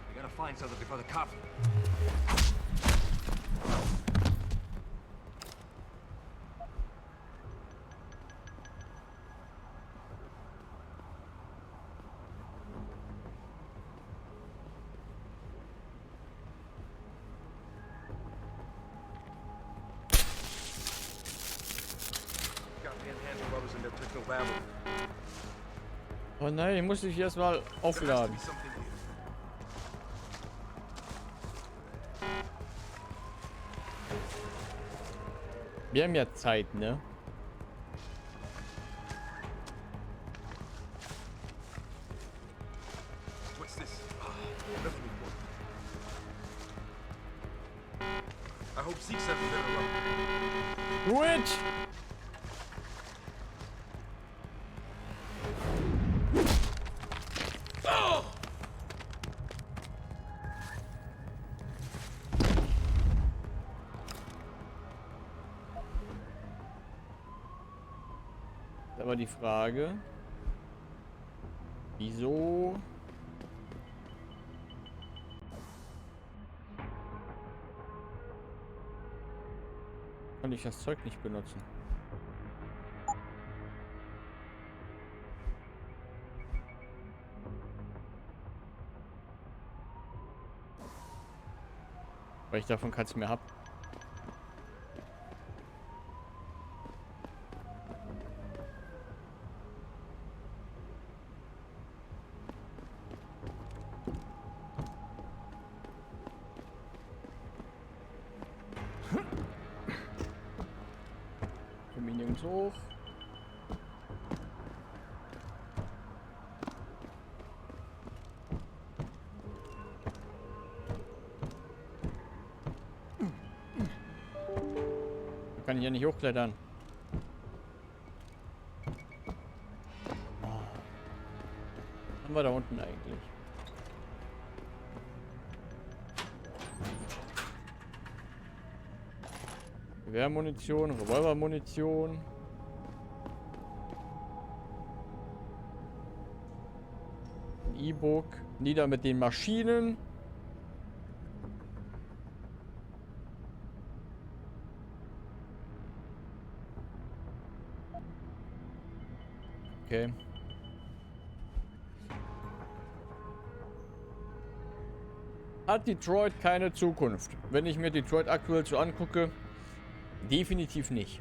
E: We gotta find something before the cops. Got me in hands of rubbers and they're no babble.
B: Oh nein, ich muss dich erstmal aufladen. Wir haben ja Zeit, ne?
E: What's this? Nothing important. I hope Zeke's having better luck.
B: Switch! Aber die Frage, wieso kann ich das Zeug nicht benutzen? Weil ich davon keins mehr habe. Minions hoch. Da kann ich ja nicht hochklettern. Was haben wir da unten eigentlich? Gewehrmunition, Revolvermunition. Ein E-Book. Nieder mit den Maschinen. Okay. Hat Detroit keine Zukunft? Wenn ich mir Detroit aktuell so angucke, definitiv nicht.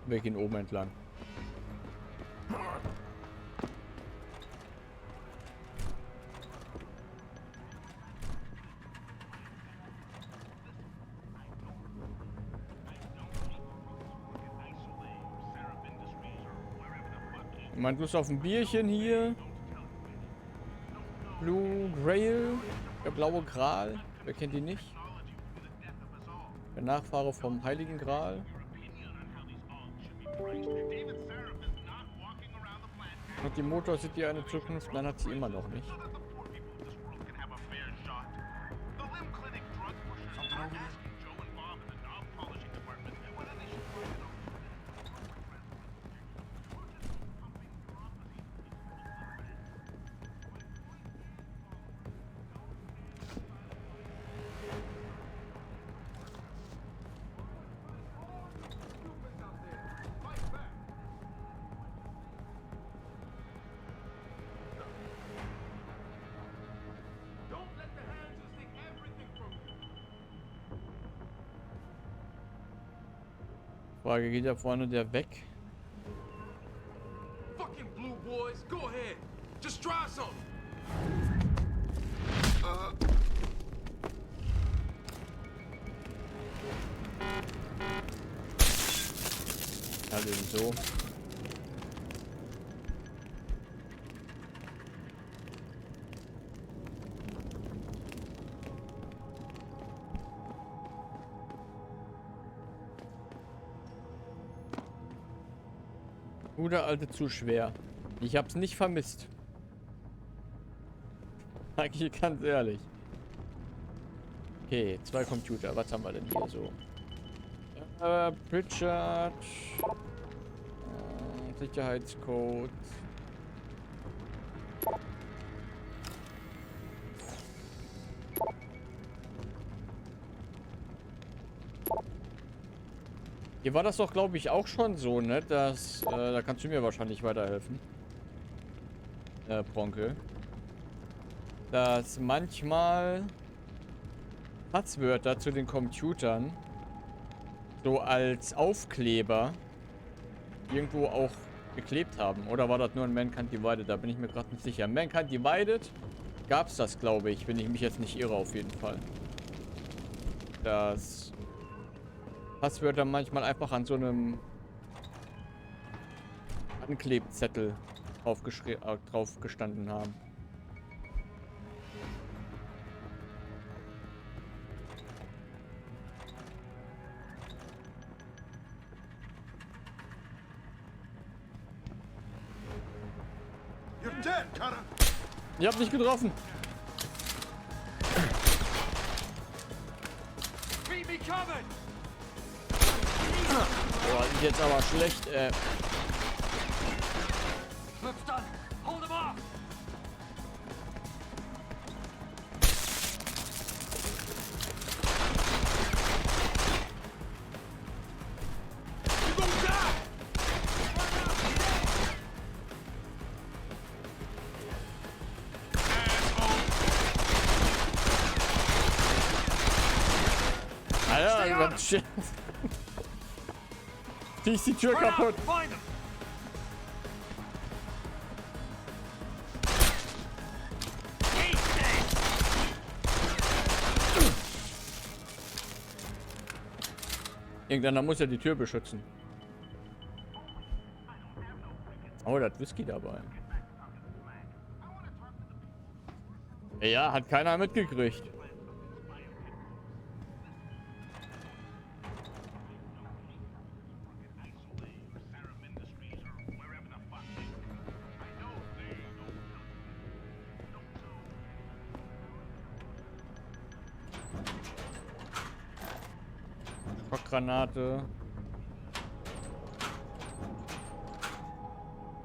B: Wir gehen oben entlang. Jemand Lust auf ein Bierchen hier? Blue Grail, der blaue Gral. Wer kennt ihn nicht? Der Nachfahre vom Heiligen Gral. Hat die Motor City eine Zukunft? Nein, hat sie immer noch nicht. Frage, geht da vorne der weg?
E: Fucking blue boys, go ahead. Just try something.
B: Halt eben so. Gute alte zu schwer. Ich hab's nicht vermisst. Sag ich ganz ehrlich. Okay, 2 Computer. Was haben wir denn hier so? Pritchard. Sicherheitscode. Hier war das doch, glaube ich, auch schon so, ne? Dass, da kannst du mir wahrscheinlich weiterhelfen. Bronke. Dass manchmal Passwörter zu den Computern so als Aufkleber irgendwo auch geklebt haben. Oder war das nur ein Mankind Divided? Da bin ich mir gerade nicht sicher. Mankind Divided gab es das, glaube ich, wenn ich mich jetzt nicht irre, auf jeden Fall. Dass Passwörter manchmal einfach an so einem Anklebzettel drauf gestanden haben.
R: You're dead, Connor.
B: Ihr habt mich getroffen.
E: Beat me covered.
B: Boah, jetzt aber schlecht,
E: Flip's done. Hold him off. You gonna die.
B: Alter, was shit. Die ist die Tür kaputt.
E: Find him.
B: Irgendeiner muss ja die Tür beschützen. Oh, da hat Whisky dabei. Ja, hat keiner mitgekriegt. Schockgranate.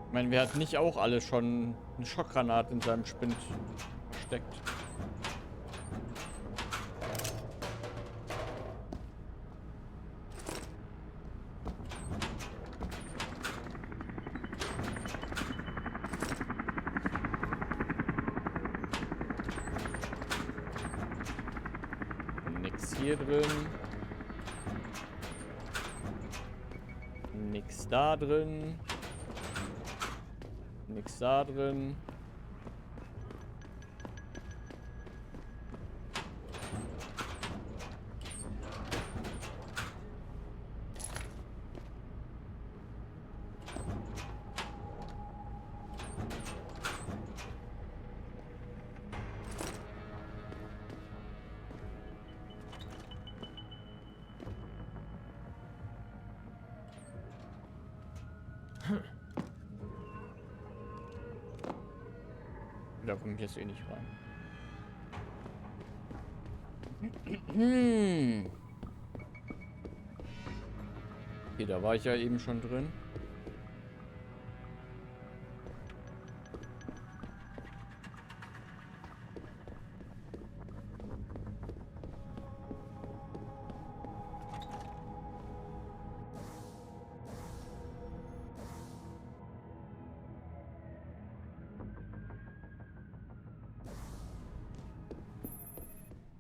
B: Ich meine, wer hat nicht auch alle schon eine Schockgranate in seinem Spind versteckt? Nix hier drin. Nix da drin. Nix da drin. Da komme ich jetzt eh nicht rein. Okay, da war ich ja eben schon drin.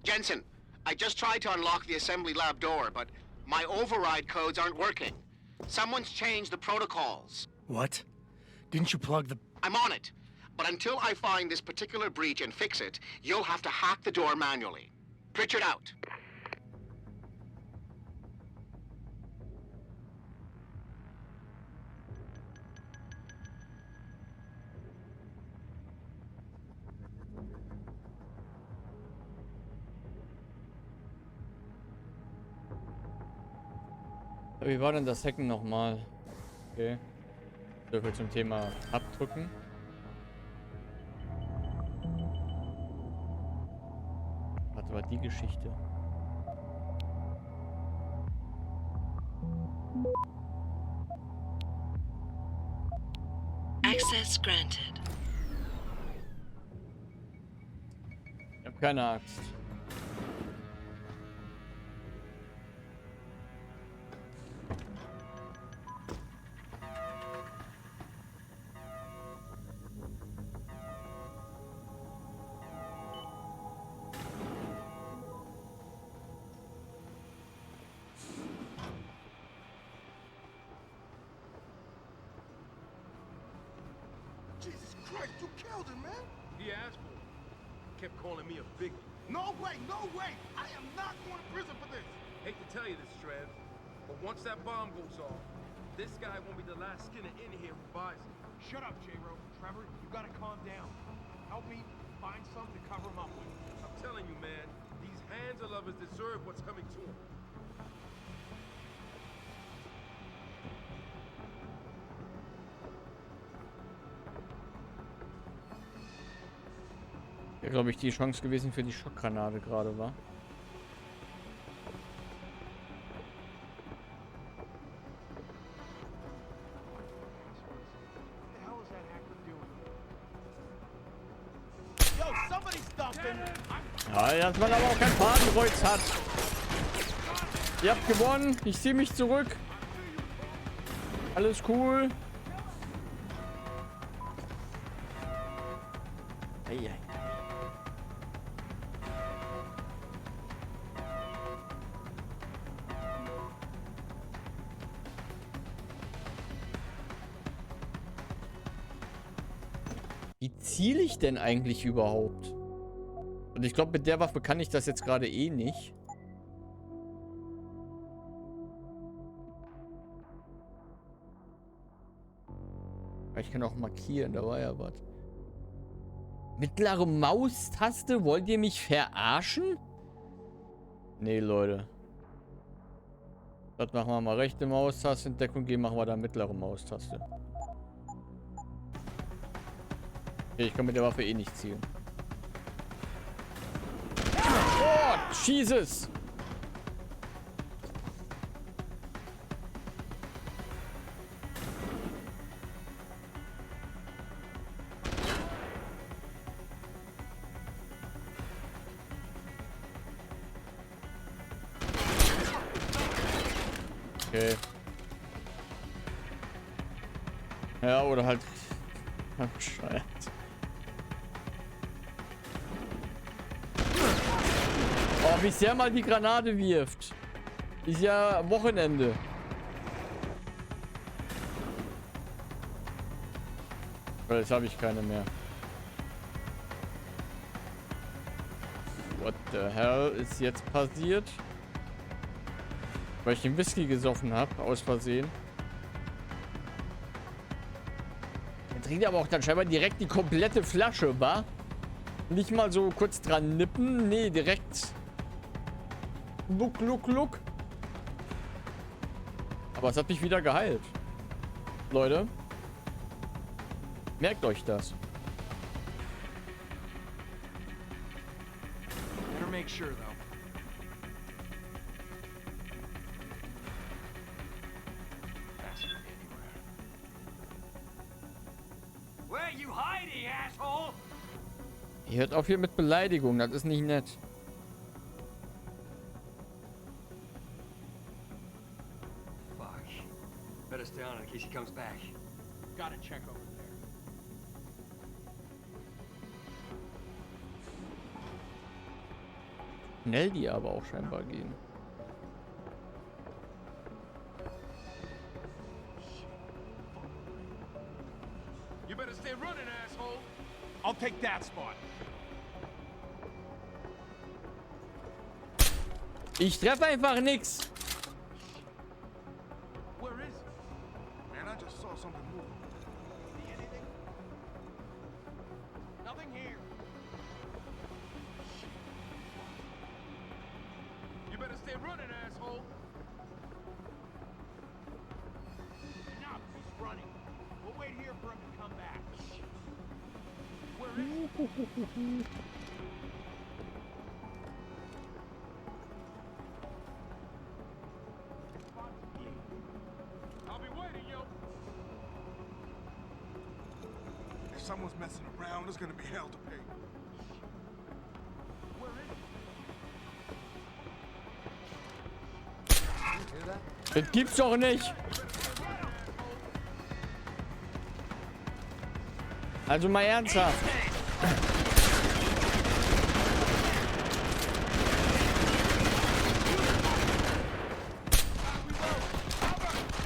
D: Jensen, I just tried to unlock the assembly lab door, but my override codes aren't working. Someone's changed the protocols.
H: What? Didn't you plug the...
D: I'm on it. But until I find this particular breach and fix it, you'll have to hack the door manually. Pritchard out.
B: Wie war denn das Hacken nochmal? Okay. So viel zum Thema abdrücken. Was war die Geschichte?
G: Access granted.
B: Ich hab keine Axt.
R: Jesus Christ, you killed him, man.
E: He asked for it. Kept calling me a biggie.
R: No way, no way. I am not going to prison for this.
E: Hate to tell you this, Trev, but once that bomb goes off, this guy won't be the last skinner in here who buys it.
R: Shut up, J-Ro. Trevor, you gotta calm down. Help me find something to cover him up with.
E: I'm telling you, man, these hands of lovers deserve what's coming to them.
B: Ja, glaube ich, die Chance gewesen für die Schockgranate gerade war. Ja, dass man aber auch kein Fadenkreuz hat. Ihr habt gewonnen. Ich ziehe mich zurück. Alles cool. Eieiei. Wie ziele ich denn eigentlich überhaupt? Und ich glaube, mit der Waffe kann ich das jetzt gerade eh nicht. Ich kann auch markieren, da war ja was. Mittlere Maustaste? Wollt ihr mich verarschen? Nee, Leute. Das machen wir mal. Rechte Maustaste in Deckung gehen, machen wir dann mittlere Maustaste. Okay, ich kann mit der Waffe eh nicht zielen. Oh, Jesus! Okay. Ja, oder halt... Scheiße. Oh, wie sehr mal die Granate wirft. Ist ja Wochenende. Weil jetzt habe ich keine mehr. What the hell ist jetzt passiert? Weil ich den Whisky gesoffen habe, aus Versehen. Er trinkt aber auch dann scheinbar direkt die komplette Flasche, wa? Nicht mal so kurz dran nippen. Nee, direkt. Look, look, look. Aber es hat mich wieder geheilt. Leute. Merkt euch das.
R: Better make sure, though.
K: Where you hiding, asshole?
B: Ihr hört auf hier mit Beleidigung, das ist nicht nett.
K: Fuck. Better stay on it in case he comes back.
R: Gotta check over there.
B: Schnell die aber auch scheinbar gehen.
E: better stay running, asshole.
R: I'll take that spot.
B: Ich treffe einfach nix.
R: Where is it? Man, I just saw something move. See anything? Nothing here.
E: You better stay running, asshole.
R: Enough, he's running. We'll wait here for him to come back. Where is he?
E: I'll be waiting, yo.
R: If someone's messing around, there's gonna be hell to pay. Where is
B: Das gibt's doch nicht. Also mal ernsthaft.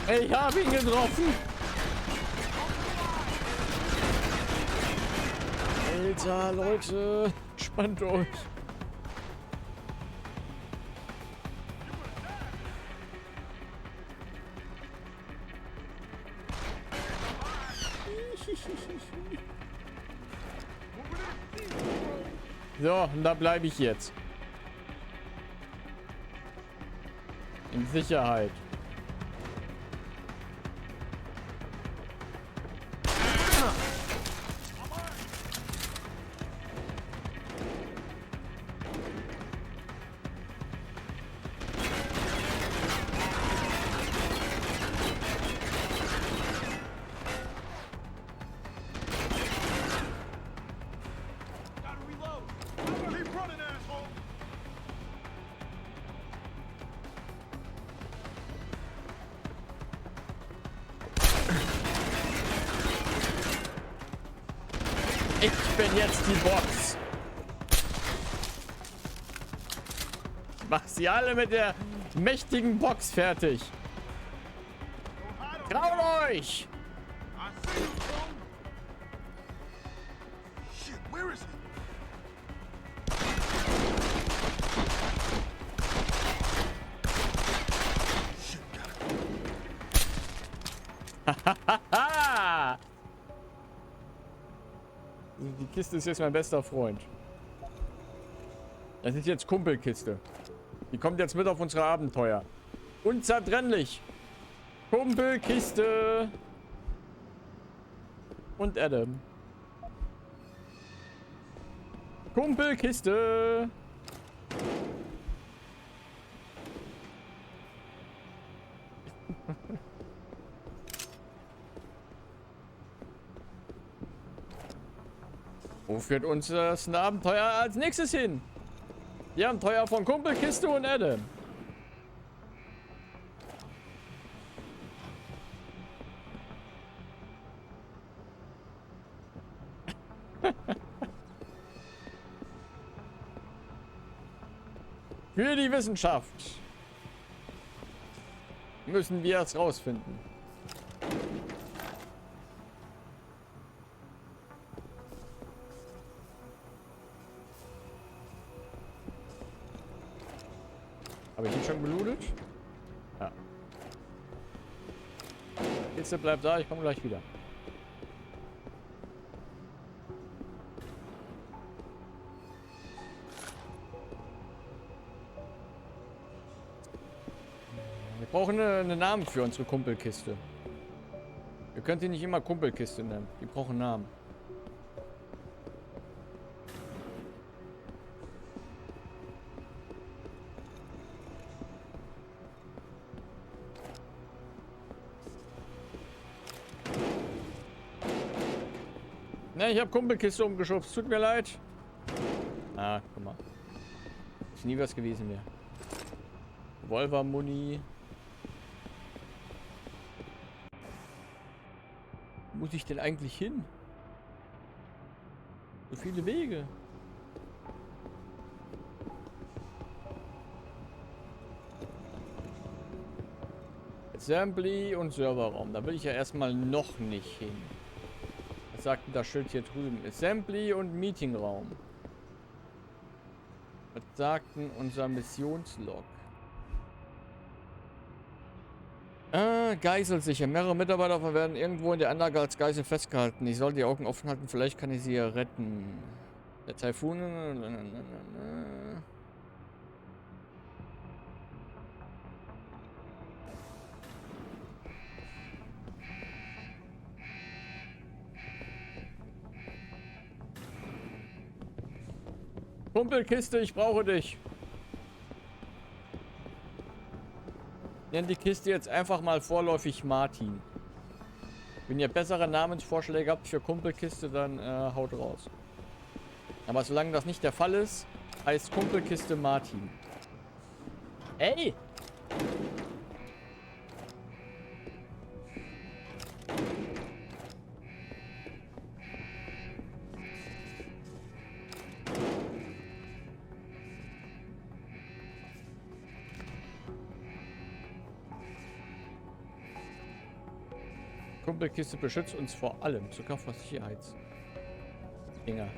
B: Ich hab ihn getroffen. Alter, Leute, spannt euch. So, und da bleibe ich jetzt. In Sicherheit. Ich bin jetzt die Box. Ich mach sie alle mit der mächtigen Box fertig. Traut euch!
R: Shit, where is he?
B: Hahaha! Die Kiste ist jetzt mein bester Freund. Das ist jetzt Kumpelkiste. Die kommt jetzt mit auf unsere Abenteuer. Unzertrennlich. Kumpelkiste. Und Adam. Kumpelkiste. Wo führt uns das Abenteuer als nächstes hin? Die Abenteuer von Kumpelkiste und Adam. Für die Wissenschaft müssen wir es rausfinden. Habe ich ihn schon gelootet? Ja. Jetzt bleibt da, ich komme gleich wieder. Wir brauchen einen Namen für unsere Kumpelkiste. Ihr könnt die nicht immer Kumpelkiste nennen. Die brauchen einen Namen. Ne, ich habe Kumpelkiste umgeschubst. Tut mir leid. Ah, guck mal. Ist nie was gewesen mehr. Revolver-Muni. Wo muss ich denn eigentlich hin? So viele Wege. Assembly und Serverraum. Da will ich ja erstmal noch nicht hin. Was sagt denn das Schild hier drüben? Assembly und Meetingraum. Was sagt denn unser Missionslog? Geiselsicher. Mehrere Mitarbeiter werden irgendwo in der Anlage als Geisel festgehalten. Ich soll die Augen offen halten, vielleicht kann ich sie ja retten. Der Taifun. Kumpelkiste, ich brauche dich. Nenn die Kiste jetzt einfach mal vorläufig Martin. Wenn ihr bessere Namensvorschläge habt für Kumpelkiste, dann haut raus. Aber solange das nicht der Fall ist, heißt Kumpelkiste Martin. Ey! Kumpelkiste beschützt uns vor allem, sogar vor Sicherheitsdinger.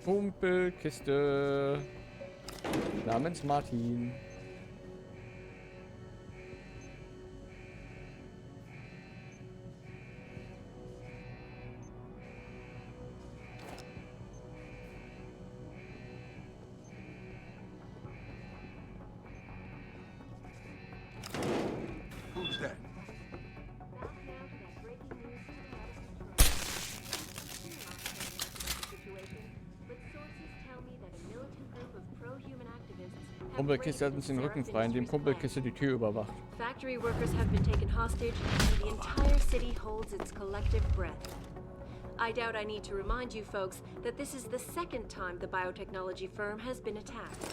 B: Kumpelkiste namens Martin.
E: Who's that?
B: Kumpelkiste hat uns den Rücken frei, indem Kumpelkiste die Tür überwacht.
G: Factory workers have been taken hostage, and the entire city holds its collective breath. I doubt I need to remind you folks that this is the second time the biotechnology firm has been attacked.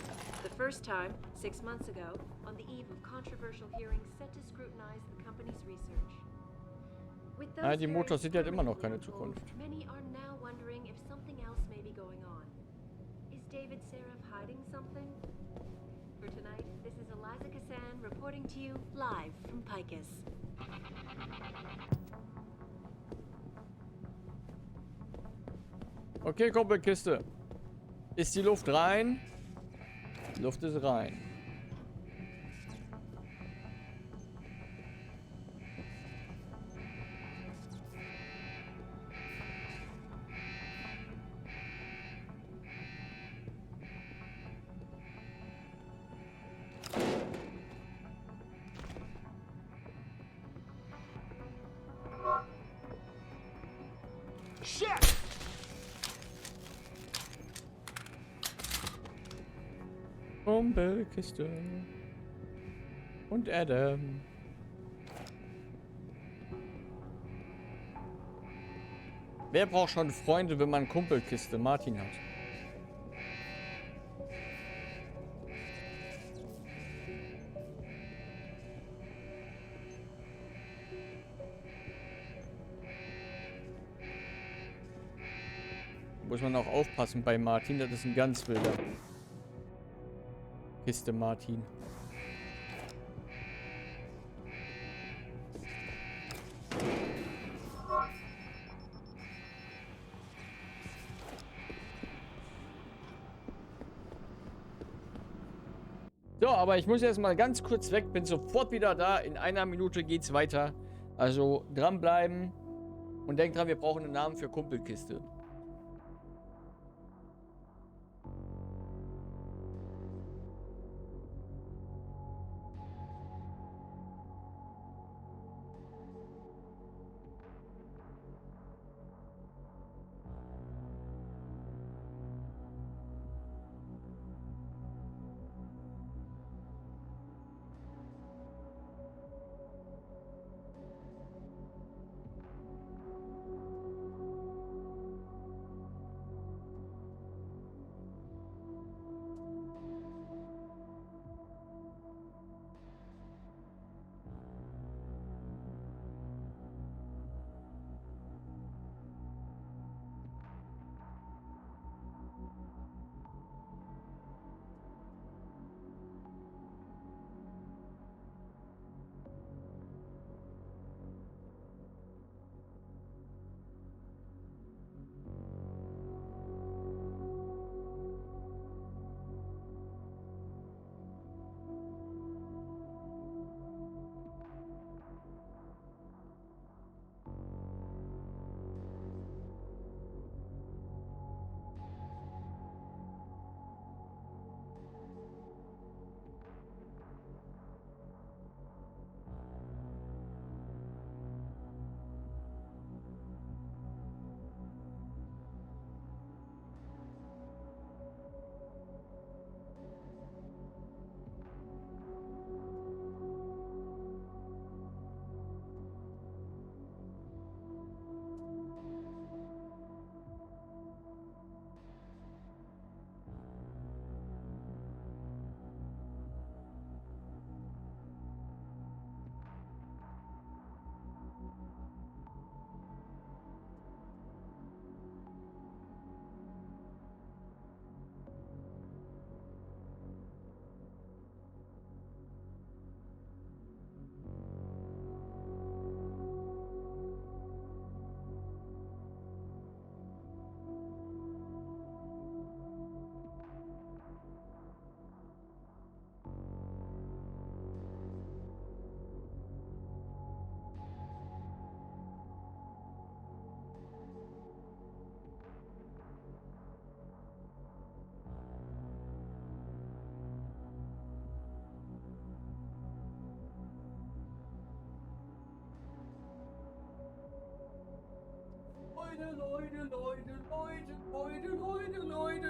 G: The first time, 6 months ago, on the eve of controversial hearings set to scrutinize the company's research. With those
B: Die Motor sieht halt immer noch keine Zukunft.
G: many are now wondering if something else may be going on. Is David Seraph hiding something? For tonight, this is Eliza Kassan reporting to you live from Picus.
B: Okay, Kumpelkiste. Ist die Luft rein? Die Luft ist rein.
R: Shit!
B: Kumpelkiste. Und Adam. Wer braucht schon Freunde, wenn man Kumpelkiste Martin hat? Muss man auch aufpassen bei Martin, das ist ein ganz wilder. Kiste Martin. So, aber ich muss jetzt mal ganz kurz weg, bin sofort wieder da. In einer Minute geht's weiter. Also dranbleiben und denkt dran, wir brauchen einen Namen für Kumpelkiste.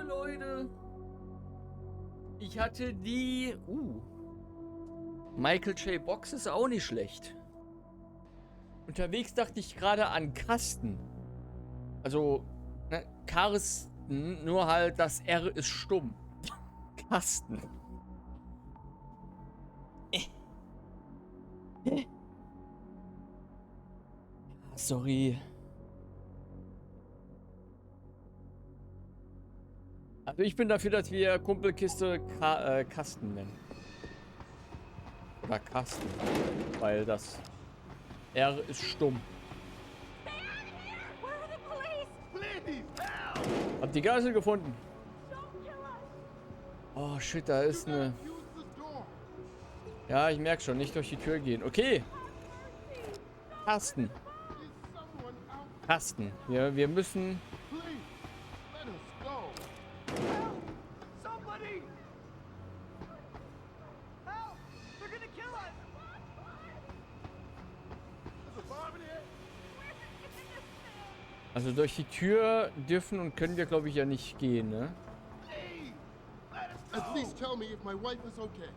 B: Leute. Ich hatte die... Michael J. Box ist auch nicht schlecht. Unterwegs dachte ich gerade an Kasten. Also, ne, Karsten, nur halt das R ist stumm. Kasten. Sorry. Also ich bin dafür, dass wir Kumpelkiste Kasten nennen. Oder Kasten. Weil das R ist stumm. Hab die Geisel gefunden. Oh shit, da ist eine... Ja, ich merke schon, nicht durch die Tür gehen. Okay. Kasten. Kasten. Ja, wir müssen... Also durch die Tür dürfen und können wir, glaube ich, ja nicht gehen, ne?
O: At least tell me if my wife is okay.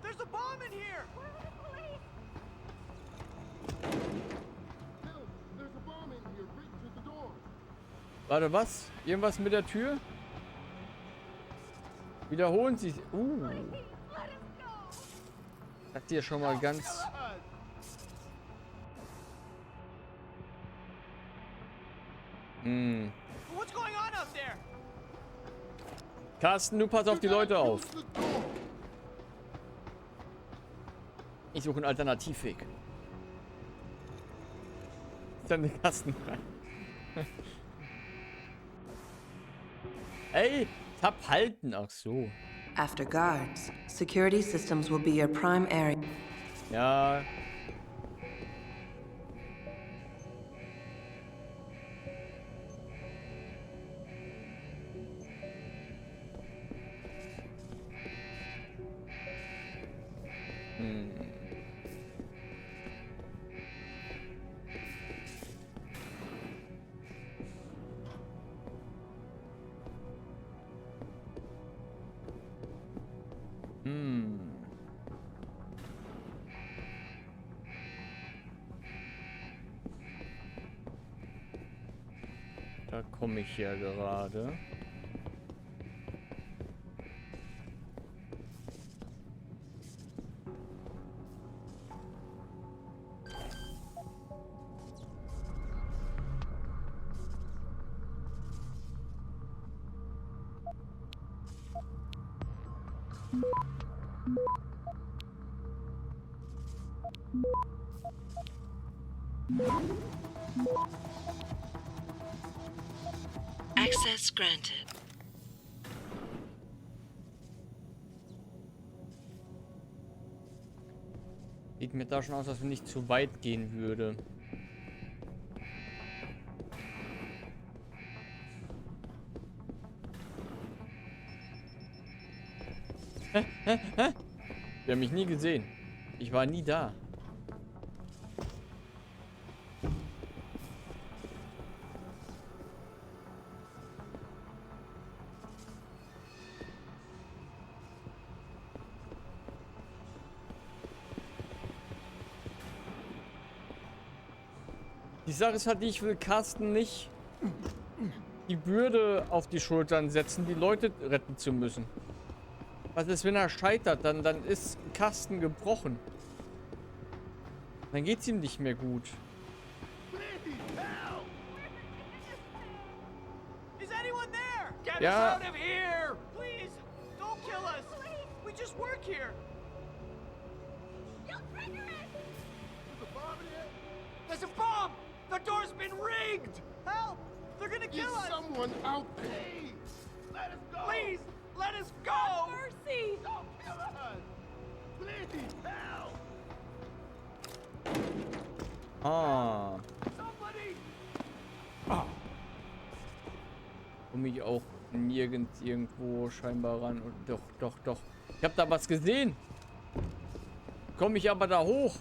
R: There's a bomb in here!
O: Bill, there's a bomb in here, right to the door.
B: Warte, was? Irgendwas mit der Tür? Wiederholen Sie... Sagt ihr schon mal ganz...
R: What's going on out there?
B: Carsten, du pass auf die Leute auf. Ich suche einen Alternativweg. Dann den Kasten rein. Ey, Tab halten. Ach so.
G: After guards, security systems will be your prime area.
B: Ja. Da komme ich ja gerade.
G: Access granted.
B: Sieht mir da schon aus, als wenn ich zu weit gehen würde. Hä? Wir haben mich nie gesehen. Ich war nie da. Die Sache ist halt, ich will Carsten nicht die Bürde auf die Schultern setzen, die Leute retten zu müssen. Was ist, wenn er scheitert? Dann ist Carsten gebrochen. Dann geht's ihm nicht mehr gut.
R: Is anyone there? Get
B: Ja.
R: us out of here! Please, don't kill us! We just work here! You'll trigger it!
O: There's a bomb in here.
R: There's a bomb! The door's been rigged! Help! They're gonna kill
O: Is
R: us!
O: someone out there? Please, let us go!
R: Please, let us go!
M: Mercy!
O: Don't kill us! Please, help!
B: Ah.
R: Somebody!
B: Komme ich auch nirgends irgendwo scheinbar ran. Und doch. Ich habe da was gesehen. Komme ich aber da hoch?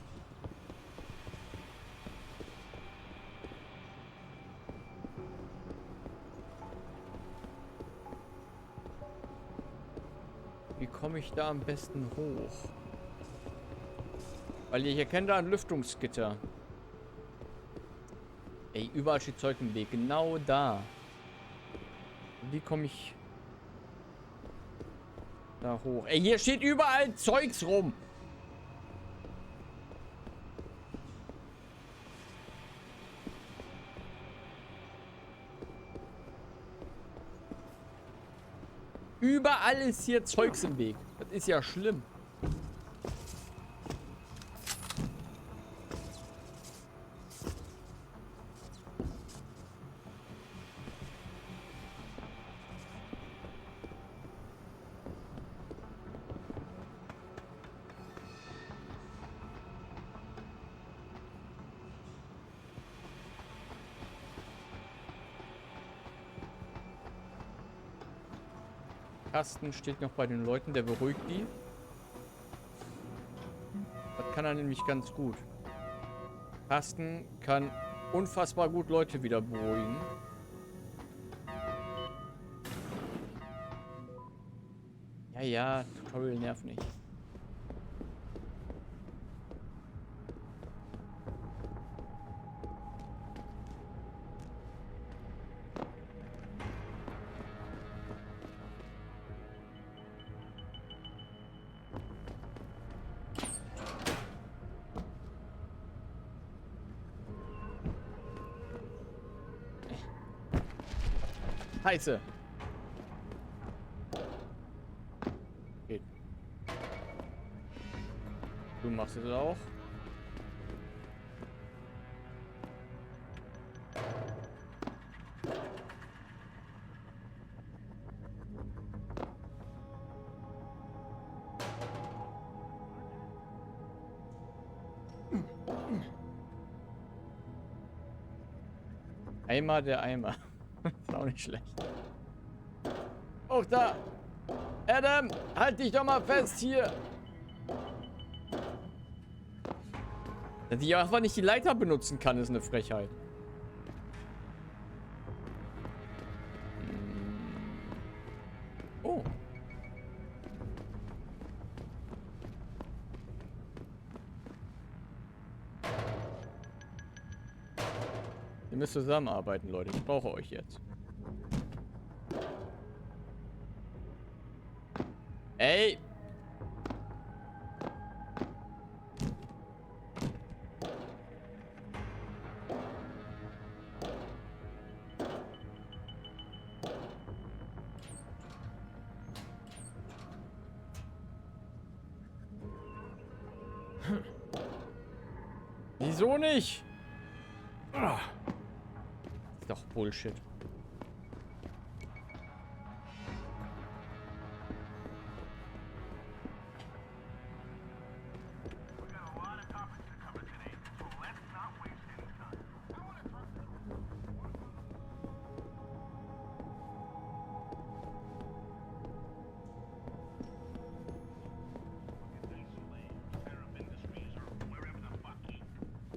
B: komme ich da am besten hoch? Weil ich erkenne da ein Lüftungsgitter. Ey, überall steht Zeug im Weg. Genau da. Wie komme ich da hoch? Ey, hier steht überall Zeugs rum. Überall ist hier Zeugs im Weg. Das ist ja schlimm. Kasten steht noch bei den Leuten, der beruhigt die. Das kann er nämlich ganz gut. Kasten kann unfassbar gut Leute wieder beruhigen. Ja, ja, Tutorial nervt nicht. Scheiße. Geht. Du machst es auch. Eimer der Eimer. Ist auch nicht schlecht. Auch da. Adam, halt dich doch mal fest hier. Dass ich einfach nicht die Leiter benutzen kann, ist eine Frechheit. Oh. Ihr müsst zusammenarbeiten, Leute. Ich brauche euch jetzt. Ey! Wieso nicht? Ist doch Bullshit.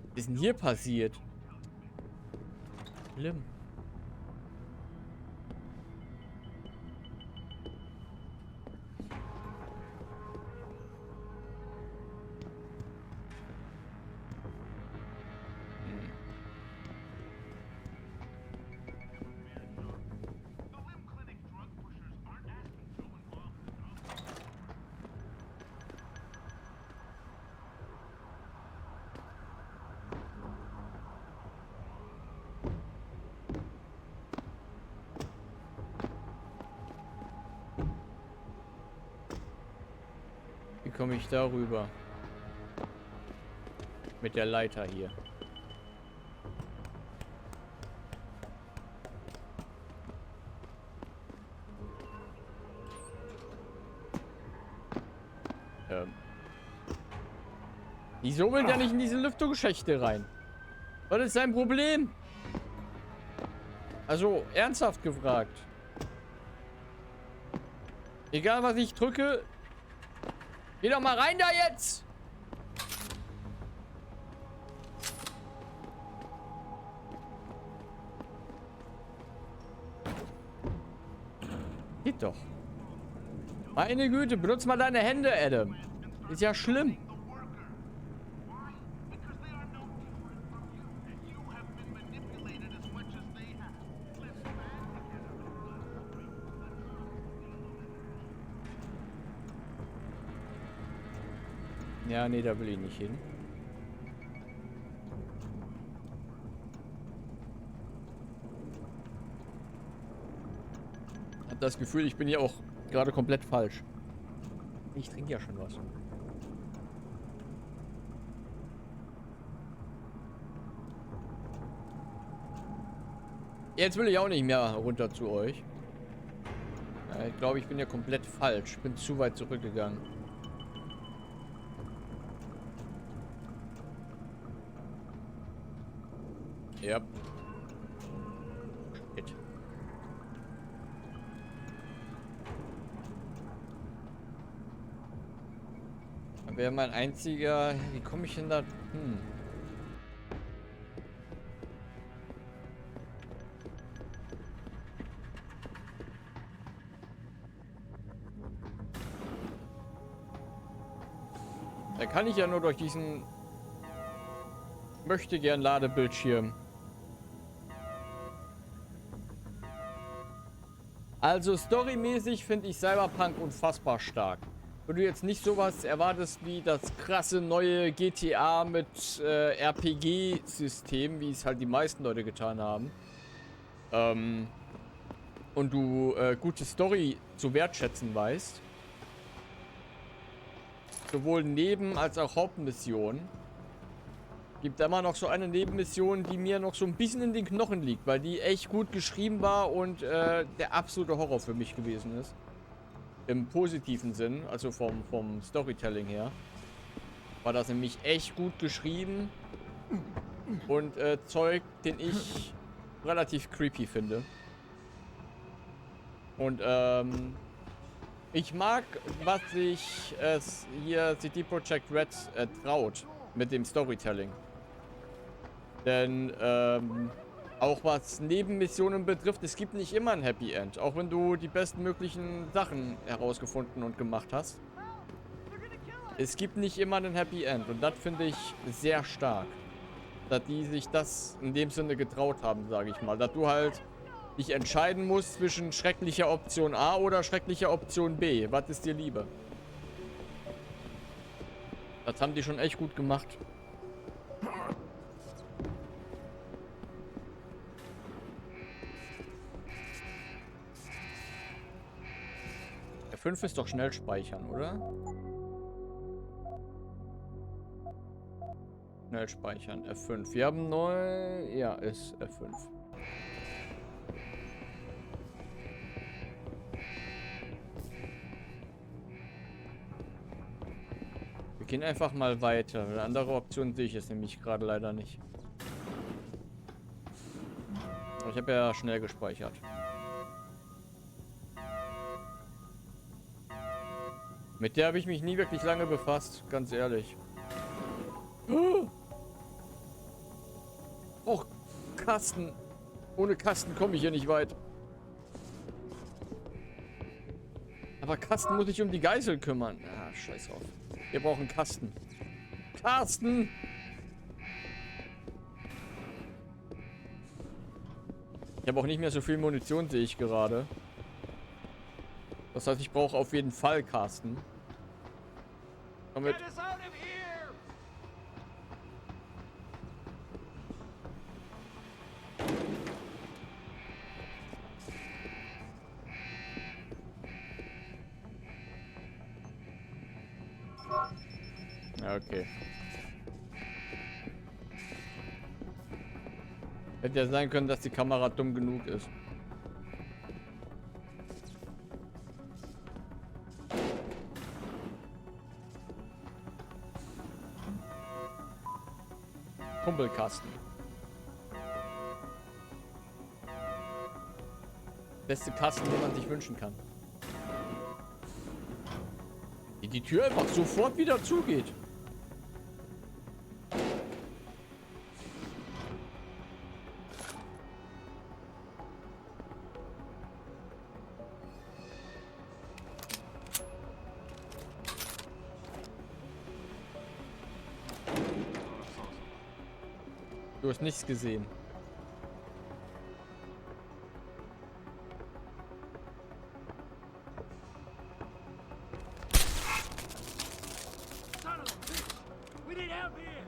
B: Was ist denn hier passiert? Schlimm. Wie komme ich darüber? Mit der Leiter hier. Wieso will der nicht in diese Lüftungsschächte rein? Was ist sein Problem? Also, ernsthaft gefragt. Egal, was ich drücke. Geh doch mal rein da jetzt! Geht doch. Meine Güte, benutz mal deine Hände, Adam. Ist ja schlimm. Ja, nee, da will ich nicht hin. Hab das Gefühl, ich bin hier auch gerade komplett falsch. Ich trinke ja schon was. Jetzt will ich auch nicht mehr runter zu euch. Ja, ich glaube, ich bin ja komplett falsch. Ich bin zu weit zurückgegangen. Ja. Shit. Wäre mein einziger... Wie komme ich denn da... Da kann ich ja nur durch diesen... Möchte gern Ladebildschirm. Also storymäßig finde ich Cyberpunk unfassbar stark. Wenn du jetzt nicht sowas erwartest wie das krasse neue GTA mit RPG-System, wie es halt die meisten Leute getan haben, und du gute Story zu wertschätzen weißt, sowohl Neben- als auch Hauptmissionen, gibt immer noch so eine Nebenmission, die mir noch so ein bisschen in den Knochen liegt, weil die echt gut geschrieben war und der absolute Horror für mich gewesen ist. Im positiven Sinn, also vom Storytelling her, war das nämlich echt gut geschrieben und Zeug, den ich relativ creepy finde. Und ich mag, was sich hier CD Projekt Red traut mit dem Storytelling. Denn auch was Nebenmissionen betrifft, es gibt nicht immer ein Happy End. Auch wenn du die bestmöglichen Sachen herausgefunden und gemacht hast. Es gibt nicht immer ein Happy End. Und das finde ich sehr stark. Dass die sich das in dem Sinne getraut haben, sage ich mal. Dass du halt dich entscheiden musst zwischen schrecklicher Option A oder schrecklicher Option B. Was ist dir lieber? Das haben die schon echt gut gemacht. F5 ist doch schnell speichern, oder? Schnell speichern, F5. Wir haben neu... Ja, ist F5. Wir gehen einfach mal weiter. Eine andere Option sehe ich jetzt nämlich gerade leider nicht. Aber ich habe ja schnell gespeichert. Mit der habe ich mich nie wirklich lange befasst, ganz ehrlich. Oh, Kasten. Ohne Kasten komme ich hier nicht weit. Aber Kasten muss sich um die Geisel kümmern. Ah, scheiß drauf. Wir brauchen Kasten. Kasten! Ich habe auch nicht mehr so viel Munition, sehe ich gerade. Das heißt, ich brauche auf jeden Fall Kasten. Damit. Ja, okay. Hätte ja sein können, dass die Kamera dumm genug ist. Kumpelkasten. Beste Kasten, den man sich wünschen kann. Die Tür einfach sofort wieder zugeht. Du hast nichts gesehen.
R: Son of a bitch! We need help here!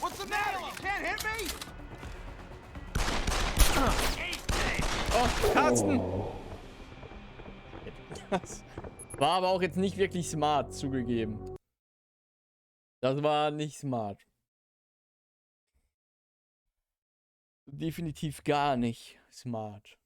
R: What's the matter? You can't hit me?
B: Oh, Carsten! Das war aber auch jetzt nicht wirklich smart, zugegeben. Das war nicht smart. Definitiv gar nicht smart.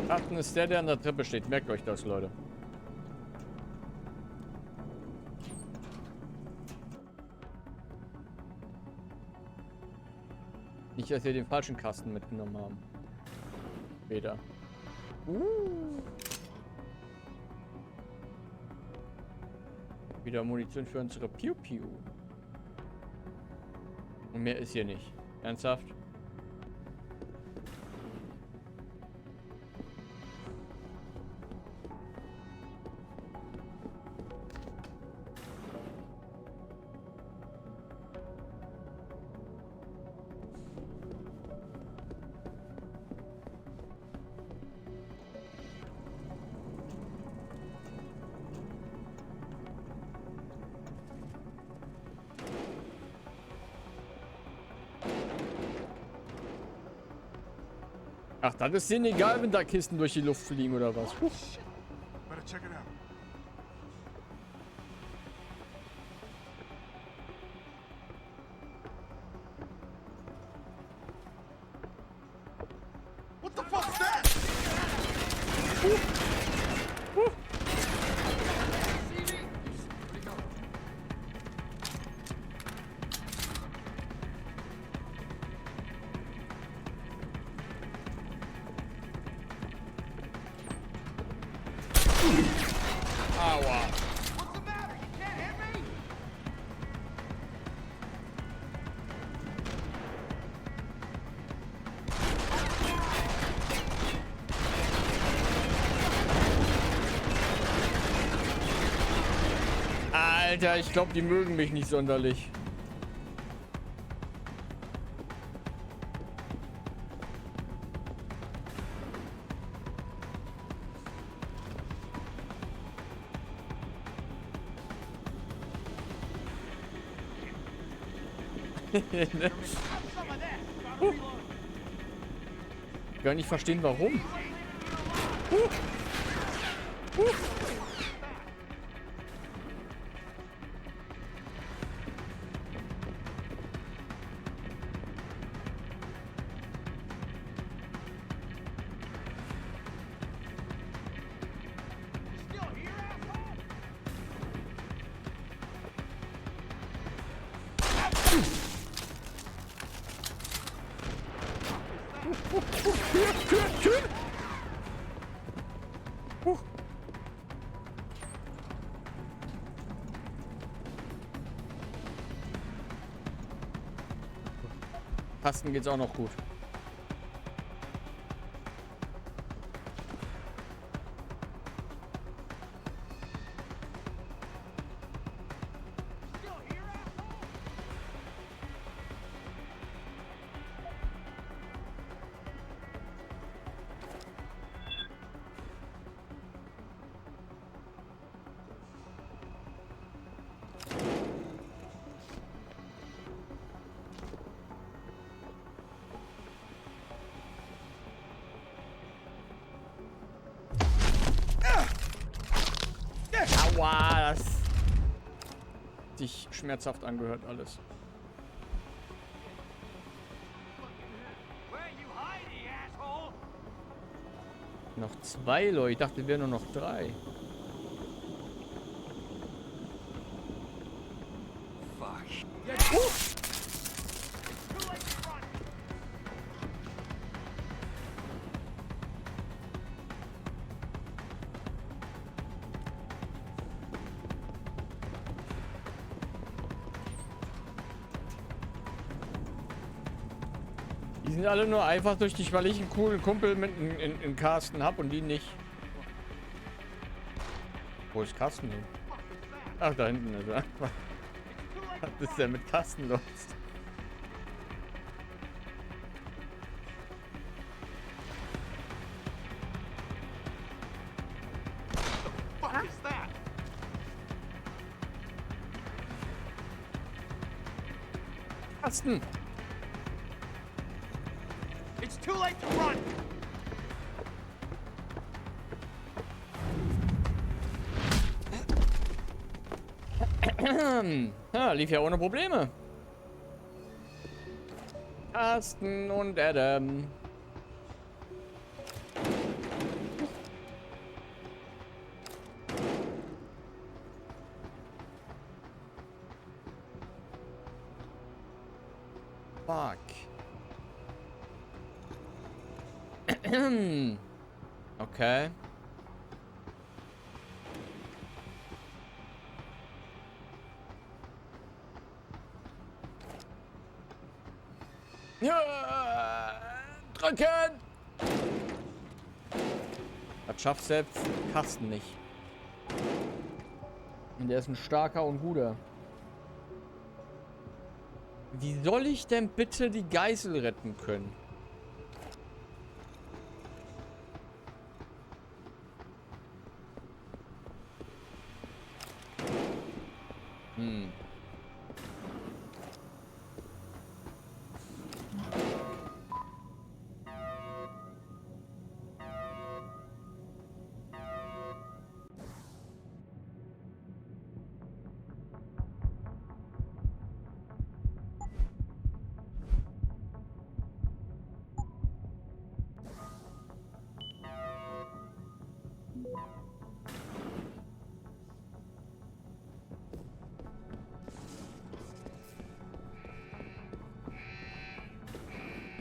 B: Carsten ist der an der Treppe steht. Merkt euch das, Leute. Nicht, dass wir den falschen Kasten mitgenommen haben. Später. Wieder Munition für unsere Piu-Piu. Und mehr ist hier nicht. Ernsthaft? Ach, das ist denen egal, wenn da Kisten durch die Luft fliegen oder was.
R: Better check it out. What the fuck is that?
B: Aua.
R: What's the matter? You can't hit me?
B: Alter, ich glaube, die mögen mich nicht sonderlich. Ne? Gar nicht verstehen, warum. Kasten geht's auch noch gut. Aua, das hat sich schmerzhaft angehört alles.
R: Where you hiding,
B: Noch 2 Leute. Ich dachte, wir wären nur noch 3. Die sind alle nur einfach durch dich, weil ich einen coolen Kumpel mit in Carsten hab und die nicht. Wo ist Carsten hin? Ach, da hinten ist er. Was ist denn mit Carsten los?
R: What is that?
B: Carsten!
R: It's too late to run.
B: Ja, lief ja ohne Probleme. Carsten und Adam. Fuck. Okay. Ja, drücken! Das schafft selbst Carsten nicht. Und der ist ein starker und guter. Wie soll ich denn bitte die Geisel retten können?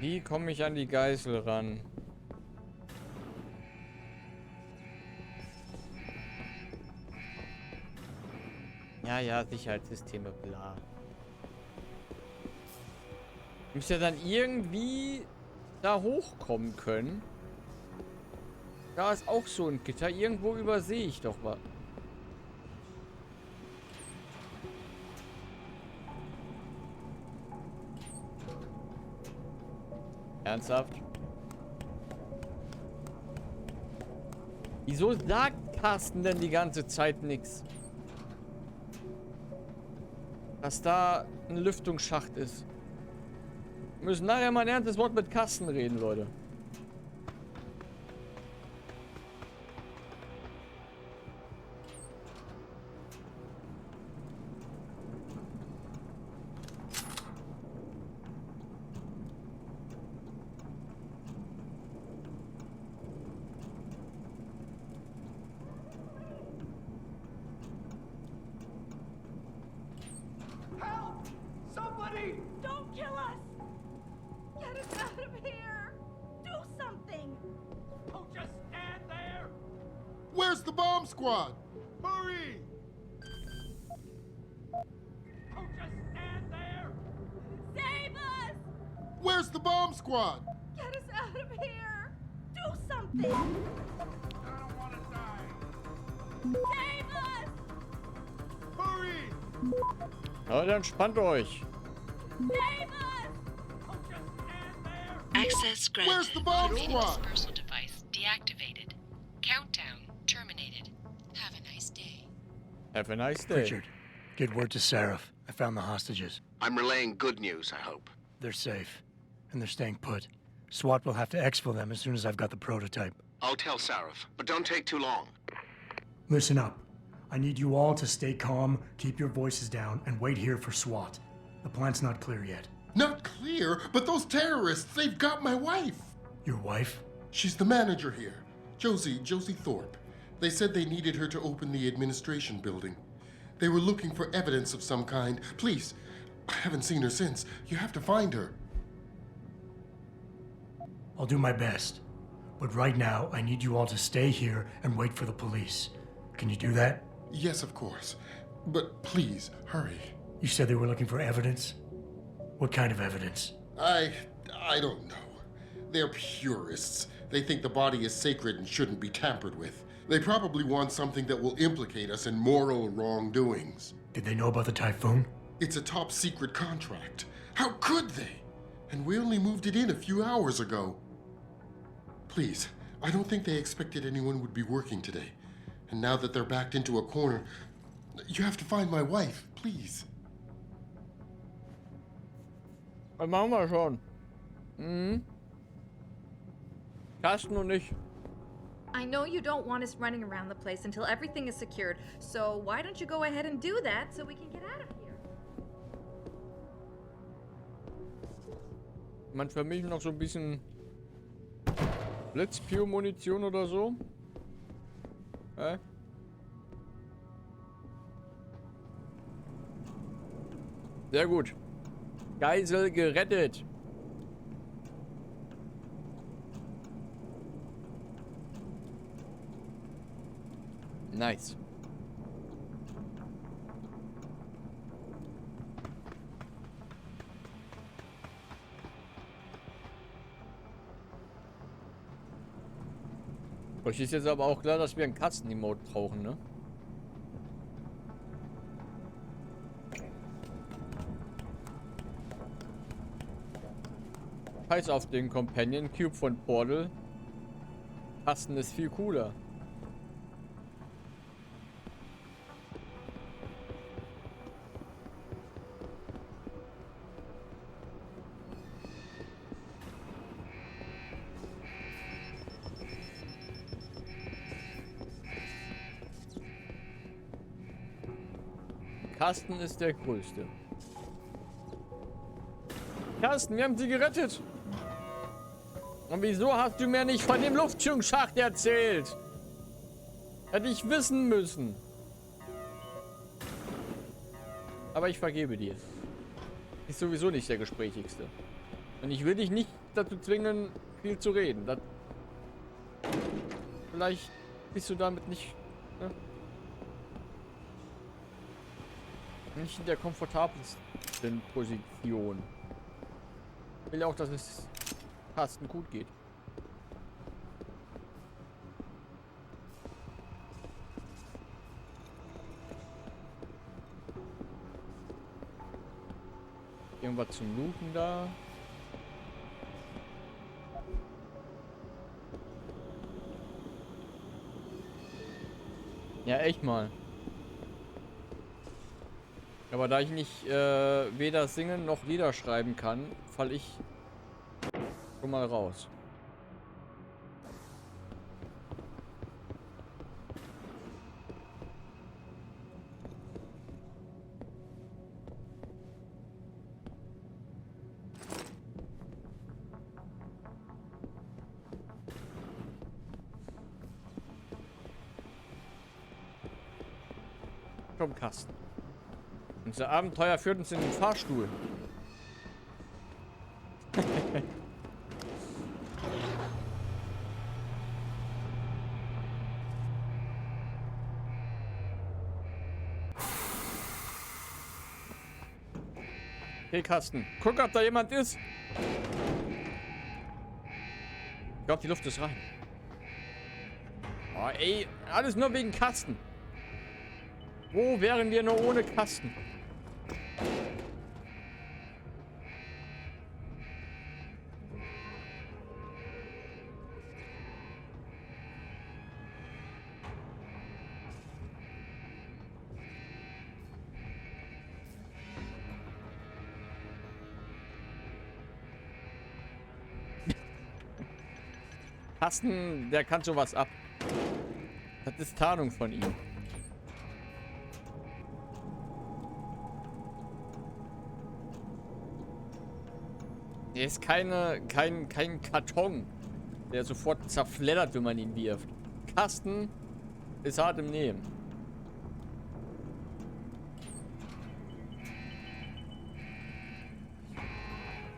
B: Wie komme ich an die Geisel ran? Ja, Sicherheitssysteme, bla. Ich muss ja dann irgendwie da hochkommen können. Da ist auch so ein Gitter. Irgendwo übersehe ich doch was. Ernsthaft? Wieso sagt Carsten denn die ganze Zeit nichts? Dass da ein Lüftungsschacht ist. Wir müssen nachher mal ein ernstes Wort mit Carsten reden, Leute.
R: Help! Somebody!
M: Don't kill us! Get us out of here! Do something!
R: Don't just stand there!
O: Where's the bomb squad?
R: Hurry! Don't just stand there!
M: Save us!
O: Where's the bomb squad?
M: Get us out of here! Do something!
R: I don't want to die!
M: Save us!
R: Hurry!
B: Leute, entspannt euch.
M: Save us!
R: Don't just stand there!
G: Access granted.
O: Where's the bomb
G: Automated
O: squad?
G: dispersal device deactivated. Countdown terminated. Have a nice day.
B: Have a nice day.
H: Richard, get word to Seraph. I found the hostages.
D: I'm relaying good news, I hope.
H: They're safe, and they're staying put. SWAT will have to exfil them as soon as I've got the prototype.
D: I'll tell Sarif, but don't take too long.
H: Listen up. I need you all to stay calm, keep your voices down, and wait here for SWAT. The plant's not clear yet.
O: Not clear, but those terrorists, they've got my wife.
H: Your wife?
O: She's the manager here. Josie Thorpe. They said they needed her to open the administration building. They were looking for evidence of some kind. Please, I haven't seen her since. You have to find her.
H: I'll do my best. But right now, I need you all to stay here and wait for the police. Can you do that?
O: Yes, of course. But please, hurry.
H: You said they were looking for evidence? What kind of evidence?
O: I don't know. They're purists. They think the body is sacred and shouldn't be tampered with. They probably want something that will implicate us in moral wrongdoings.
H: Did they know about the typhoon?
O: It's a top secret contract. How could they? And we only moved it in a few hours ago. Please, I don't think they expected anyone would be working today. And now that they're backed into a corner, you have to find my wife, please.
B: Das machen wir schon. Mhm. Carsten und ich.
M: I know you don't want us running around the place until everything is secured, so why don't you go ahead and do that so we can get out of here?
B: Man für mich noch so ein bisschen Blitzpew-Munition oder so. Sehr gut. Geisel gerettet. Nice. Euch ist jetzt aber auch klar, dass wir ein Katzen-Emote brauchen, ne? Scheiß auf den Companion Cube von Portal. Kasten ist viel cooler. Carsten ist der Größte. Carsten, wir haben sie gerettet. Und wieso hast du mir nicht von dem Luftschutzschacht erzählt? Hätte ich wissen müssen. Aber ich vergebe dir. Ist sowieso nicht der Gesprächigste. Und ich will dich nicht dazu zwingen, viel zu reden. Das vielleicht bist du damit nicht... Ne? Nicht in der komfortabelsten Position. Ich will auch, dass es Carsten gut geht. Irgendwas zum Looten da. Ja, echt mal. Aber da ich nicht weder singen noch Lieder schreiben kann, falle ich schon mal raus. Komm, Carsten. Unser Abenteuer führt uns in den Fahrstuhl. Okay, Carsten. Guck, ob da jemand ist. Ich glaube, die Luft ist rein. Oh, ey. Alles nur wegen Carsten. Wo wären wir nur ohne Carsten? Carsten, der kann sowas ab. Das ist Tarnung von ihm. Der ist kein Karton, der sofort zerfleddert, wenn man ihn wirft. Kasten ist hart im Nehmen.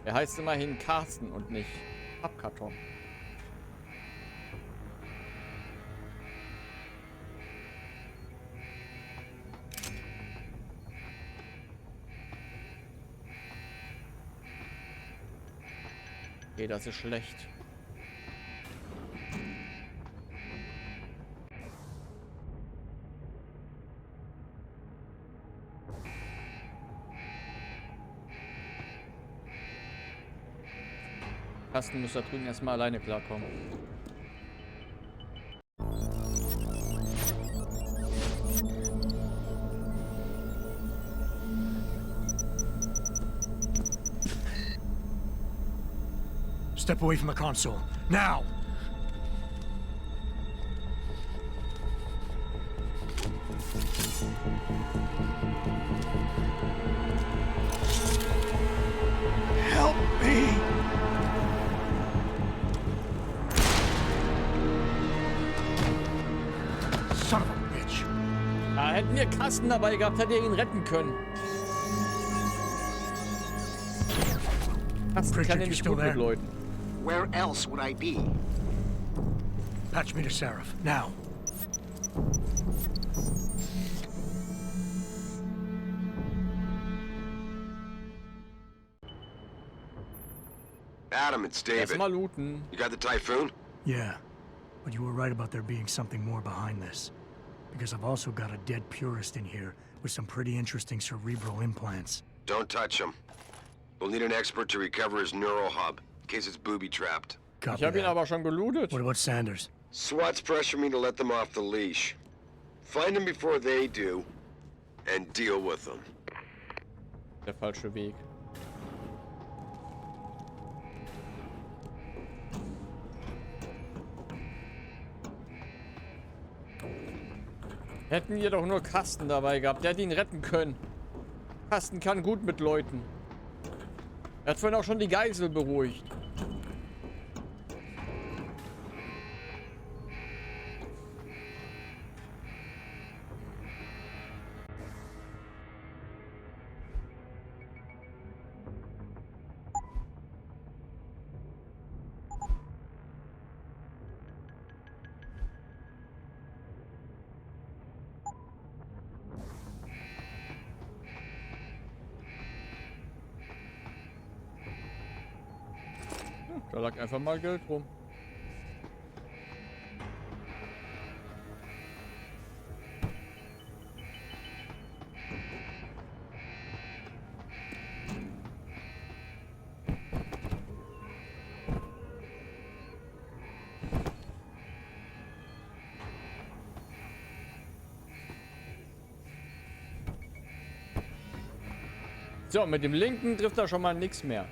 B: Er heißt immerhin Carsten und nicht Pappkarton. Okay, das ist schlecht. Kasten muss da drüben erstmal alleine klarkommen.
H: Step away from the console. Now! Help me! Son of a bitch!
B: Hätten wir Kasten dabei gehabt, hätte er ihn retten können. Kasten kann ja nicht gut mit Leuten.
D: Where else would I be?
H: Patch me to Seraph, now.
J: Adam, it's David.
B: Erstmal looten.
J: You got the Typhoon?
H: Yeah, but you were right about there being something more behind this. Because I've also got a dead purist in here with some pretty interesting cerebral implants.
J: Don't touch him. We'll need an expert to recover his neural hub, in case it's booby-trapped.
B: Ich habe ihn aber schon gelootet.
H: What about Sanders?
J: SWAT's pressure me to let them off the leash. Find them before they do, and deal with them.
B: Der falsche Weg. Hätten wir doch nur Kasten dabei gehabt. Der hätte ihn retten können. Kasten kann gut mit Leuten. Er hat vorhin auch schon die Geisel beruhigt. Da lag einfach mal Geld rum. So, mit dem linken trifft er schon mal nichts mehr.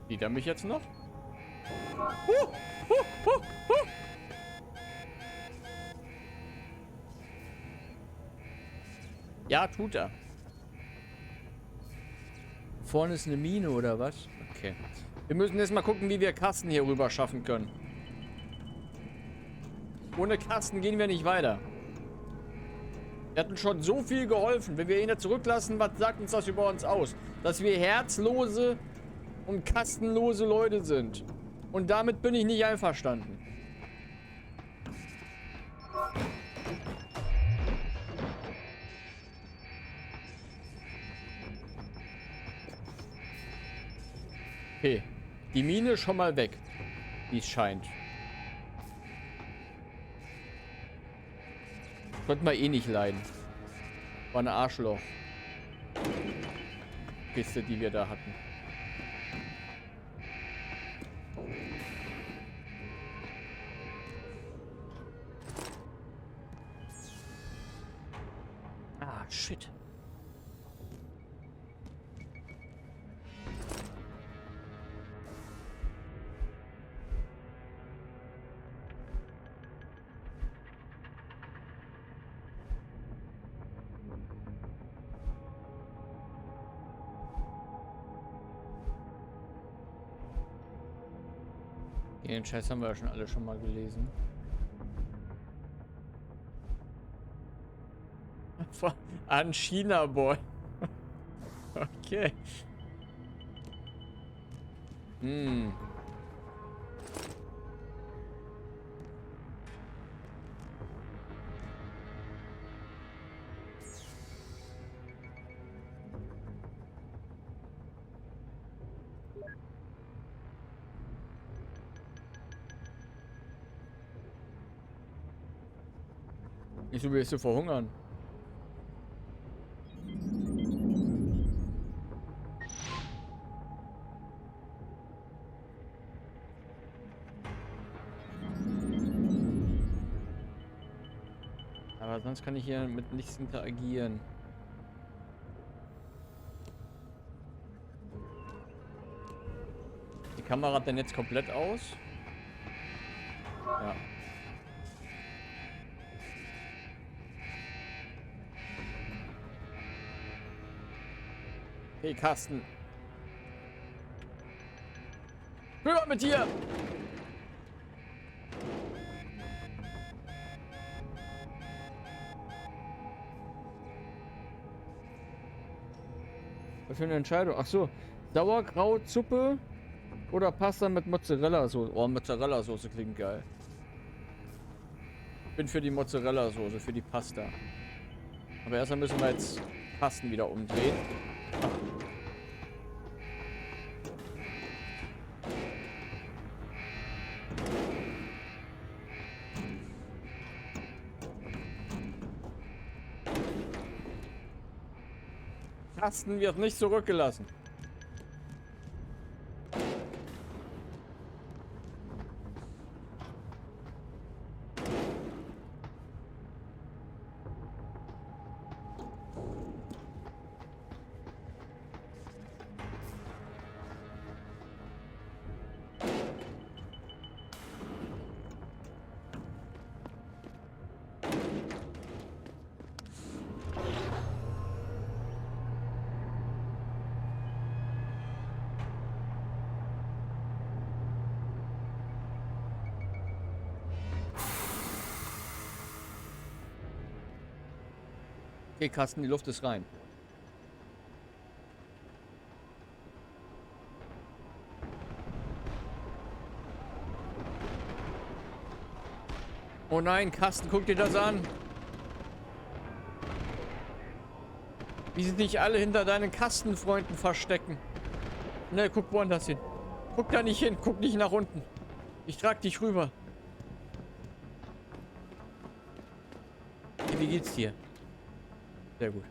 B: Sieht er mich jetzt noch? Ja, tut er. Vorne ist eine Mine oder was? Okay. Wir müssen jetzt mal gucken, wie wir Kasten hier rüber schaffen können. Ohne Kasten gehen wir nicht weiter. Er hat uns schon so viel geholfen. Wenn wir ihn jetzt zurücklassen, was sagt uns das über uns aus? Dass wir herzlose und kastenlose Leute sind. Und damit bin ich nicht einverstanden. Okay. Die Mine ist schon mal weg. Wie es scheint. Konnten wir eh nicht leiden. War eine Arschloch. Kiste, die wir da hatten. Ah, shit. Den Scheiß haben wir ja schon alle schon mal gelesen. An China Boy. Okay. Hm. Wieso willst du verhungern? Aber sonst kann ich hier mit nichts interagieren. Die Kamera hat denn jetzt komplett aus? Ja. Hey, Carsten. Rüber mit dir! Was für eine Entscheidung? Ach so, Sauerkrautsuppe oder Pasta mit Mozzarella-Soße? Oh, Mozzarella-Soße klingt geil. Ich bin für die Mozzarella-Soße, für die Pasta. Aber erstmal müssen wir jetzt Pasten wieder umdrehen. Kasten wird nicht zurückgelassen. Okay, Carsten, die Luft ist rein. Oh nein, Carsten, guck dir das an. Wie sie sich alle hinter deinen Kastenfreunden verstecken. Ne, guck woanders hin. Guck da nicht hin, guck nicht nach unten. Ich trag dich rüber. Hey, wie geht's dir? Sehr gut.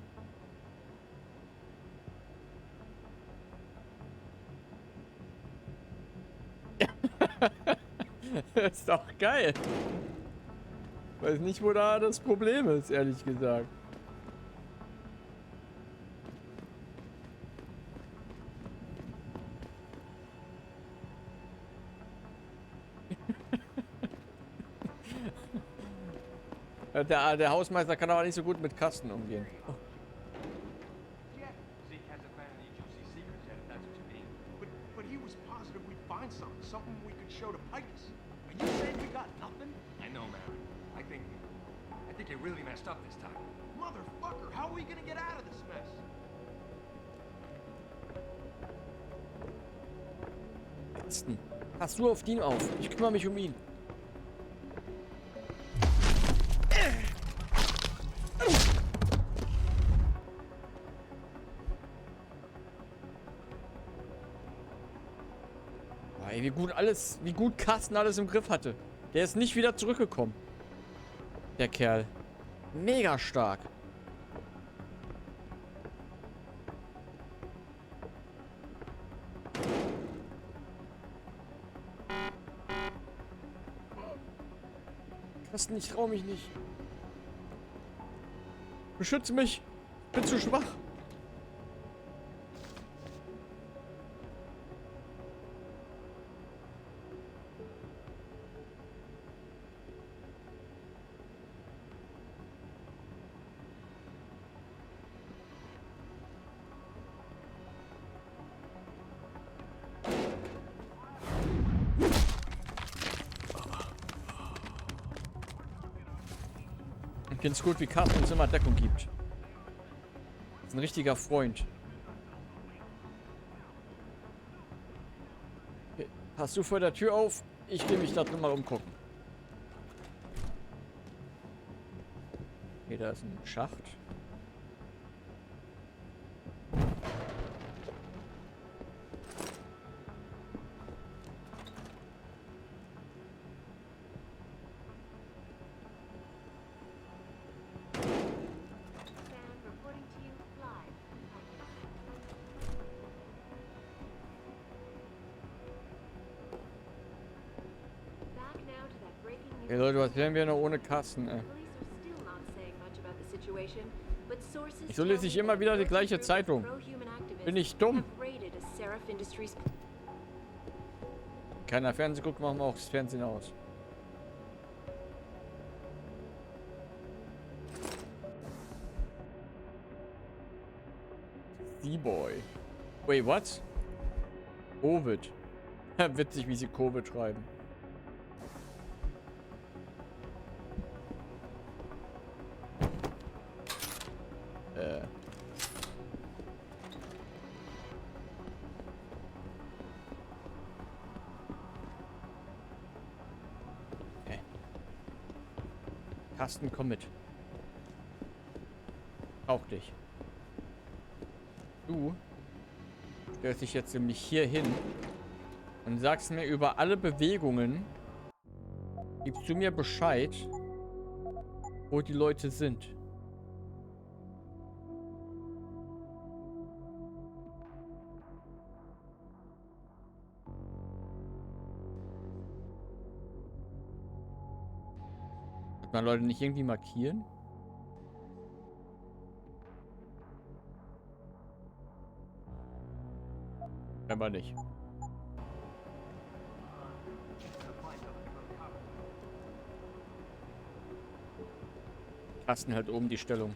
B: Ist doch geil. Weiß nicht, wo da das Problem ist, ehrlich gesagt. Der Hausmeister kann aber nicht so gut mit Kasten umgehen. Oh.
R: Zeke hasn't found any juicy secrets yet, if that's what you mean. But he was positive we'd find something we could show to Picus. Are you saying we got nothing?
K: I know, man. I think you really messed up this time.
R: Motherfucker, how are we gonna get out of this mess?
B: Kasten, pass du auf den auf. Ich kümmere mich um ihn. Ey, wie gut Carsten alles im Griff hatte. Der ist nicht wieder zurückgekommen. Der Kerl. Mega stark. Carsten, ich trau mich nicht. Beschütze mich. Ich bin zu schwach. Ich finde es gut, wie Carsten uns immer Deckung gibt. Ist ein richtiger Freund. Okay. Hast du vor der Tür auf? Ich gehe mich da drin mal umgucken. Okay, da ist ein Schacht. Hey Leute, was wären wir noch ohne Kasten, ey? Wieso lese ich immer wieder die gleiche Zeitung? Bin ich dumm? Keiner Fernsehen guckt, machen wir auch das Fernsehen aus. Seaboy. Wait, what? Covid. Witzig, wie sie Covid schreiben. Carsten, komm mit. Auch dich. Du stellst dich jetzt nämlich hier hin und sagst mir über alle Bewegungen, gibst du mir Bescheid, wo die Leute sind. Kann man Leute nicht irgendwie markieren? Scheinbar nicht. Tasten halt oben die Stellung.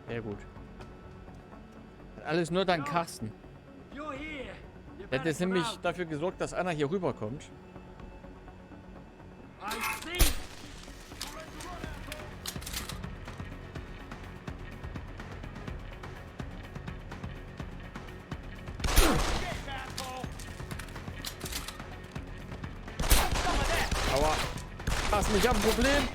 B: Sehr gut. Alles nur dank Carsten. Der hat jetzt nämlich dafür gesorgt, dass einer hier rüberkommt. Aua. Carsten, ich hab ein Problem.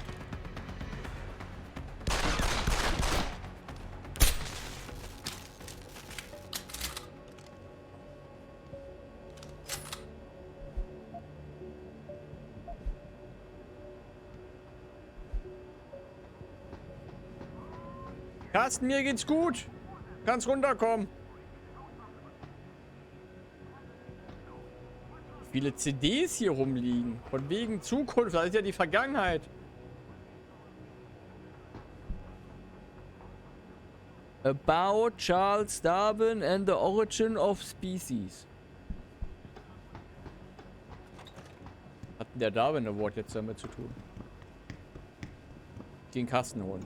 B: Carsten, mir geht's gut. Kannst runterkommen. Wie viele CDs hier rumliegen. Von wegen Zukunft. Das ist ja die Vergangenheit. About Charles Darwin and the Origin of Species. Hat denn der Darwin Award jetzt damit zu tun? Den Carsten holen.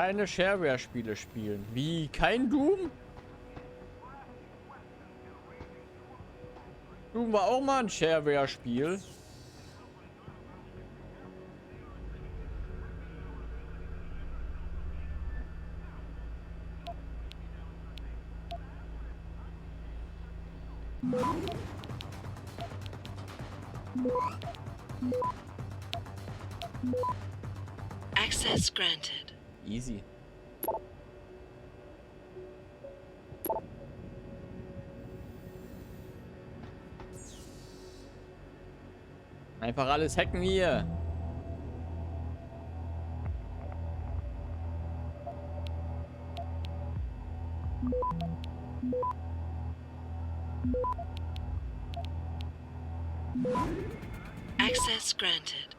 B: Keine Shareware-Spiele spielen. Wie? Kein Doom? Doom war auch mal ein Shareware-Spiel.
G: Access granted.
B: Easy. Einfach alles hacken hier.
G: Access granted.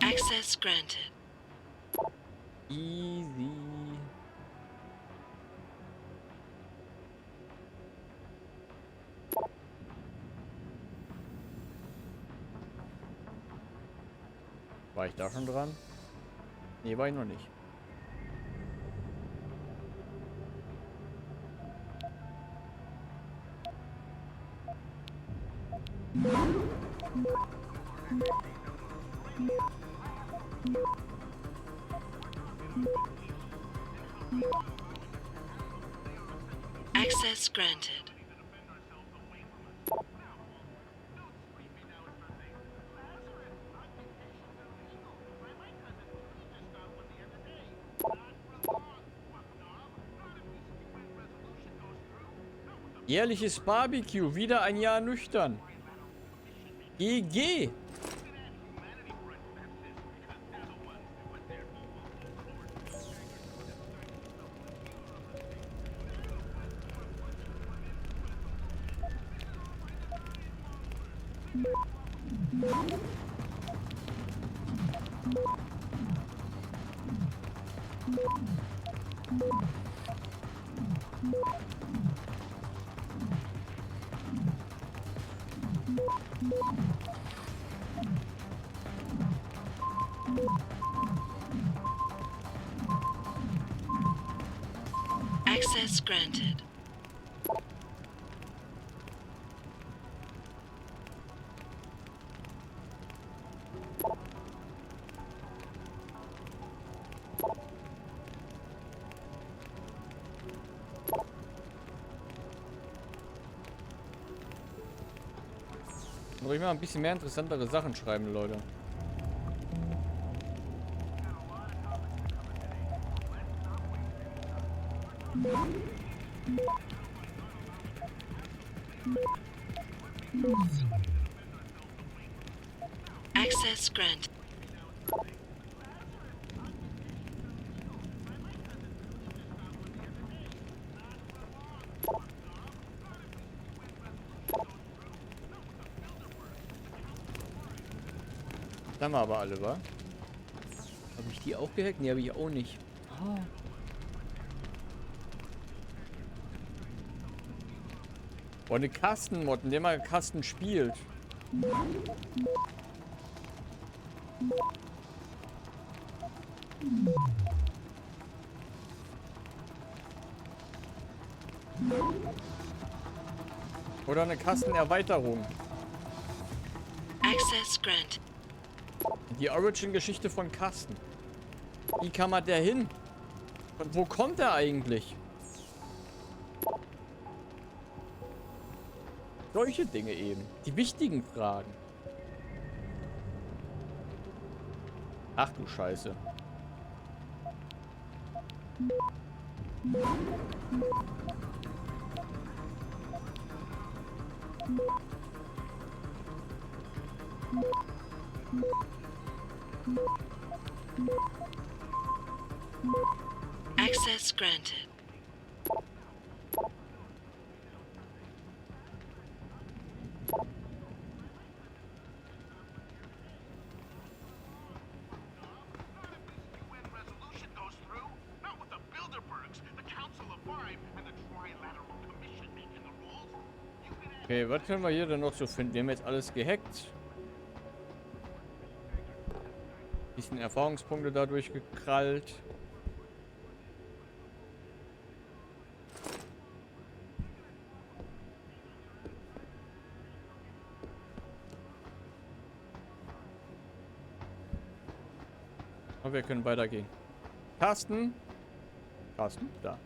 G: Access granted.
B: Easy. War ich da schon dran? Nee, war ich noch nicht.
G: Access granted.
B: Jährliches Barbecue, wieder ein Jahr nüchtern. GG.
G: Access granted.
B: Muss ich mal ein bisschen mehr interessantere Sachen schreiben, Leute.
G: Access granted.
B: Da haben wir aber alle, wa? Habe ich die auch gehackt? Nee, habe ich auch nicht. Ah. Boah, eine Kastenmod, in der man Kasten spielt. Oder eine Kastenerweiterung.
G: Access granted.
B: Die Origin-Geschichte von Kasten. Wie kam man der hin? Und wo kommt er eigentlich? Solche Dinge eben. Die wichtigen Fragen. Ach du Scheiße.
G: Access granted.
B: Okay, was können wir hier denn noch so finden? Wir haben jetzt alles gehackt. Bisschen Erfahrungspunkte dadurch gekrallt. Und wir können weitergehen. Carsten? Carsten? Da.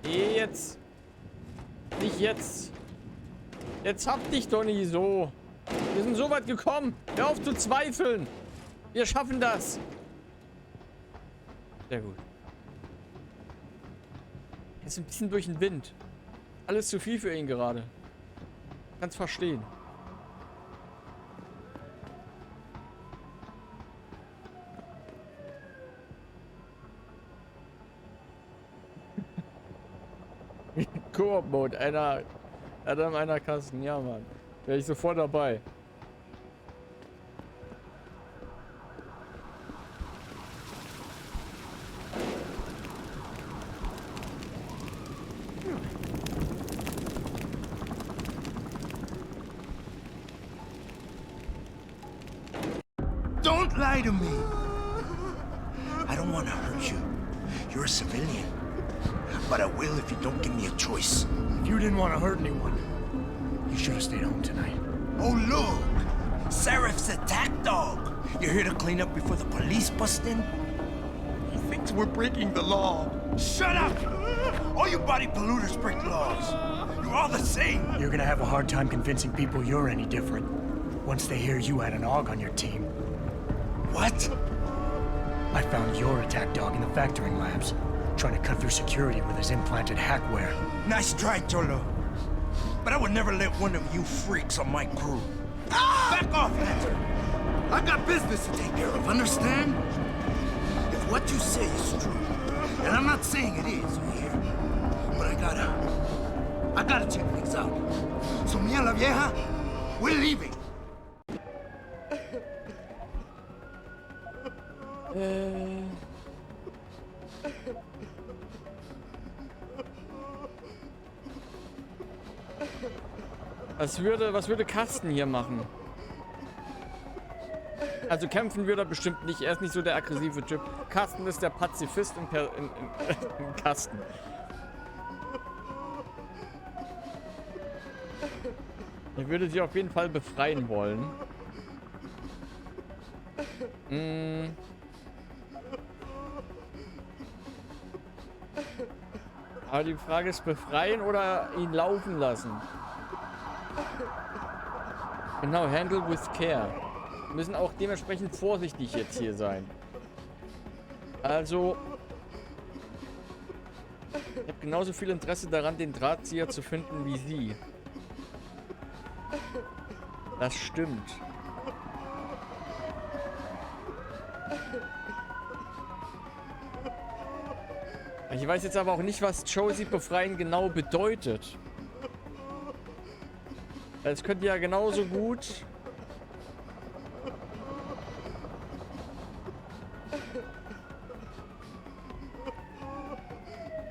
B: Jetzt. Nicht jetzt. Jetzt hab dich doch nicht so. Wir sind so weit gekommen. Hör auf zu zweifeln. Wir schaffen das. Sehr gut. Er ist ein bisschen durch den Wind. Alles zu viel für ihn gerade. Kann's verstehen. Koop-Mode, einer Kasten, ja Mann. Wäre ich sofort dabei.
I: Don't lie to me. I don't want to hurt you. You're a civilian. But I will if you don't give me a choice.
H: If you didn't want to hurt anyone, you should have stayed home tonight.
I: Oh, look! Seraph's attack dog! You're here to clean up before the police bust in? He thinks we're breaking the law. Shut up! All you body polluters break laws. You're all the same.
H: You're gonna have a hard time convincing people you're any different once they hear you had an AUG on your team.
I: What?
H: I found your attack dog in the factoring labs, trying to cut through security with his implanted hackware.
I: Nice try, Cholo. But I would never let one of you freaks on my crew. Ah! Back off, Hunter! I got business to take care of, understand? If what you say is true, and I'm not saying it is here, but I gotta check things out. So me and la vieja, we're leaving.
B: Was würde Carsten hier machen? Also kämpfen würde er bestimmt nicht. Er ist nicht so der aggressive Typ. Carsten ist der Pazifist im Kasten. Er würde sie auf jeden Fall befreien wollen. Aber die Frage ist, befreien oder ihn laufen lassen? Genau, handle with care. Wir müssen auch dementsprechend vorsichtig jetzt hier sein. Also, ich habe genauso viel Interesse daran, den Drahtzieher zu finden wie Sie. Das stimmt. Ich weiß jetzt aber auch nicht, was Josie befreien genau bedeutet. Es könnte ja genauso gut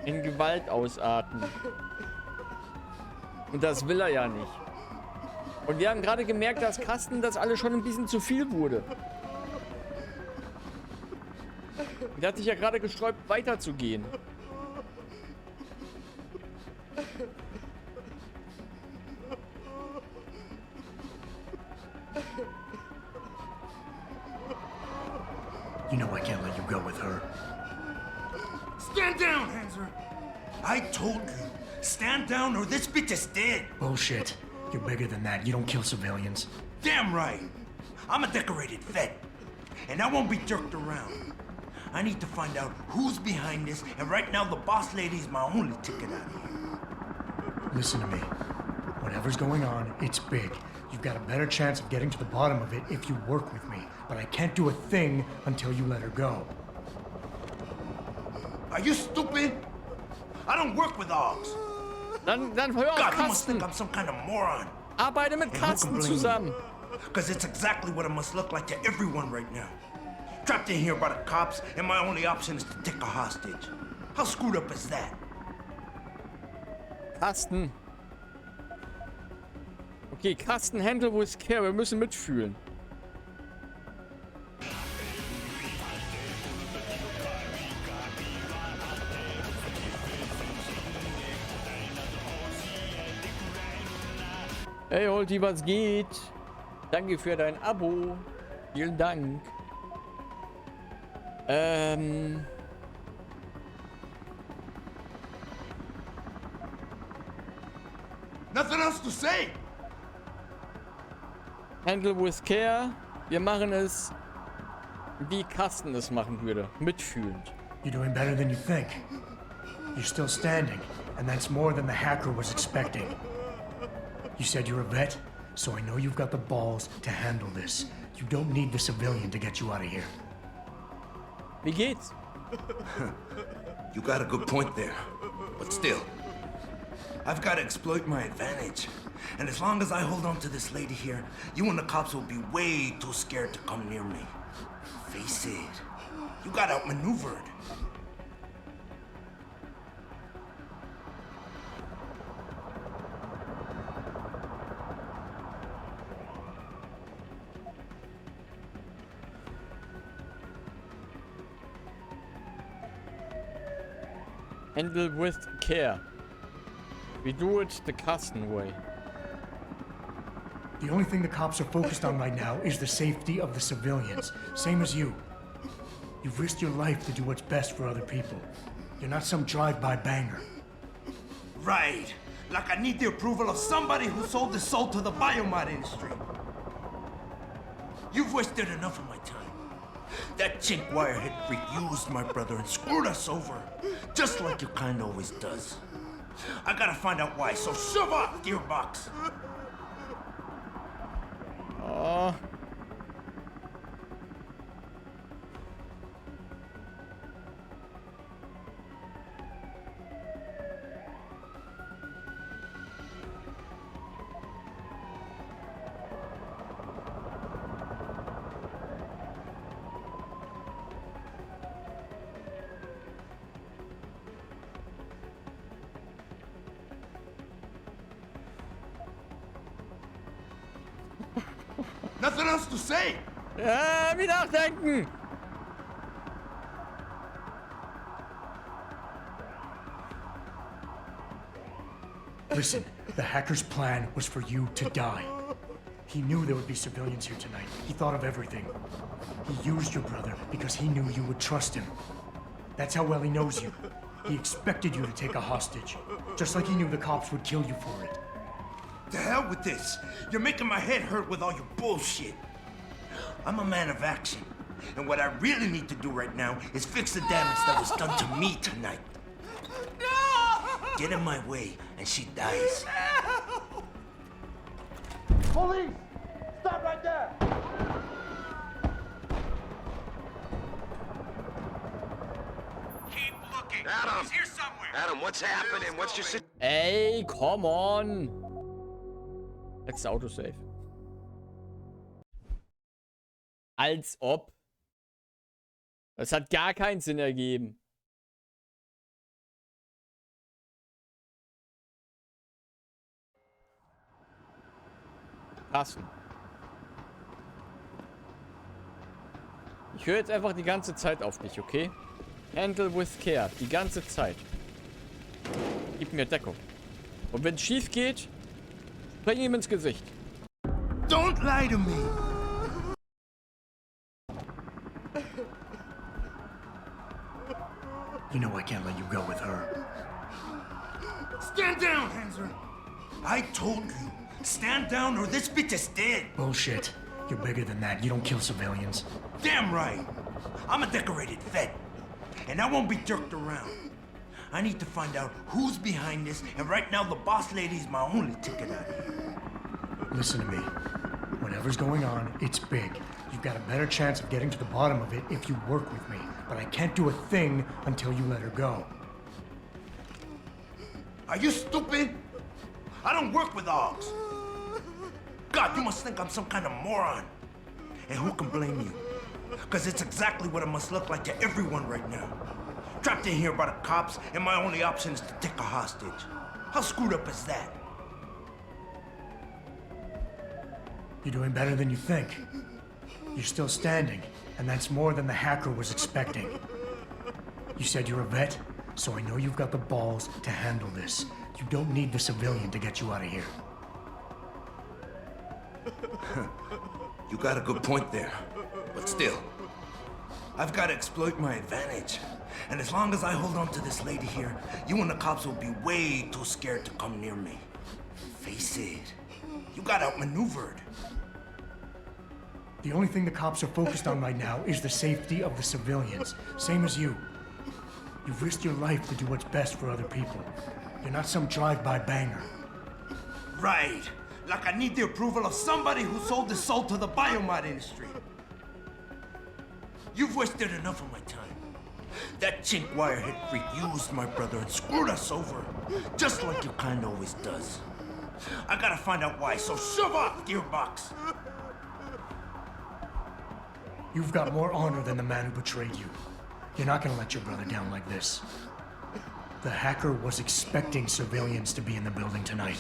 B: in Gewalt ausarten. Und das will er ja nicht. Und wir haben gerade gemerkt, dass Carsten das alles schon ein bisschen zu viel wurde. Der hat sich ja gerade gesträubt, weiterzugehen.
H: You know I can't let you go with her.
I: Stand down, Hanser! I told you, stand down or this bitch is dead!
H: Bullshit. You're bigger than that. You don't kill civilians.
I: Damn right! I'm a decorated vet, and I won't be jerked around. I need to find out who's behind this, and right now the boss lady's my only ticket out of here.
H: Listen to me. Whatever's going on, it's big. You've got a better chance of getting to the bottom of it if you work with me. But I can't do a thing until you let her go.
I: Are you stupid? I don't work with dogs.
B: Dann hör auf,
I: God, you must
B: Kasten.
I: think I'm some kind of moron.
B: Arbeite mit Kasten zusammen.
I: Because it's exactly what it must look like to everyone right now. Trapped in here by the cops, and my only option is to take a hostage. How screwed up is that?
B: Kasten. Okay, Kasten, handle with care. Wir müssen mitfühlen. Hey Holti, was geht? Danke für dein Abo. Vielen Dank.
I: Nothing else to say.
B: Handle with care. Wir machen es, wie Kasten es machen würde. Mitfühlend.
H: You're doing better than you think. You're still standing, and that's more than the hacker was expecting. You said you're a vet, so I know you've got the balls to handle this. You don't need the civilian to get you out of here.
B: Wie geht's?
I: You got a good point there. But still, I've got to exploit my advantage. And as long as I hold on to this lady here, you and the cops will be way too scared to come near me. Face it, you got outmaneuvered.
B: Handle with care. We do it the Kasten way.
H: The only thing the cops are focused on right now is the safety of the civilians. Same as you. You've risked your life to do what's best for other people. You're not some drive-by banger.
I: Right. Like I need the approval of somebody who sold his soul to the biomod industry. You've wasted enough of my time. That chink wirehead freak used my brother and screwed us over. Just like your kind always does. I gotta find out why, so shove off, Gearbox!
B: Oh.
I: Nothing else to say!
B: Ja, wie nachdenken!
H: Listen, the hacker's plan was for you to die. He knew there would be civilians here tonight. He thought of everything. He used your brother because he knew you would trust him. That's how well he knows you. He expected you to take a hostage, just like he knew the cops would kill you for it.
I: To hell with this. You're making my head hurt with all your bullshit. I'm a man of action. And what I really need to do right now is fix the damage that was done to me tonight. No! Get in my way, and she dies.
R: Police! Stop right there!
J: Keep looking. Adam! He's here somewhere. Adam, what's happening? What's your situation?
B: Ey, come on! Letzte Autosave. Als ob. Das hat gar keinen Sinn ergeben. Kasten. Ich höre jetzt einfach die ganze Zeit auf dich, okay? Handle with care. Die ganze Zeit. Gib mir Deckung. Und wenn es schief geht, spring ihm ins Gesicht.
I: Don't lie to me!
H: You know I can't let you go with her.
I: Stand down, Hanser! I told you, stand down or this bitch is dead!
H: Bullshit. You're bigger than that. You don't kill civilians.
I: Damn right! I'm a decorated vet, and I won't be jerked around. I need to find out who's behind this, and right now the boss lady's my only ticket out of here.
H: Listen to me. Whatever's going on, it's big. You've got a better chance of getting to the bottom of it if you work with me. but I can't do a thing until you let her go.
I: Are you stupid? I don't work with dogs. God, you must think I'm some kind of moron. And who can blame you? Because it's exactly what it must look like to everyone right now. Trapped in here by the cops, and my only option is to take a hostage. How screwed up is that?
H: You're doing better than you think. You're still standing, and that's more than the hacker was expecting. You said you're a vet, so I know you've got the balls to handle this. You don't need the civilian to get you out of here.
I: You got a good point there. But still, I've got to exploit my advantage. And as long as I hold on to this lady here, you and the cops will be way too scared to come near me. Face it, you got outmaneuvered.
H: The only thing the cops are focused on right now is the safety of the civilians. Same as you. You've risked your life to do what's best for other people. You're not some drive-by banger.
I: Right. Like I need the approval of somebody who sold his soul to the biomod industry. You've wasted enough of my time. That chink wirehead freak used my brother and screwed us over. Just like your kind always does. I gotta find out why, so shove off, Gearbox!
H: You've got more honor than the man who betrayed you. You're not gonna let your brother down like this. The hacker was expecting civilians to be in the building tonight.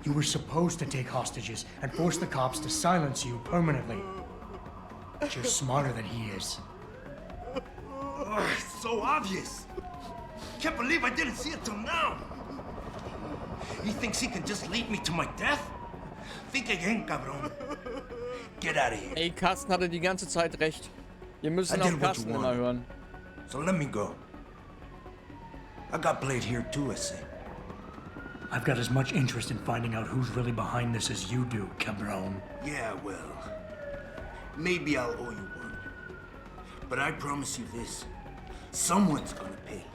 H: You were supposed to take hostages and force the cops to silence you permanently. But you're smarter than he is.
I: Oh, it's so obvious. Can't believe I didn't see it till now. He thinks he can just lead me to my death? Think again, cabron. Get out of here.
B: Ey, Carsten hatte die ganze Zeit recht. Wir müssen auf Carsten immer hören.
I: So let me go. I got Blade here too, I say.
H: I've got as much interest in finding out who's really behind this as you do, cabron.
I: Yeah, well, maybe I'll owe you one. But I promise you this, someone's gonna pay.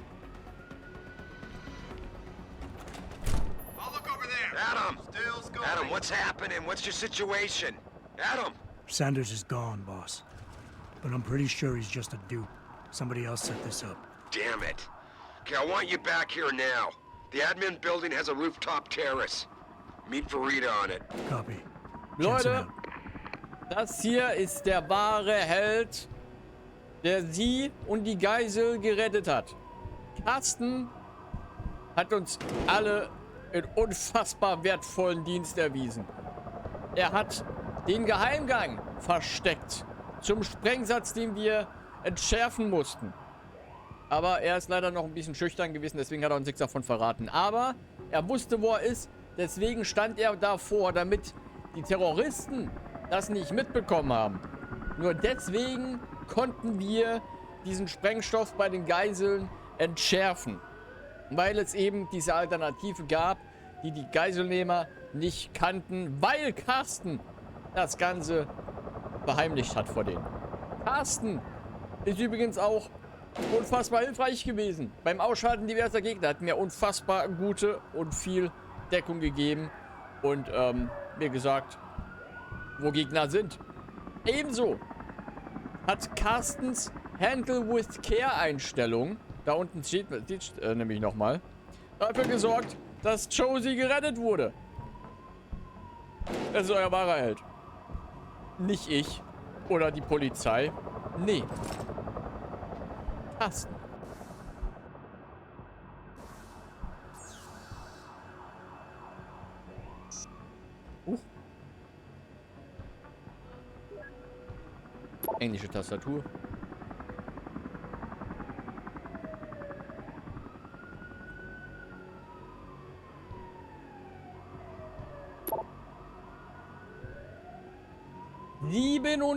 J: I'll look over there. Adam! Adam, what's happening? What's your situation? Adam!
H: Sanders is gone, boss. But I'm pretty sure he's just a dupe. Somebody else set this up.
J: Damn it. Okay, I want you back here now. The admin building has a rooftop terrace. Meet Farida on it.
H: Copy.
B: Leute, das hier ist der wahre Held, der sie und die Geisel gerettet hat. Carsten hat uns alle in unfassbar wertvollen Dienst erwiesen. Er hat den Geheimgang versteckt zum Sprengsatz, den wir entschärfen mussten. Aber er ist leider noch ein bisschen schüchtern gewesen, deswegen hat er uns nichts davon verraten. Aber er wusste, wo er ist, deswegen stand er davor, damit die Terroristen das nicht mitbekommen haben. Nur deswegen konnten wir diesen Sprengstoff bei den Geiseln entschärfen. Weil es eben diese Alternative gab, die die Geiselnehmer nicht kannten, weil Carsten das Ganze verheimlicht hat vor denen. Carsten ist übrigens auch unfassbar hilfreich gewesen. Beim Ausschalten diverser Gegner hat mir unfassbar gute und viel Deckung gegeben. Und wie gesagt, wo Gegner sind. Ebenso hat Carstens Handle with Care Einstellung, da unten steht nämlich nochmal, dafür gesorgt, dass Josie gerettet wurde. Das ist euer wahrer Held. Nicht ich oder die Polizei. Nee. Carsten. Englische Tastatur.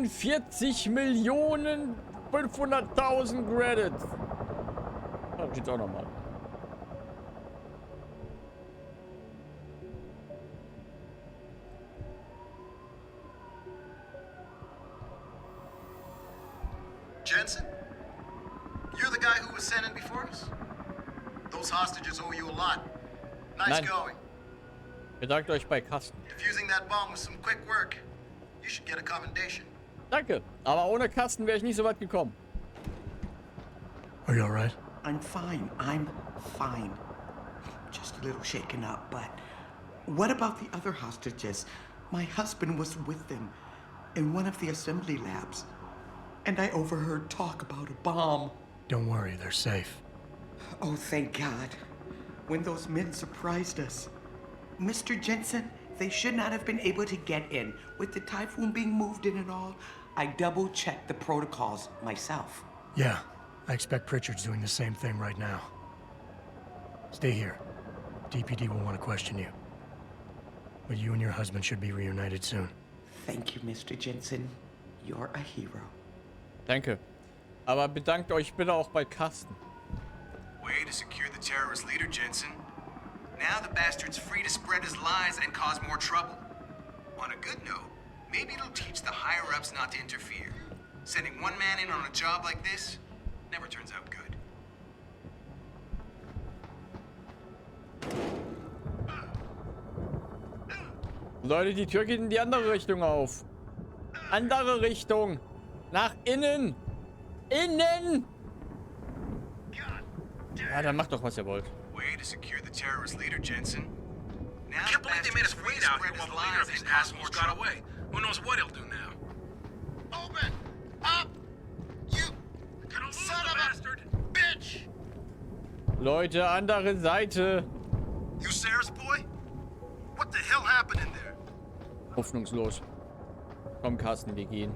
B: $47.500.000 Credits. Da steht's auch nochmal.
A: Jensen? You're the guy who was sent in before us? Those hostages owe you a lot. Nice going.
B: Bedankt euch bei Carsten.
A: Defusing that bomb was some quick work. You should get a commendation.
B: Danke, aber ohne Carsten wäre ich nicht so weit gekommen.
H: Are you all right?
N: I'm fine. I'm fine. Just a little shaken up, but what about the other hostages? My husband was with them in one of the assembly labs, and I overheard talk about a bomb.
H: Don't worry, they're safe.
N: Oh, thank God. When those men surprised us. Mr. Jensen, they should not have been able to get in. With the typhoon being moved in and all, I double-checked the protocols myself.
H: Yeah, I expect Pritchard's doing the same thing right now. Stay here. DPD will want to question you. But you and your husband should be reunited soon.
N: Thank you, Mr. Jensen. You're a hero.
B: Danke. Aber bedankt euch bitte auch bei Carsten.
V: Way to secure the terrorist leader, Jensen. Now the bastard's free to spread his lies and cause more trouble. On a good note, maybe it'll teach the higher-ups not to interfere. Sending one man in on a job like this never turns out good.
B: Leute, die Tür geht in die andere Richtung auf. Andere Richtung. Nach innen. Innen. Ja, dann macht doch, was ihr wollt.
V: Way to secure the terrorist leader, Jensen. Now
C: I can't believe they made us wait out here while the leader of these assholes got away. Who knows what he'll do now?
A: Open up, you son of a bastard, bitch!
B: Leute, andere Seite.
A: You Sarah's boy? What the hell happened in there?
B: Hoffnungslos. Komm, Carsten, wir gehen.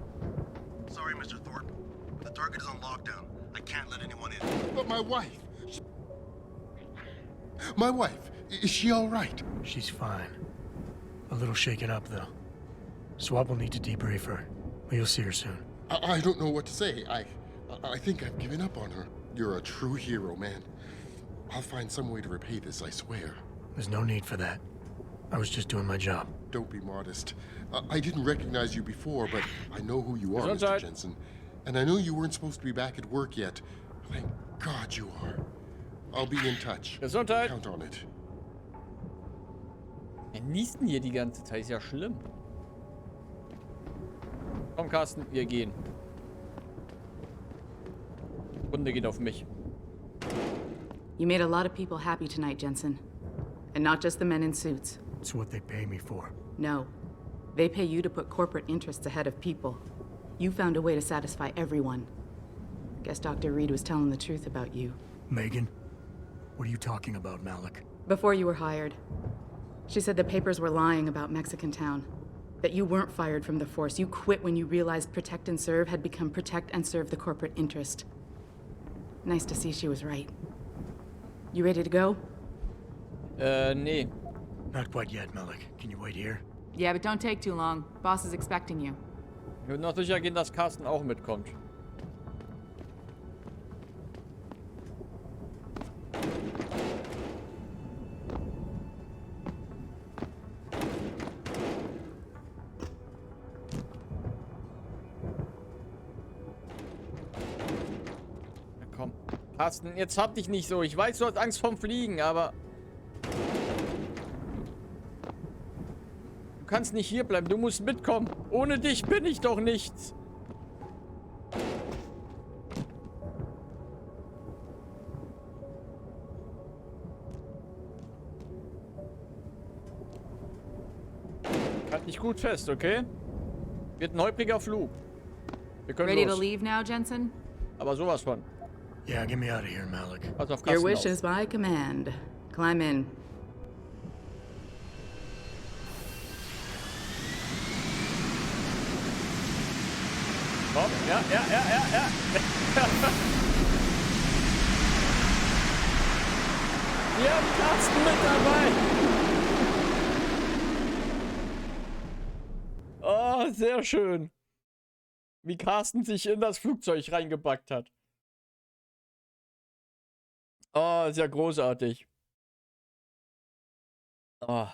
A: Sorry, Mr. Thorpe. The target is on lockdown. I can't let anyone in.
O: But my wife... My wife, is she all right?
H: She's fine. A little shaken up, though. Swab will need to debrief her. But you'll see her soon.
O: I don't know what to say. I think I've given up on her. You're a true hero, man. I'll find some way to repay this, I swear.
H: There's no need for that. I was just doing my job.
O: Don't be modest. I didn't recognize you before, but I know who you are, Mr. Jensen. And I know you weren't supposed to be back at work yet. Thank God you are. I'll be in touch.
B: Gesundheit.
O: Count on it.
B: Wir niesten hier die ganze Zeit. Ist ja schlimm. Komm, Carsten, wir gehen. Runde geht auf mich.
U: You made a lot of people happy tonight, Jensen. And not just the men in suits.
H: It's what they pay me for.
U: No. They pay you to put corporate interests ahead of people. You found a way to satisfy everyone. Guess Dr. Reed was telling the truth about you.
H: Megan? What are you talking about, Malik?
U: Before you were hired. She said the papers were lying about Mexican Town. That you weren't fired from the force. You quit when you realized Protect and Serve had become Protect and Serve the corporate interest. Nice to see she was right. You ready to go?
B: Nee.
H: Not quite yet, Malik. Can you wait here?
U: Yeah, but don't take too long. Boss is expecting you.
B: Ich würde noch sicher gehen, dass Carsten auch mitkommt. Na komm. Carsten, jetzt hab dich nicht so. Ich weiß, du hast Angst vorm Fliegen, aber... Du kannst nicht hier bleiben, du musst mitkommen. Ohne dich bin ich doch nichts. Halt dich gut fest, okay? Wird ein holpriger Flug. Wir können
U: Ready
B: los.
U: to leave now, Jensen?
B: Aber sowas von.
H: Yeah, get me out of here, Malik.
B: Pass auf
U: Your
B: Carsten
U: wish
B: auf.
U: is my command. Climb in.
B: Komm, ja. Wir haben Carsten mit dabei. Oh, sehr schön. Wie Carsten sich in das Flugzeug reingebackt hat. Oh, ist ja großartig. Oh.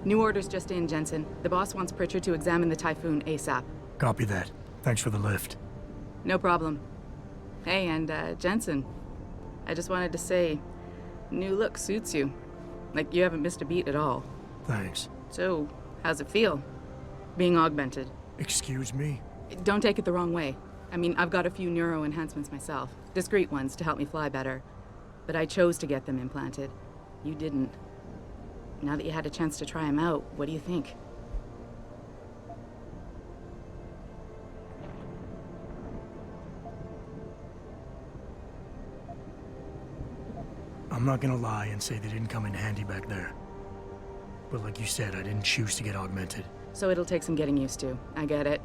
U: New orders just in, Jensen. The boss wants Pritchard to examine the Typhoon ASAP.
H: Copy that. Thanks for the lift.
U: No problem. Hey, and Jensen, I just wanted to say, new look suits you. Like you haven't missed a beat at all.
H: Thanks.
U: So, how's it feel? Being augmented?
H: Excuse me?
U: Don't take it the wrong way. I mean, I've got a few neuro enhancements myself. Discreet ones to help me fly better. But I chose to get them implanted. You didn't. Now that you had a chance to try them out, what do you think?
H: I'm not gonna lie and say they didn't come in handy back there. But like you said, I didn't choose to get augmented.
U: So it'll take some getting used to. I get it.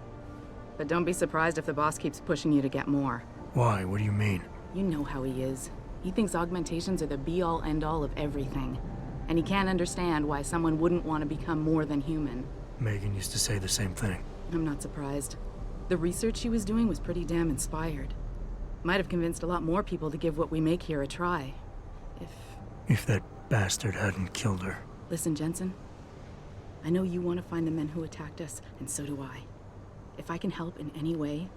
U: But don't be surprised if the boss keeps pushing you to get more.
H: Why? What do you mean?
U: You know how he is. He thinks augmentations are the be-all, end-all of everything. And he can't understand why someone wouldn't want to become more than human.
H: Megan used to say the same thing.
U: I'm not surprised. The research she was doing was pretty damn inspired. Might have convinced a lot more people to give what we make here a try.
H: If that bastard hadn't killed her.
U: Listen, Jensen. I know you want to find the men who attacked us, and so do I. If I can help in any way,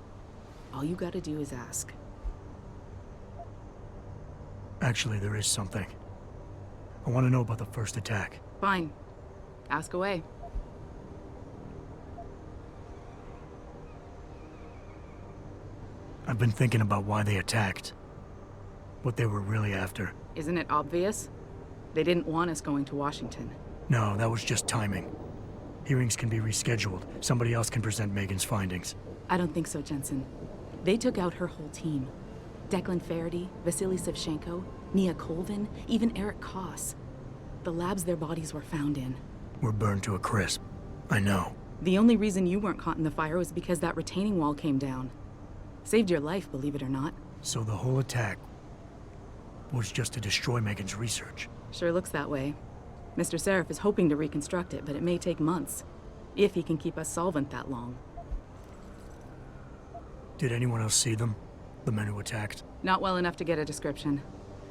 U: all you gotta do is ask.
H: Actually, there is something. I want to know about the first attack.
U: Fine. Ask away.
H: I've been thinking about why they attacked. What they were really after.
U: Isn't it obvious? They didn't want us going to Washington.
H: No, that was just timing. Hearings can be rescheduled. Somebody else can present Megan's findings.
U: I don't think so, Jensen. They took out her whole team. Declan Faraday, Vasily Savchenko, Nia Colvin, even Eric Koss. The labs their bodies were found in.
H: Were burned to a crisp. I know.
U: The only reason you weren't caught in the fire was because that retaining wall came down. Saved your life, believe it or not.
H: So the whole attack was just to destroy Megan's research.
U: Sure looks that way. Mr. Seraph is hoping to reconstruct it, but it may take months. If he can keep us solvent that long.
H: Did anyone else see them? The men who attacked?
U: Not well enough to get a description.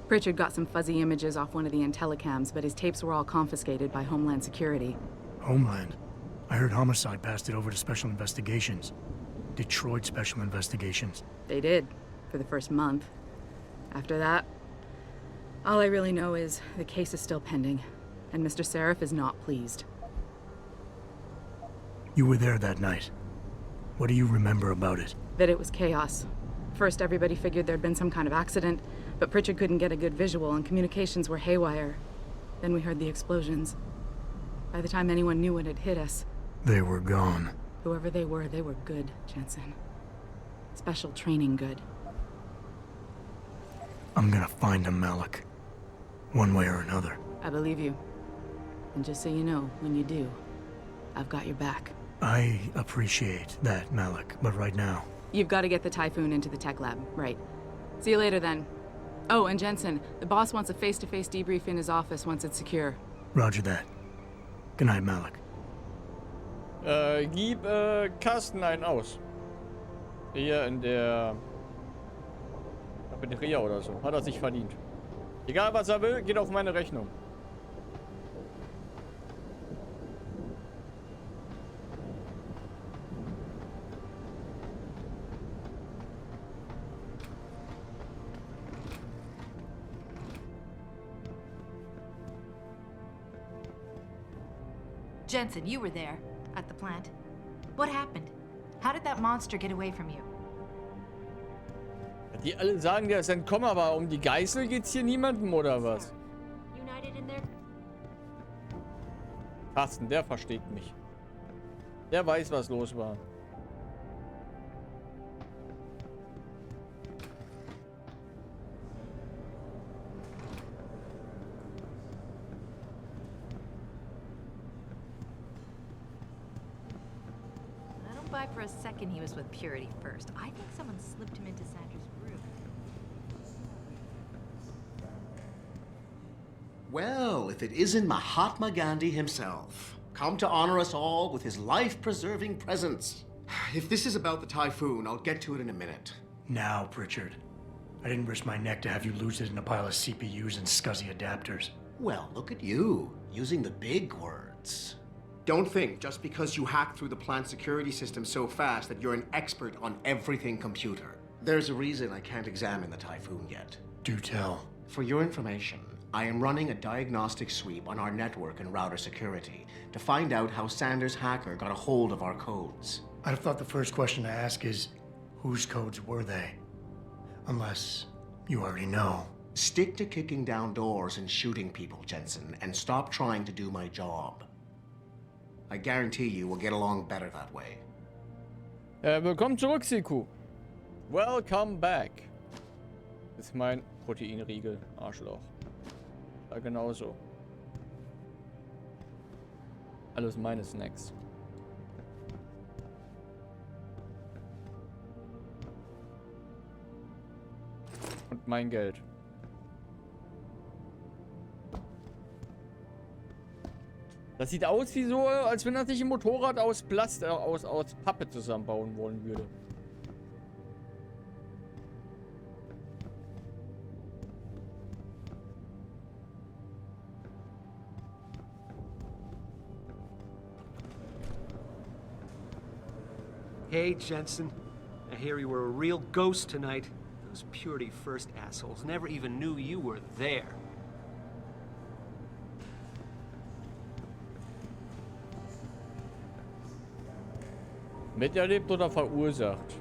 U: Pritchard got some fuzzy images off one of the Intellicams, but his tapes were all confiscated by Homeland Security.
H: Homeland? I heard Homicide passed it over to Special Investigations. Detroit Special Investigations.
U: They did, for the first month. After that, all I really know is the case is still pending, and Mr. Seraph is not pleased.
H: You were there that night. What do you remember about it?
U: That it was chaos. First, everybody figured there'd been some kind of accident, but Pritchard couldn't get a good visual and communications were haywire. Then we heard the explosions. By the time anyone knew what had hit us...
H: They were gone.
U: Whoever they were good, Jensen. Special training good.
H: I'm gonna find them, Malik. One way or another.
U: I believe you. And just so you know, when you do, I've got your back.
H: I appreciate that, Malik, but right now...
U: You've got to get the Typhoon into the tech lab, right. See you later, then. Oh, and Jensen, the boss wants a face-to-face debrief in his office once it's secure.
H: Roger that. Good night, Malik.
B: Gib Carsten einen aus. Hier in der Cafeteria oder so. Hat er sich verdient. Egal was er will, geht auf meine Rechnung.
M: Jensen, you were there, at the plant. What happened? How did that monster get away from you?
B: Die alle sagen, der ist entkommen, aber um die Geißel geht's hier niemandem, oder was?
T: United in their...
B: Carsten, der versteht mich. Der weiß, was los war.
M: Buy for a second he was with Purity first. I think someone slipped him into Sandra's room.
L: Well, if it isn't Mahatma Gandhi himself, come to honor us all with his life-preserving presence. If this is about the Typhoon, I'll get to it in a minute.
H: Now, Pritchard. I didn't risk my neck to have you lose it in a pile of CPUs and scuzzy adapters.
L: Well, look at you, using the big words.
D: Don't think just because you hacked through the plant security system so fast that you're an expert on everything computer. There's a reason I can't examine the Typhoon yet.
H: Do tell.
D: For your information, I am running a diagnostic sweep on our network and router security to find out how Sanders' hacker got a hold of our codes.
H: I'd have thought the first question to ask is, whose codes were they? Unless you already know.
D: Stick to kicking down doors and shooting people, Jensen, and stop trying to do my job. I guarantee you we'll get along better that way.
B: Willkommen zurück, Siku. Welcome back. Ist mein Proteinriegel, Arschloch. Ja, genauso. Alles meine Snacks. Und mein Geld. Das sieht aus wie so, als wenn er sich ein Motorrad aus aus Pappe zusammenbauen wollen würde.
P: Hey, Jensen. I hear you were a real ghost tonight. Those Purity First assholes never even knew you were there.
B: Miterlebt oder verursacht?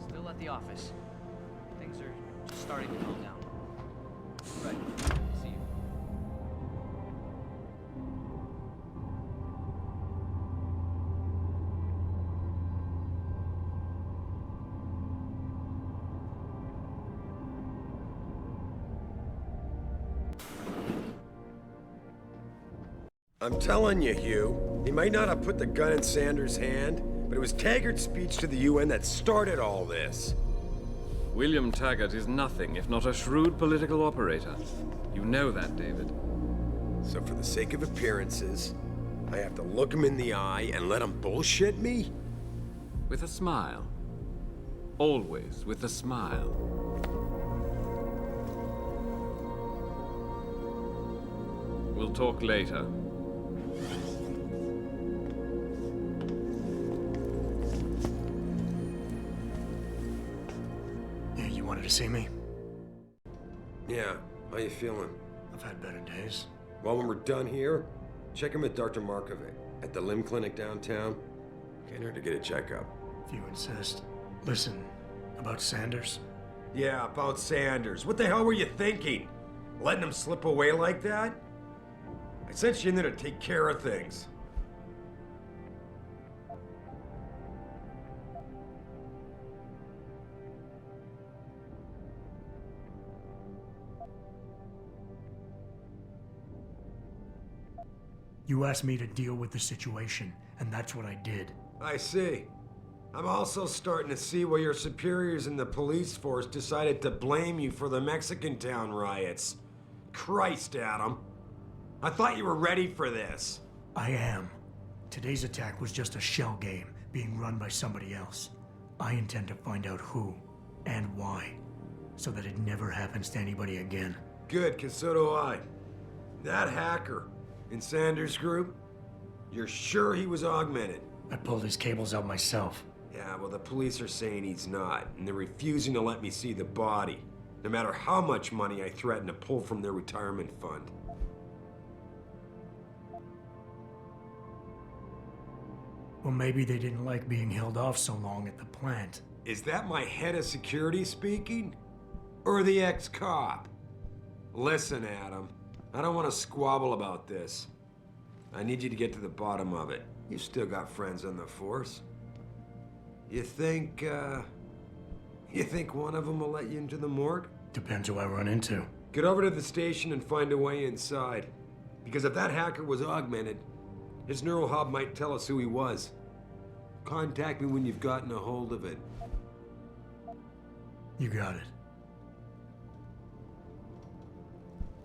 P: Still at the office. Things are just starting to calm down. Right. See you.
Q: I'm telling you, Hugh, he might not have put the gun in Sanders' hand, but it was Taggart's speech to the UN that started all this.
S: William Taggart is nothing if not a shrewd political operator. You know that, David.
Q: So for the sake of appearances, I have to look him in the eye and let him bullshit me?
S: With a smile. Always with a smile. We'll talk later.
H: You wanted to see me?
Q: Yeah, how you feeling?
H: I've had better days.
Q: Well, when we're done here, check him at Dr. Markovic at the limb clinic downtown. Can't hurt to get a checkup.
H: If you insist. Listen, about Sanders?
Q: Yeah, about Sanders. What the hell were you thinking? Letting him slip away like that? I sent you in there to take care of things.
H: You asked me to deal with the situation, and that's what I did.
Q: I see. I'm also starting to see why your superiors in the police force decided to blame you for the Mexican town riots. Christ, Adam. I thought you were ready for this.
H: I am. Today's attack was just a shell game being run by somebody else. I intend to find out who and why, so that it never happens to anybody again.
Q: Good, because so do I. That hacker in Sanders' group, you're sure he was augmented?
H: I pulled his cables out myself.
Q: Yeah, well, the police are saying he's not, and they're refusing to let me see the body, no matter how much money I threaten to pull from their retirement fund.
H: Well, maybe they didn't like being held off so long at the plant.
Q: Is that my head of security speaking? Or the ex-cop? Listen, Adam, I don't want to squabble about this. I need you to get to the bottom of it. You've still got friends on the force. You think one of them will let you into the morgue?
H: Depends who I run into.
Q: Get over to the station and find a way inside. Because if that hacker was augmented, his neural hub might tell us who he was. Contact me when you've gotten a hold of it.
H: You got it.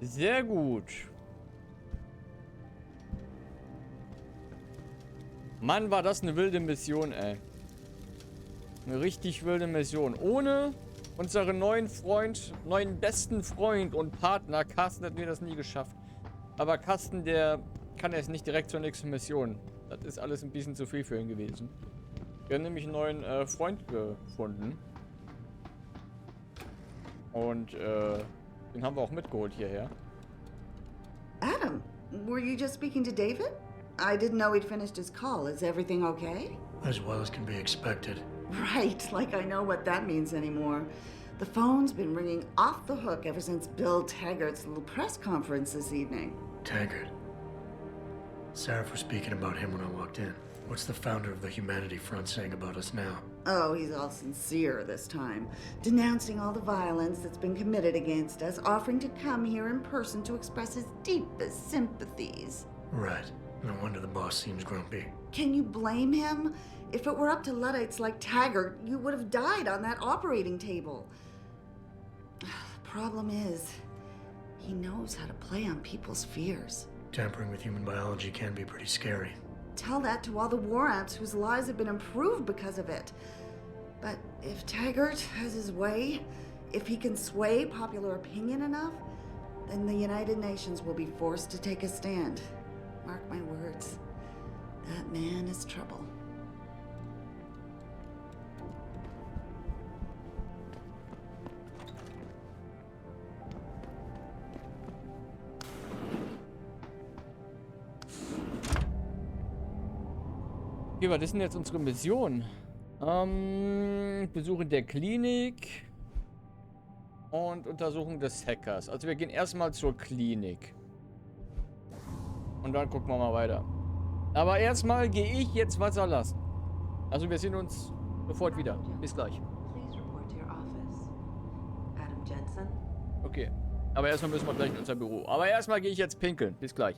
B: Sehr gut. Mann, war das eine wilde Mission, ey. Eine richtig wilde Mission. Ohne unseren neuen besten Freund und Partner, Carsten, hätten wir das nie geschafft. Aber Carsten, der kann jetzt nicht direkt zur nächsten Mission. Das ist alles ein bisschen zu viel für ihn gewesen. Wir haben nämlich einen neuen Freund gefunden. Und den haben wir auch mitgeholt hierher.
E: Adam, were you just speaking to David? I didn't know he'd finished his call. Is everything okay?
H: As well as can be expected.
E: Right, like I know what that means anymore. The phone's been ringing off the hook ever since Bill Taggart's little press conference this evening.
H: Taggart. Sarah was speaking about him when I walked in. What's the founder of the Humanity Front saying about us now?
E: Oh, he's all sincere this time, denouncing all the violence that's been committed against us, offering to come here in person to express his deepest sympathies.
H: Right. No wonder the boss seems grumpy.
E: Can you blame him? If it were up to Luddites like Taggart, you would have died on that operating table. The problem is, he knows how to play on people's fears.
H: Tampering with human biology can be pretty scary.
E: Tell that to all the war amps whose lives have been improved because of it. But if Taggart has his way, if he can sway popular opinion enough, then the United Nations will be forced to take a stand. Mark my words. That man is trouble.
B: Okay, was ist denn jetzt unsere Mission? Besuchen der Klinik und Untersuchung des Hackers. Also wir gehen erstmal zur Klinik. Und dann gucken wir mal weiter. Aber erstmal gehe ich jetzt Wasser lassen. Also wir sehen uns sofort wieder. Bis gleich. Okay. Aber erstmal müssen wir gleich in unser Büro. Aber erstmal gehe ich jetzt pinkeln. Bis gleich.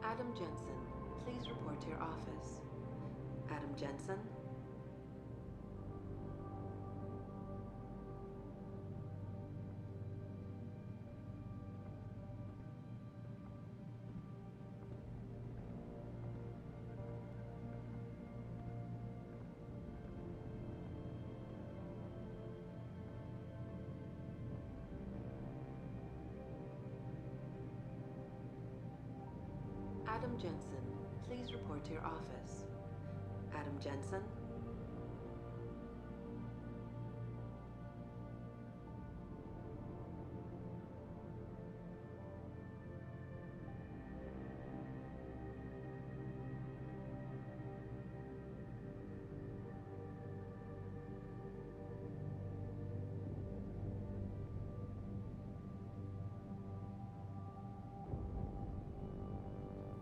G: Adam Jensen, please report to your office. Adam Jensen? Adam Jensen, please report to your office. Adam Jensen?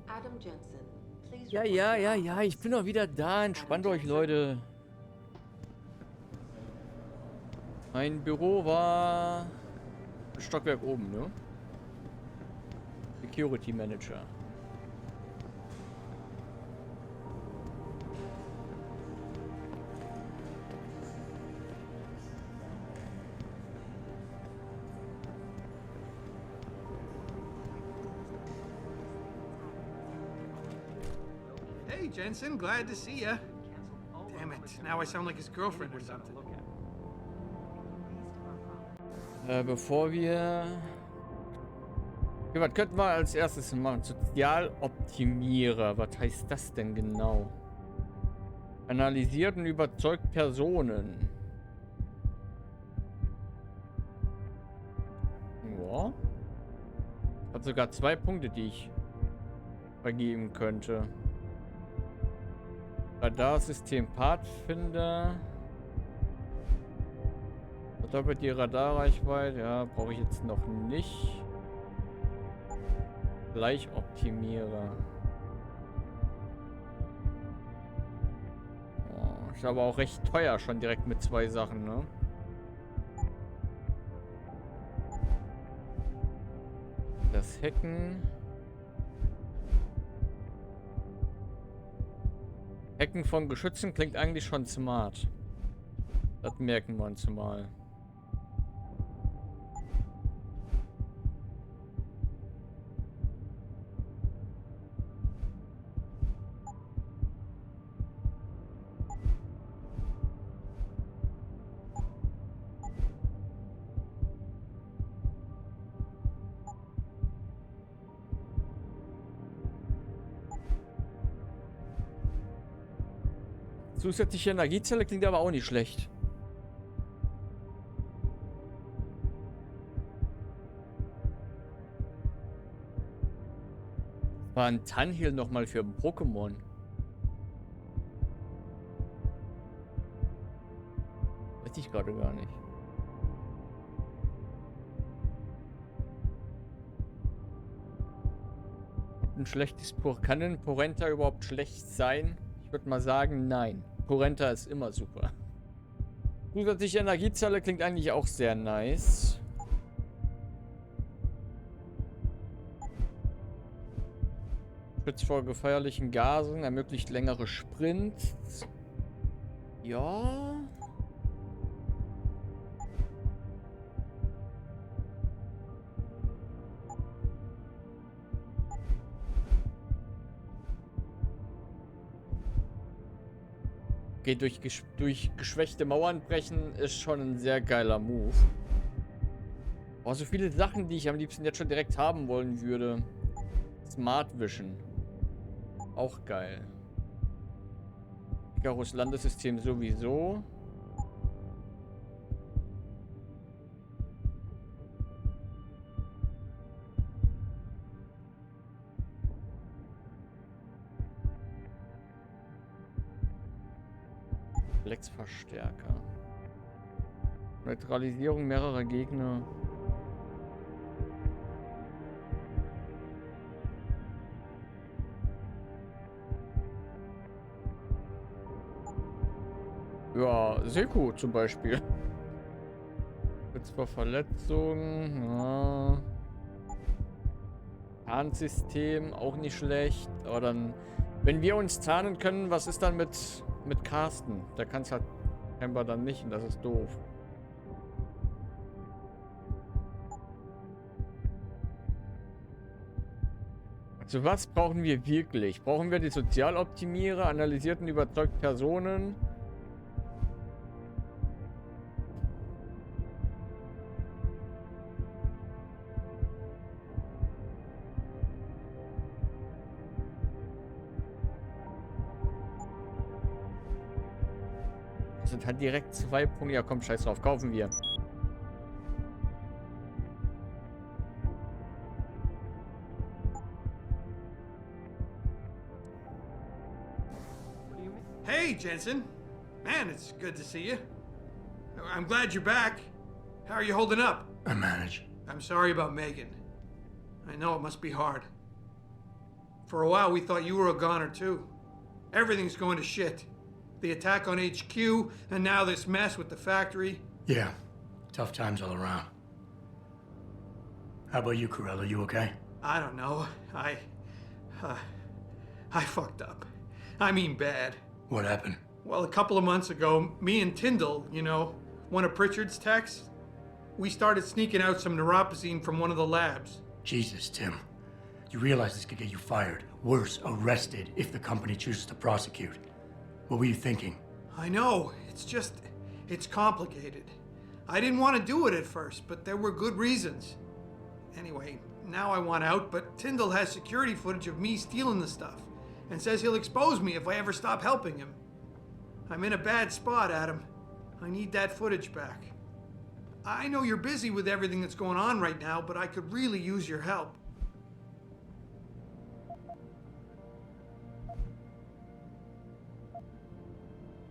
G: Adam Jensen, please
B: Ja, ich bin doch wieder da. Entspannt euch, Leute. Mein Büro war ein Stockwerk oben, ne? Security Manager.
R: Hey, Jensen, glad to see ya. Damn it, now I sound like his girlfriend or something.
B: Bevor wir... Okay, was könnten wir als erstes machen? Sozialoptimierer. Was heißt das denn genau? Analysiert und überzeugt Personen. Ja. Hat sogar 2 Punkte, die ich vergeben könnte. Radarsystem Pfadfinder. Verdoppelt die Radarreichweite. Ja, brauche ich jetzt noch nicht. Gleichoptimierer. Oh, ist aber auch recht teuer schon direkt mit 2 Sachen, ne? Das Hacken. Hacken von Geschützen klingt eigentlich schon smart. Das merken wir uns mal. Zusätzliche Energiezelle klingt aber auch nicht schlecht. War ein Tannhill nochmal für ein Pokémon. Weiß ich gerade gar nicht. Ein schlechtes Kann ein Porenta überhaupt schlecht sein? Ich würde mal sagen, nein. Porenta ist immer super. Zusätzliche Energiezelle klingt eigentlich auch sehr nice. Schützt vor gefährlichen Gasen, ermöglicht längere Sprints. Ja. Okay, durch geschwächte Mauern brechen ist schon ein sehr geiler Move. Boah, so viele Sachen, die ich am liebsten jetzt schon direkt haben wollen würde. Smart Vision. Auch geil. Icarus Landessystem sowieso. Reflexverstärker. Neutralisierung mehrerer Gegner. Ja, Seko zum Beispiel. Jetzt vor Verletzungen. Ja. Tarnsystem, auch nicht schlecht. Aber dann, wenn wir uns tarnen können, was ist dann mit Carsten? Der kann es halt scheinbar dann nicht und das ist doof. Also was brauchen wir wirklich? Brauchen wir die Sozialoptimierer, analysierten überzeugt Personen? Das sind halt direkt 2 Punkte. Ja komm, scheiß drauf, kaufen wir.
R: Hey, Jensen. Man, it's good to see you. I'm glad you're back. How are you holding up?
H: I manage.
R: I'm sorry about Megan. I know it must be hard. For a while, we thought you were a goner, too. Everything's going to shit. The attack on HQ, and now this mess with the factory.
H: Yeah, tough times all around. How about you, Corella? You okay?
R: I don't know. I fucked up. I mean bad.
H: What happened?
R: Well, a couple of months ago, me and Tyndall, you know, one of Pritchard's techs, we started sneaking out some neuropozyne from one of the labs.
H: Jesus, Tim. You realize this could get you fired. Worse, arrested if the company chooses to prosecute. What were you thinking?
R: I know. It's complicated. I didn't want to do it at first, but there were good reasons. Anyway, now I want out, but Tyndall has security footage of me stealing the stuff and says he'll expose me if I ever stop helping him. I'm in a bad spot, Adam. I need that footage back. I know you're busy with everything that's going on right now, but I could really use your help.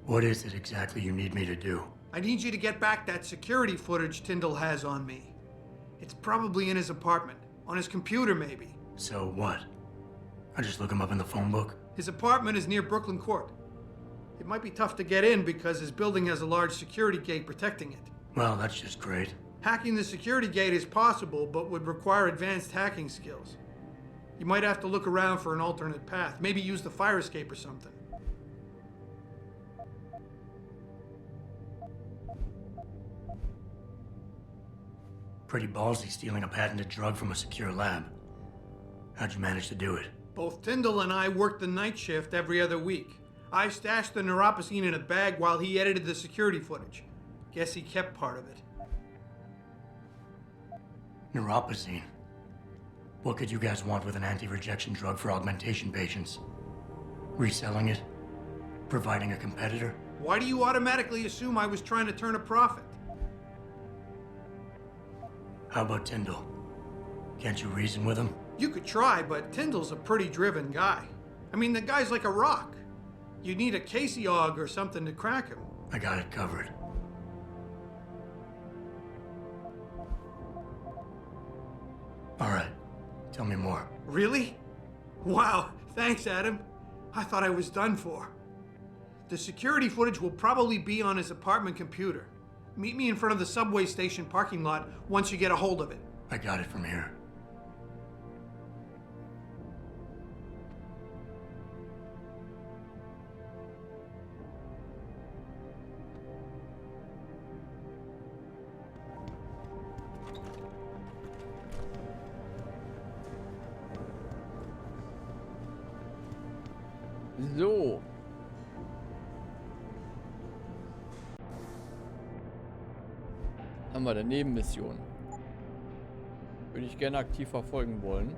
H: What is it exactly you need me to do?
R: I need you to get back that security footage Tyndall has on me. It's probably in his apartment. On his computer, maybe.
H: So what? I just look him up in the phone book?
R: His apartment is near Brooklyn Court. It might be tough to get in because his building has a large security gate protecting it.
H: Well, that's just great.
R: Hacking the security gate is possible, but would require advanced hacking skills. You might have to look around for an alternate path. Maybe use the fire escape or something.
H: Pretty ballsy stealing a patented drug from a secure lab. How'd you manage to do it?
R: Both Tyndall and I worked the night shift every other week. I stashed the neuropacine in a bag while he edited the security footage. Guess he kept part of it.
H: Neuropacine? What could you guys want with an anti-rejection drug for augmentation patients? Reselling it? Providing a competitor?
R: Why do you automatically assume I was trying to turn a profit?
H: How about Tyndall? Can't you reason with him?
R: You could try, but Tyndall's a pretty driven guy. I mean, the guy's like a rock. You'd need a Casey aug or something to crack him.
H: I got it covered. All right, tell me more.
R: Really? Wow, thanks, Adam. I thought I was done for. The security footage will probably be on his apartment computer. Meet me in front of the subway station parking lot once you get a hold of it.
H: I got it from here.
B: So. Haben wir eine Nebenmission. Würde ich gerne aktiv verfolgen wollen.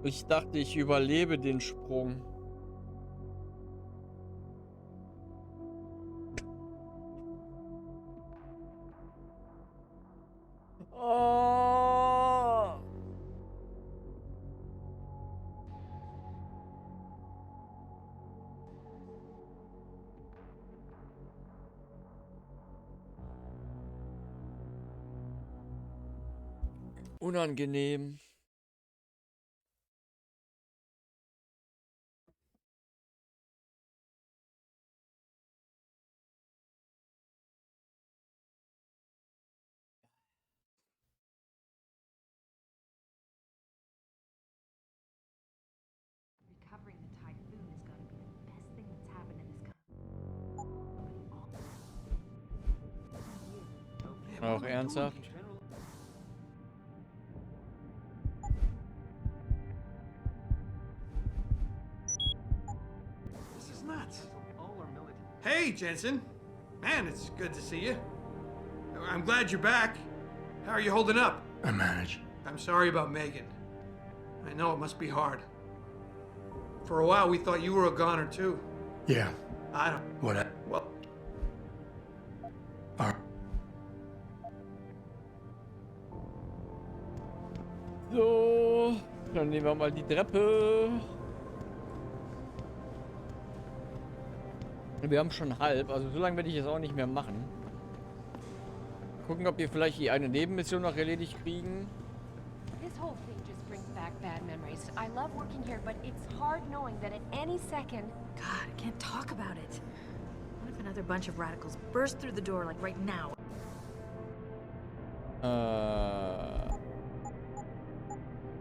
B: Ich dachte, ich überlebe den Sprung. Oh. Unangenehm.
M: Recovering the typhoon is going to be the best thing that's happened in this country.
B: Auch ernsthaft?
R: This is nuts. Hey, Jensen. Man, it's good to see you. I'm glad you're back. How are you holding up?
H: I manage.
R: I'm sorry about Megan. I know it must be hard. For a while, we thought you were a goner, too.
H: Yeah.
R: I don't...
H: What?
R: Well...
B: So, dann nehmen wir mal die Treppe. Wir haben schon halb, also so lange werde ich es auch nicht mehr machen. Gucken, ob wir vielleicht die eine Nebenmission noch erledigt kriegen.
F: This whole thing just brings back bad memories. I love working here, but it's hard knowing that at any second...
M: God, I can't talk about it. What if another bunch of radicals burst through the door like right now?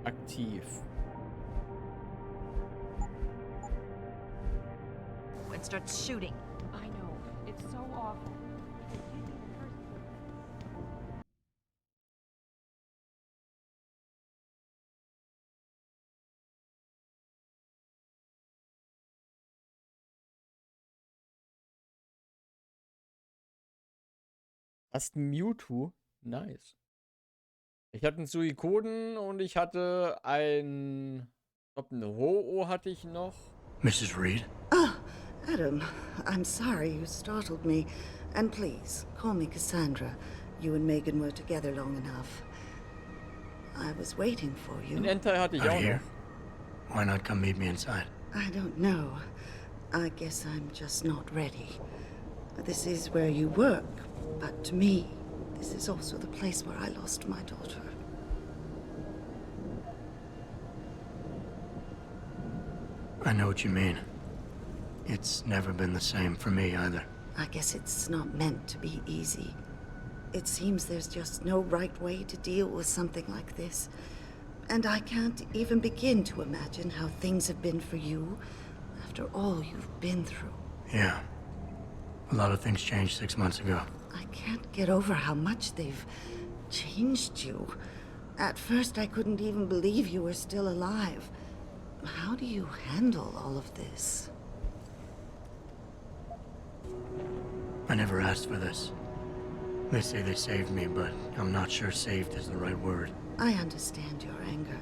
B: Aktiv.
M: And starts shooting.
F: I know. It's so awful.
B: Hast ein Mewtwo? Nice. Ich hatte einen Suikoden und ich hatte ein... Ich glaube, eine Ho-Oh hatte ich noch.
H: Mrs. Reed?
E: Oh, Adam, I'm sorry you startled me. And please, call me Cassandra. You and Megan were together long enough. I was waiting for you.
B: Den Entei hatte ich auch noch.
H: Why not come meet me inside?
E: I don't know. I guess I'm just not ready. This is where you work, but to me, this is also the place where I lost my daughter.
H: I know what you mean. It's never been the same for me either.
E: I guess it's not meant to be easy. It seems there's just no right way to deal with something like this. And I can't even begin to imagine how things have been for you after all you've been through.
H: Yeah. A lot of things changed 6 months ago.
E: I can't get over how much they've changed you. At first, I couldn't even believe you were still alive. How do you handle all of this?
H: I never asked for this. They say they saved me, but I'm not sure saved is the right word.
E: I understand your anger.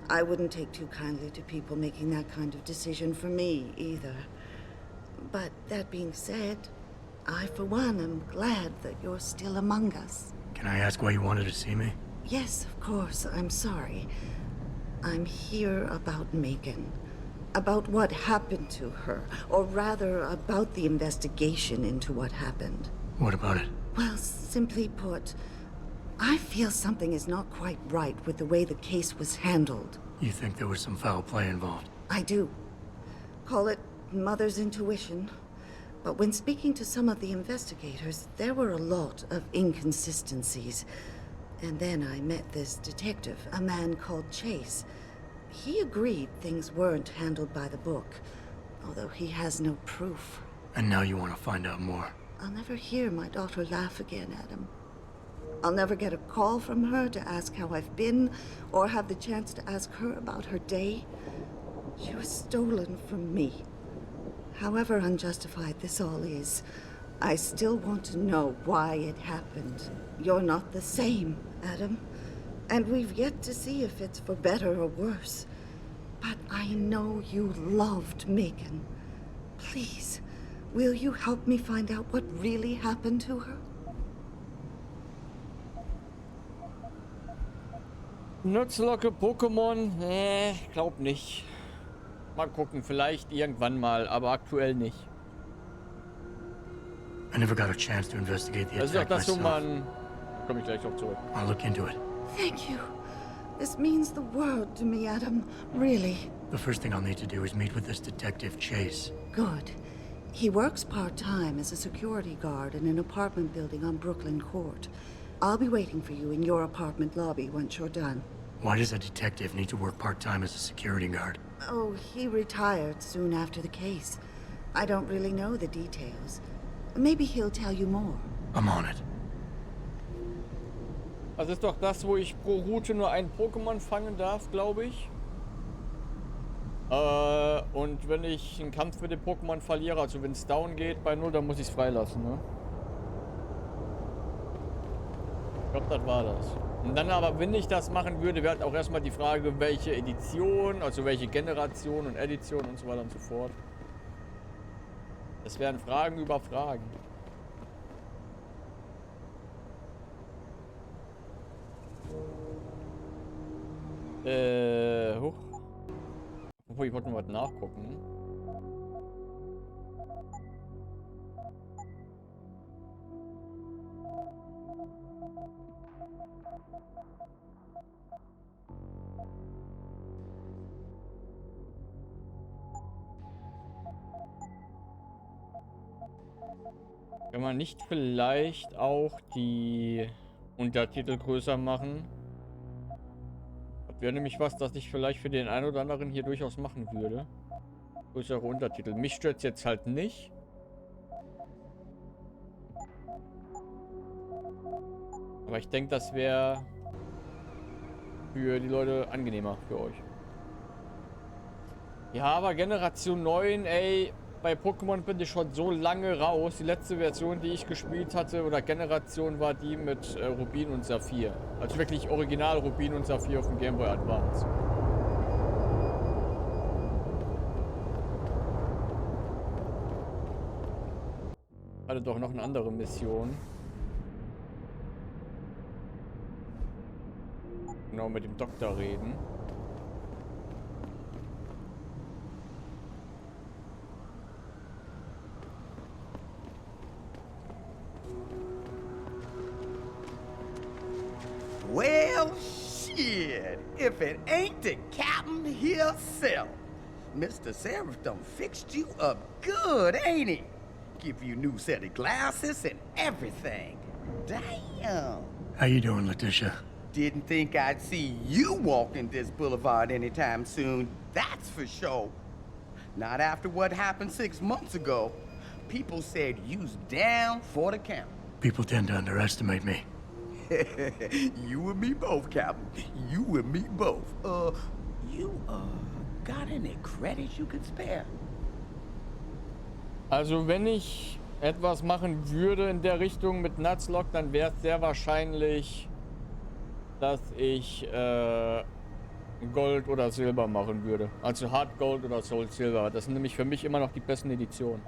E: I wouldn't take too kindly to people making that kind of decision for me, either. But that being said, I, for one, am glad that you're still among us.
H: Can I ask why you wanted to see me?
E: Yes, of course. I'm sorry. I'm here about Megan. About what happened to her. Or rather, about the investigation into what happened.
H: What about it?
E: Well, simply put, I feel something is not quite right with the way the case was handled.
H: You think there was some foul play involved?
E: I do. Call it mother's intuition. But when speaking to some of the investigators, there were a lot of inconsistencies. And then I met this detective, a man called Chase. He agreed things weren't handled by the book, although he has no proof.
H: And now you want to find out more?
E: I'll never hear my daughter laugh again, Adam. I'll never get a call from her to ask how I've been, or have the chance to ask her about her day. She was stolen from me. However unjustified this all is, I still want to know why it happened. You're not the same, Adam. And we've yet to see if it's for better or worse. But I know you loved Megan. Please, will you help me find out what really happened to her?
B: Nutzlocke Pokémon? Glaub nicht. Mal gucken, vielleicht irgendwann mal, aber aktuell nicht.
H: I never got a chance to investigate the
B: Das ist auch
H: attack
B: das, wo
H: myself.
B: man... Da komme ich gleich noch zurück.
H: I'll look into it.
E: Thank you. This means the world to me, Adam. Really.
H: The first thing I'll need to do is meet with this detective, Chase.
E: Good. He works part-time as a security guard in an apartment building on Brooklyn Court. I'll be waiting for you in your apartment lobby once you're done.
H: Why does a detective need to work part-time as a security guard?
E: Oh, he retired soon after the case. I don't really know the details. Maybe he'll tell you more.
H: I'm on it.
B: Das ist doch das, wo ich pro Route nur ein Pokémon fangen darf, glaube ich. Und wenn ich einen Kampf mit dem Pokémon verliere, also wenn es down geht bei 0, dann muss ich es freilassen, ne? Ich glaube, das war das. Und dann aber, wenn ich das machen würde, wäre halt auch erstmal die Frage, welche Edition, also welche Generation und Edition und so weiter und so fort. Das wären Fragen über Fragen. Hoch. Obwohl, ich wollte noch was nachgucken. Kann man nicht vielleicht auch die Untertitel größer machen? Das wäre nämlich was, das ich vielleicht für den einen oder anderen hier durchaus machen würde. Größere Untertitel. Mich stört es jetzt halt nicht. Aber ich denke, das wäre für die Leute angenehmer, für euch. Ja, aber Generation 9, ey, bei Pokémon bin ich schon so lange raus. Die letzte Version, die ich gespielt hatte, oder Generation, war die mit Rubin und Saphir. Also wirklich original Rubin und Saphir auf dem Game Boy Advance. Hatte doch noch eine andere Mission. Genau, mit dem Doktor reden.
N: Well, shit, if it ain't the captain himself. Mr. Seraph done fixed you up good, ain't he? Give you a new set of glasses and everything. Damn.
H: How you doing, Letitia?
N: Didn't think I'd see you walking this boulevard anytime soon, that's for sure. Not after what happened 6 months ago. People said you's down for the count.
H: People tend to underestimate me.
N: You and me both, Captain. You and me both. You, got any credits you could spare?
B: Also wenn ich etwas machen würde in der Richtung mit Nutslock, dann wäre es sehr wahrscheinlich, dass ich Gold oder Silber machen würde. Also Hard Gold oder Soul Silver. Das sind nämlich für mich immer noch die besten Editionen.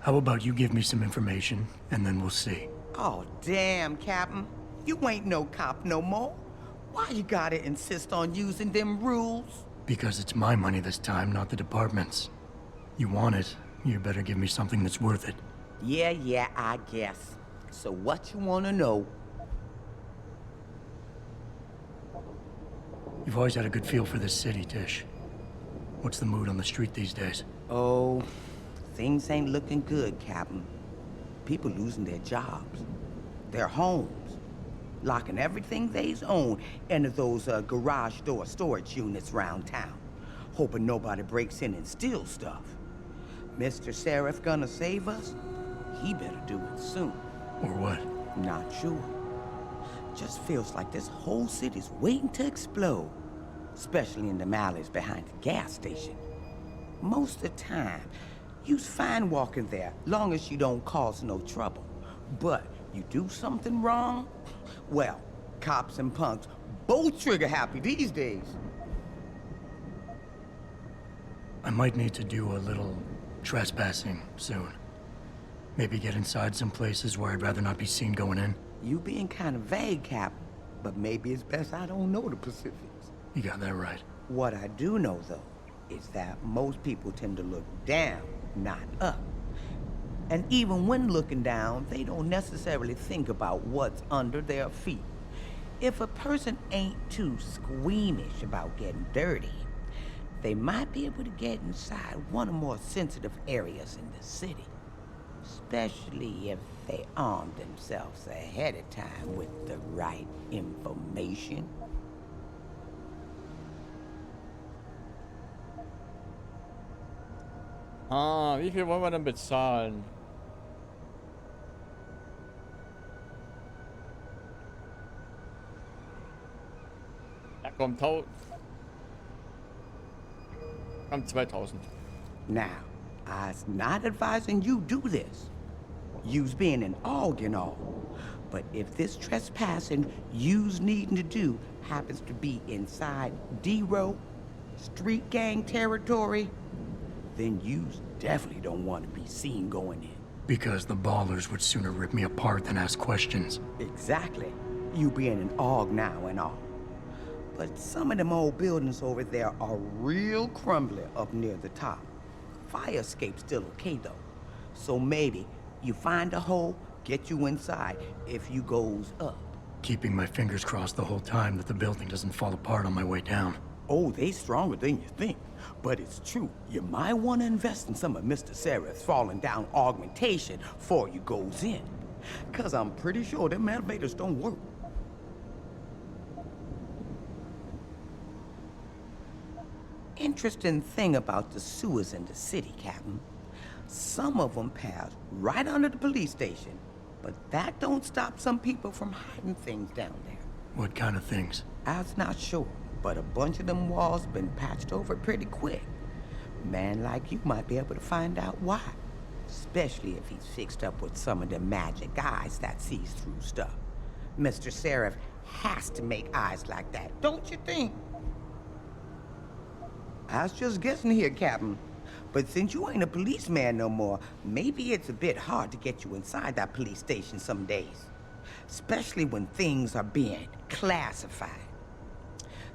H: How about you give me some information, and then we'll see.
N: Oh, damn, Captain. You ain't no cop no more. Why you gotta insist on using them rules?
H: Because it's my money this time, not the department's. You want it, you better give me something that's worth it.
N: Yeah, I guess. So what you wanna know?
H: You've always had a good feel for this city, Tish. What's the mood on the street these days?
N: Oh, things ain't looking good, Captain. People losing their jobs, their homes, locking everything they's own into those garage door storage units around town, hoping nobody breaks in and steals stuff. Mr. Seraph gonna save us? He better do it soon.
H: Or what?
N: Not sure. Just feels like this whole city's waiting to explode, especially in the alleys behind the gas station. Most of the time, you's fine walking there, long as you don't cause no trouble. But you do something wrong, well, cops and punks both trigger happy these days.
H: I might need to do a little trespassing soon. Maybe get inside some places where I'd rather not be seen going in.
N: You being kind of vague, Captain, but maybe it's best I don't know the Pacifics.
H: You got that right.
N: What I do know, though, is that most people tend to look down, not up. And even when looking down, they don't necessarily think about what's under their feet. If a person ain't too squeamish about getting dirty, they might be able to get inside one of the more sensitive areas in the city. Especially if they arm themselves ahead of time with the right information.
B: Ah, wie viel wollen wir denn bezahlen? Ja, komm, 2000.
N: Now, I's not advising you do this. You's being an AUG and all. But if this trespassing you's needing to do happens to be inside D-Row, street gang territory, then yous definitely don't want to be seen going in.
H: Because the ballers would sooner rip me apart than ask questions.
N: Exactly. You being an AUG now and all. But some of them old buildings over there are real crumbly up near the top. Fire escape's still okay, though. So maybe you find a hole, get you inside if you goes up.
H: Keeping my fingers crossed the whole time that the building doesn't fall apart on my way down.
N: Oh, they stronger than you think. But it's true. You might want to invest in some of Mr. Seraph's falling down augmentation before you goes in. 'Cause I'm pretty sure them elevators don't work. Interesting thing about the sewers in the city, Captain. Some of them pass right under the police station, but that don't stop some people from hiding things down there.
H: What kind of things?
N: I was not sure, but a bunch of them walls been patched over pretty quick. Man like you might be able to find out why. Especially if he's fixed up with some of the magic eyes that sees through stuff. Mr. Seraph has to make eyes like that, don't you think? I was just guessing here, Captain. But since you ain't a policeman no more, maybe it's a bit hard to get you inside that police station some days. Especially when things are being classified.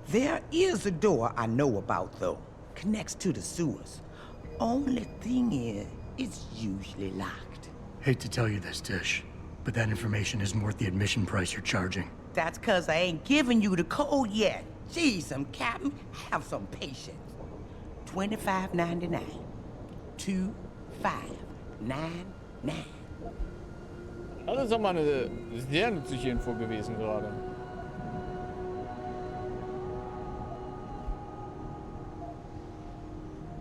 N: There is a door I know about, though. Connects to the sewers. Only thing is, it's usually locked.
H: Hate to tell you this, Tish, but that information isn't worth the admission price you're charging.
N: That's 'cause I ain't giving you the code yet. Jeez, Captain, have some patience. $25.99. $25.99.
B: Das ist doch mal eine sehr nützliche Info gewesen gerade.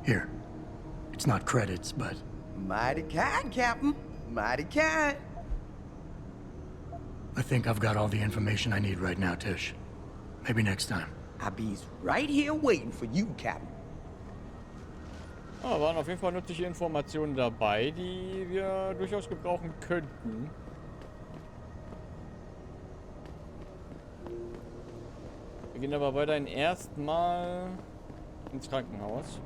H: Here. It's not credits, but...
N: Mighty kind, Captain. Mighty kind.
H: I think I've got all the information I need right now, Tish. Maybe next time.
N: I'll be right here waiting for you, Captain.
B: Da waren auf jeden Fall nützliche Informationen dabei, die wir durchaus gebrauchen könnten. Wir gehen aber weiterhin erstmal ins Krankenhaus.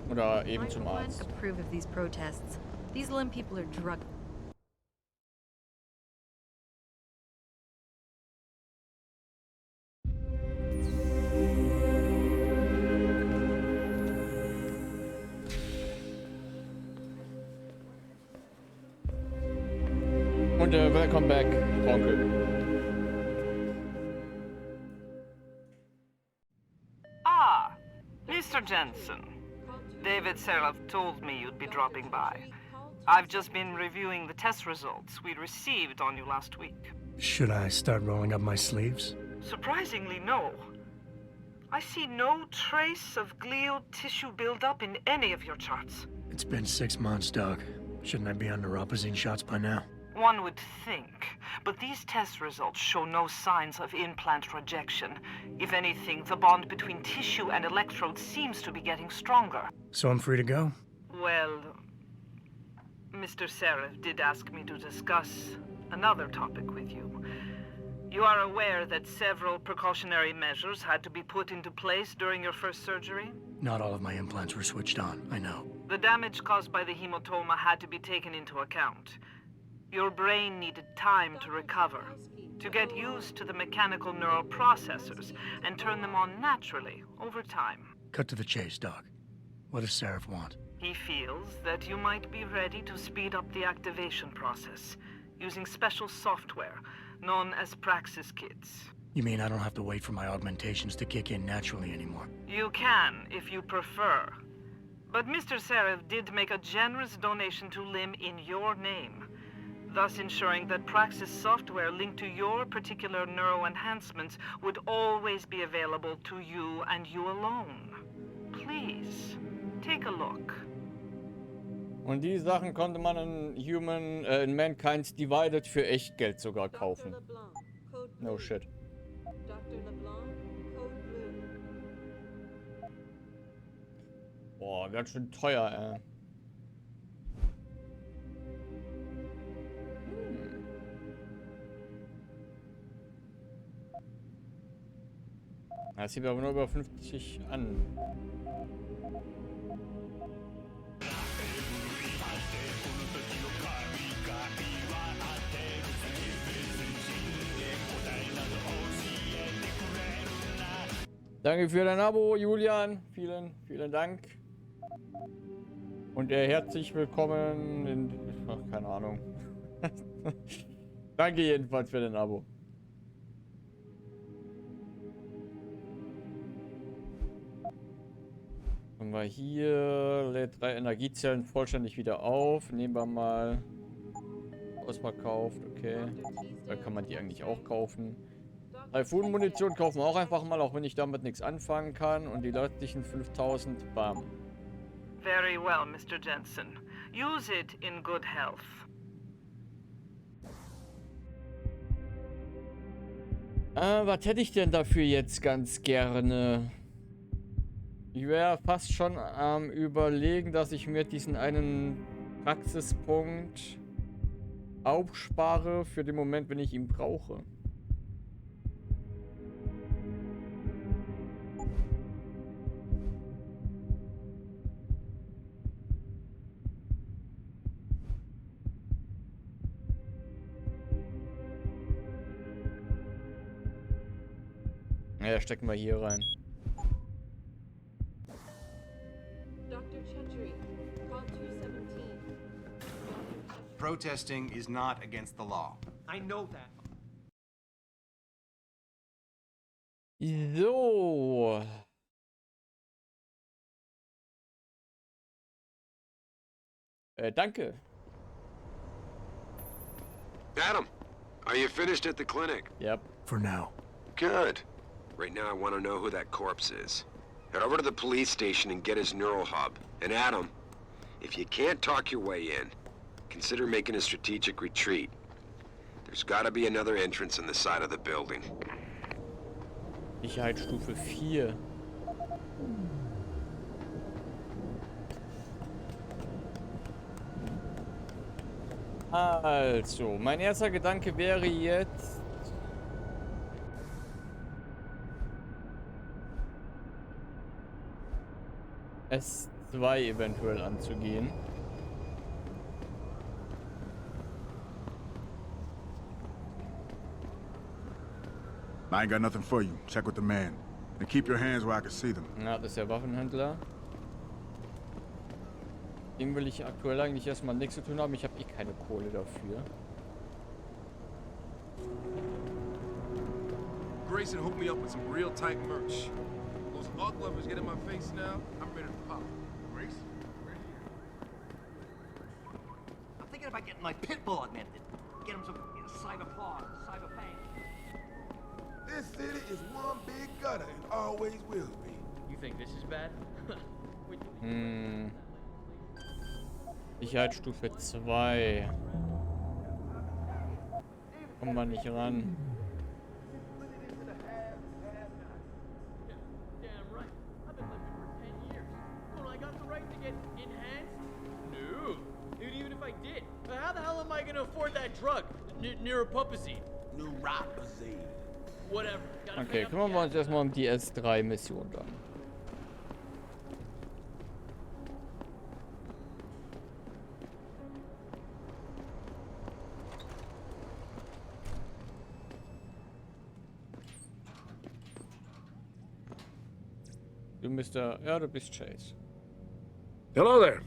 B: Oder eben zum Arzt.
M: Approve of these protests. These Lim people are drug.
B: Und welcome back, Onkel.
I: Ah, Mr. Jensen. David Seraph told me you'd be dropping by. I've just been reviewing the test results we received on you last week.
H: Should I start rolling up my sleeves?
I: Surprisingly, no. I see no trace of glial tissue buildup in any of your charts.
H: It's been 6 months, Doc. Shouldn't I be on neuropozyne shots by now?
I: One would think, but these test results show no signs of implant rejection. If anything, the bond between tissue and electrodes seems to be getting stronger.
H: So I'm free to go?
I: Well, Mr. Seraph did ask me to discuss another topic with you. You are aware that several precautionary measures had to be put into place during your first surgery?
H: Not all of my implants were switched on, I know.
I: The damage caused by the hematoma had to be taken into account. Your brain needed time to recover, to get used to the mechanical neural processors and turn them on naturally over time.
H: Cut to the chase, Doc. What does Seraph want?
I: He feels that you might be ready to speed up the activation process using special software known as Praxis kits.
H: You mean I don't have to wait for my augmentations to kick in naturally anymore?
I: You can, if you prefer. But Mr. Seraph did make a generous donation to Lim in your name, thus ensuring that Praxis software linked to your particular neuroenhancements would always be available to you and you alone. Please, take a look.
B: Und die Sachen konnte man in Mankind's Divided für echt Geld sogar kaufen. No shit. Boah, ganz schön teuer, ey. Das sieht aber nur über 50 an. Danke für dein Abo, Julian. Vielen, vielen Dank. Und herzlich willkommen in... Ach, keine Ahnung. Danke jedenfalls für dein Abo. Haben wir hier, lädt 3 Energiezellen vollständig wieder auf. Nehmen wir mal ausverkauft, okay. Da kann man die eigentlich auch kaufen. Typhoon-Munition kaufen wir auch einfach mal, auch wenn ich damit nichts anfangen kann. Und die restlichen 5000, bam.
I: Very well, Mr. Jensen. Use it in good health.
B: Was hätte ich denn dafür jetzt ganz gerne? Ich wäre fast schon am Überlegen, dass ich mir diesen einen Praxispunkt aufspare für den Moment, wenn ich ihn brauche. Ja, stecken wir hier rein.
K: Protesting is not against the law.
P: I know that.
B: So. Danke.
Q: Adam, are you finished at the clinic?
B: Yep.
H: For now.
Q: Good. Right now I want to know who that corpse is. Head over to the police station and get his neural hub. And Adam, if you can't talk your way in, consider making a strategic retreat. There's gotta be another entrance on the side of the building.
B: Sicherheitsstufe 4. Also, mein erster Gedanke wäre jetzt... S2 eventuell anzugehen.
J: I ain't got nothing for you. Check with the man. And keep your hands where I can see them.
B: Ja, das ist der Waffenhändler. Dem will ich aktuell eigentlich erstmal nichts zu tun haben. Ich habe eh keine Kohle dafür.
K: Grayson hooked me up with some real tight merch. Those art lovers get in my face now, I'm ready to pop. Grace?
W: I'm thinking about getting my pit bull augmented. Get him some cyber claws, cyber fangs.
K: This city is one big gutter and always will be.
X: You think this is bad?
B: Sicherheitsstufe 2. Kommen wir nicht ran.
X: Damn right. I've been living for 10 years. Don't I got the right to get enhanced? No. Dude, even if I did, how the hell am I gonna afford that drug? Neuropupazine.
K: Neuropazine.
X: Whatever.
B: Okay, kümmern wir uns erstmal um die S3-Mission dann. Du bist der... Ja, du bist Chase.
Q: Hello there.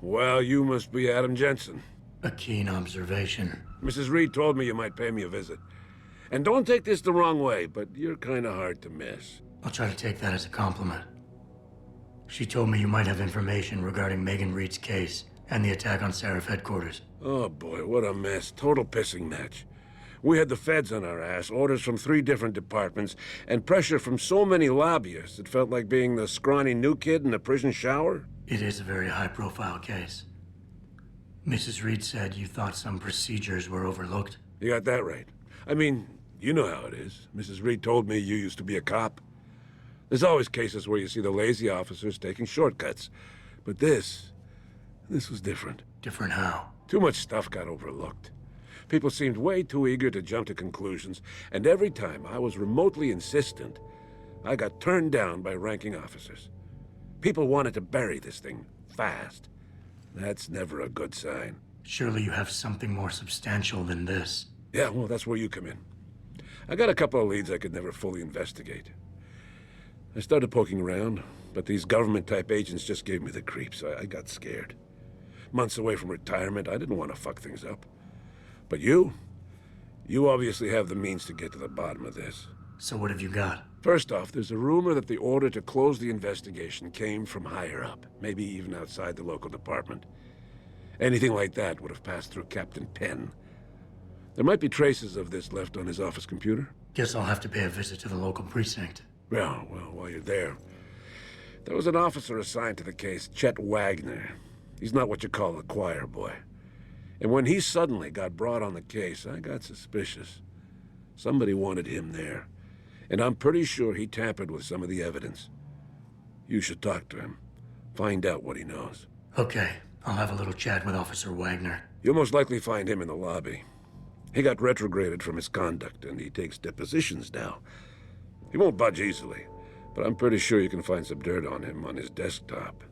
Q: Well, you must be Adam Jensen.
H: A keen observation.
Q: Mrs. Reed told me you might pay me a visit. And don't take this the wrong way, but you're kind of hard to miss.
H: I'll try to take that as a compliment. She told me you might have information regarding Megan Reed's case and the attack on Seraph headquarters.
Q: Oh boy, what a mess. Total pissing match. We had the feds on our ass, orders from 3 different departments, and pressure from so many lobbyists it felt like being the scrawny new kid in a prison shower.
H: It is a very high-profile case. Mrs. Reed said you thought some procedures were overlooked.
Q: You got that right. I mean, you know how it is. Mrs. Reed told me you used to be a cop. There's always cases where you see the lazy officers taking shortcuts. But this was different.
H: Different how?
Q: Too much stuff got overlooked. People seemed way too eager to jump to conclusions, and every time I was remotely insistent, I got turned down by ranking officers. People wanted to bury this thing fast. That's never a good sign.
H: Surely you have something more substantial than this.
Q: Yeah, well, that's where you come in. I got a couple of leads I could never fully investigate. I started poking around, but these government-type agents just gave me the creeps. I got scared. Months away from retirement, I didn't want to fuck things up. But you obviously have the means to get to the bottom of this.
H: So what have you got?
Q: First off, there's a rumor that the order to close the investigation came from higher up, maybe even outside the local department. Anything like that would have passed through Captain Penn. There might be traces of this left on his office computer.
H: Guess I'll have to pay a visit to the local precinct.
Q: Well, while you're there, there was an officer assigned to the case, Chet Wagner. He's not what you call a choir boy. And when he suddenly got brought on the case, I got suspicious. Somebody wanted him there. And I'm pretty sure he tampered with some of the evidence. You should talk to him. Find out what he knows.
H: Okay, I'll have a little chat with Officer Wagner.
Q: You'll most likely find him in the lobby. He got retrograded from his conduct, and he takes depositions now. He won't budge easily, but I'm pretty sure you can find some dirt on him on his desktop.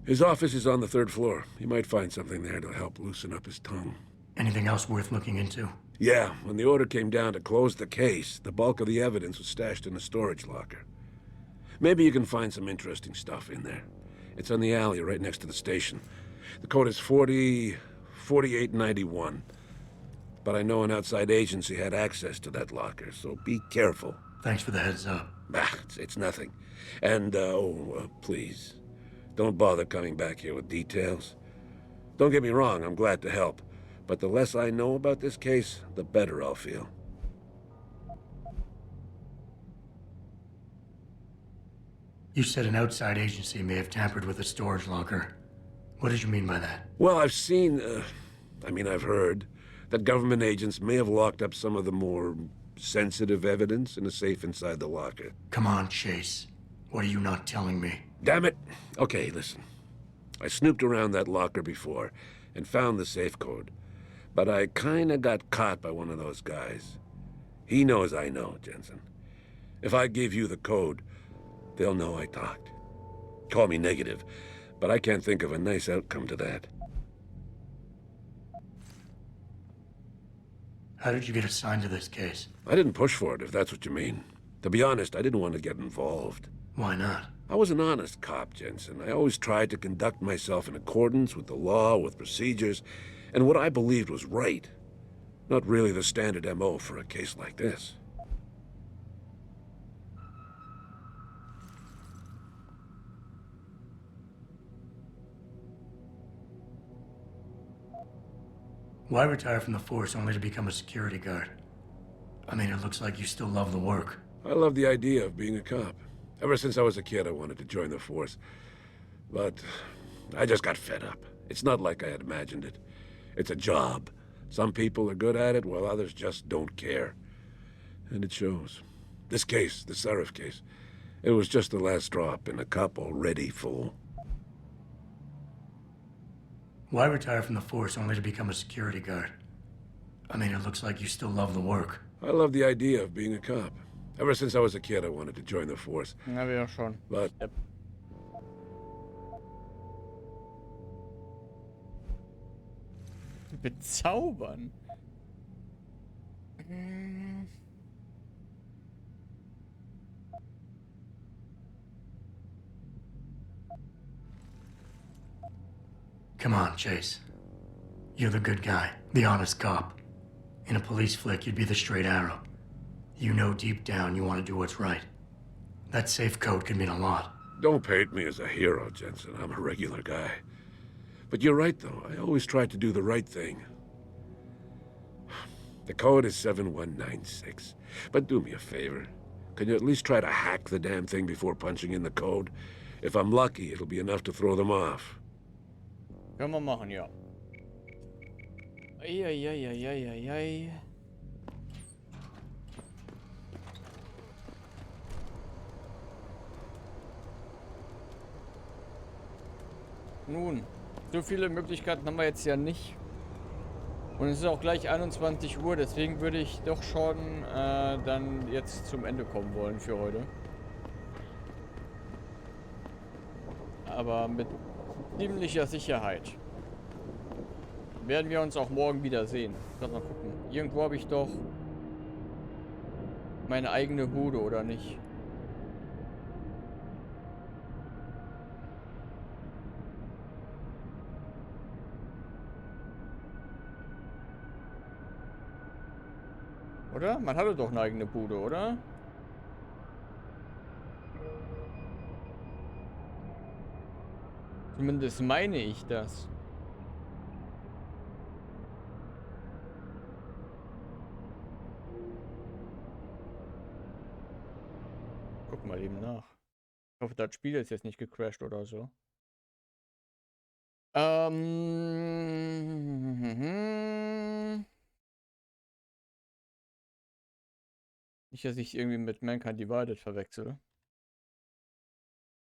Q: His office is on the 3rd floor. You might find something there to help loosen up his tongue.
H: Anything else worth looking into?
Q: Yeah, when the order came down to close the case, the bulk of the evidence was stashed in a storage locker. Maybe you can find some interesting stuff in there. It's on the alley right next to the station. The code is 4891. But I know an outside agency had access to that locker, so be careful.
H: Thanks for the heads up.
A: It's nothing. And, please, don't bother coming back here with details. Don't get me wrong, I'm glad to help. But the less I know about this case, the better I'll feel.
H: You said an outside agency may have tampered with a storage locker. What did you mean by that?
A: Well, I've heard that government agents may have locked up some of the more sensitive evidence in a safe inside the locker.
H: Come on, Chase. What are you not telling me?
A: Damn it! Okay, listen. I snooped around that locker before and found the safe code. But I kinda got caught by one of those guys. He knows I know, Jensen. If I give you the code, they'll know I talked. Call me negative, but I can't think of a nice outcome to that.
H: How did you get assigned to this case?
A: I didn't push for it, if that's what you mean. To be honest, I didn't want to get involved.
H: Why not?
A: I was an honest cop, Jensen. I always tried to conduct myself in accordance with the law, with procedures, and what I believed was right. Not really the standard MO for a case like this.
H: Why retire from the force only to become a security guard? I mean, it looks like you still love the work.
A: I love the idea of being a cop. Ever since I was a kid, I wanted to join the force. But I just got fed up. It's not like I had imagined it. It's a job. Some people are good at it, while others just don't care. And it shows. This case, the Seraph case, it was just the last drop in a cup already full.
H: Why retire from the force only to become a security guard? I mean, it looks like you still love the work.
A: I love the idea of being a cop. Ever since I was a kid, I wanted to join the force.
B: Na, wir schon.
A: But
B: Bezaubern.
H: Come on, Chase. You're the good guy, the honest cop. In a police flick, you'd be the straight arrow. You know deep down you want to do what's right. That safe code could mean a lot.
A: don't paint me as a hero, Jensen. I'm a regular guy. But you're right, though. I always tried to do the right thing. The code is 7196. But do me a favor. Can you at least try to hack the damn thing before punching in the code? If I'm lucky, it'll be enough to throw them off.
B: Können wir machen, ja. Eieieiei. Nun, so viele Möglichkeiten haben wir jetzt ja nicht. Und es ist auch gleich 21 Uhr, deswegen würde ich doch schon dann jetzt zum Ende kommen wollen für heute. Aber mit ziemlicher Sicherheit werden wir uns auch morgen wieder sehen. Ich kann mal gucken. Irgendwo habe ich doch meine eigene Bude, oder nicht? Oder? Man hatte doch eine eigene Bude, oder? Zumindest meine ich das. Guck mal eben nach. Ich hoffe, das Spiel ist jetzt nicht gecrashed oder so. Nicht, dass ich irgendwie mit Mankind Divided verwechsel.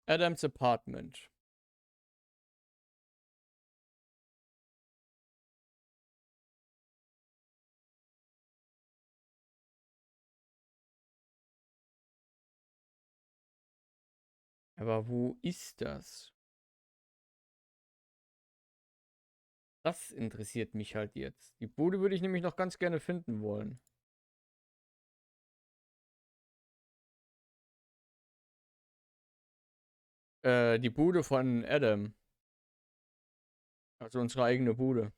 B: Adams Apartment. Aber wo ist das? Das interessiert mich halt jetzt. Die Bude würde ich nämlich noch ganz gerne finden wollen. Die Bude von Adam. Also unsere eigene Bude.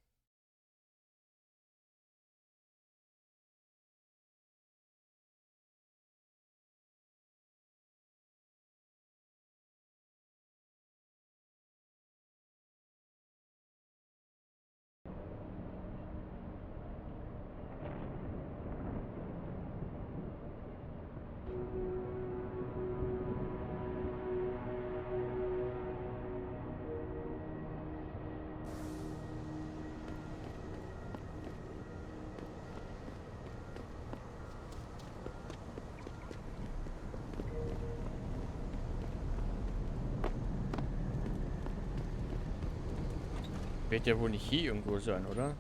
B: Wird ja wohl nicht hier irgendwo sein, oder?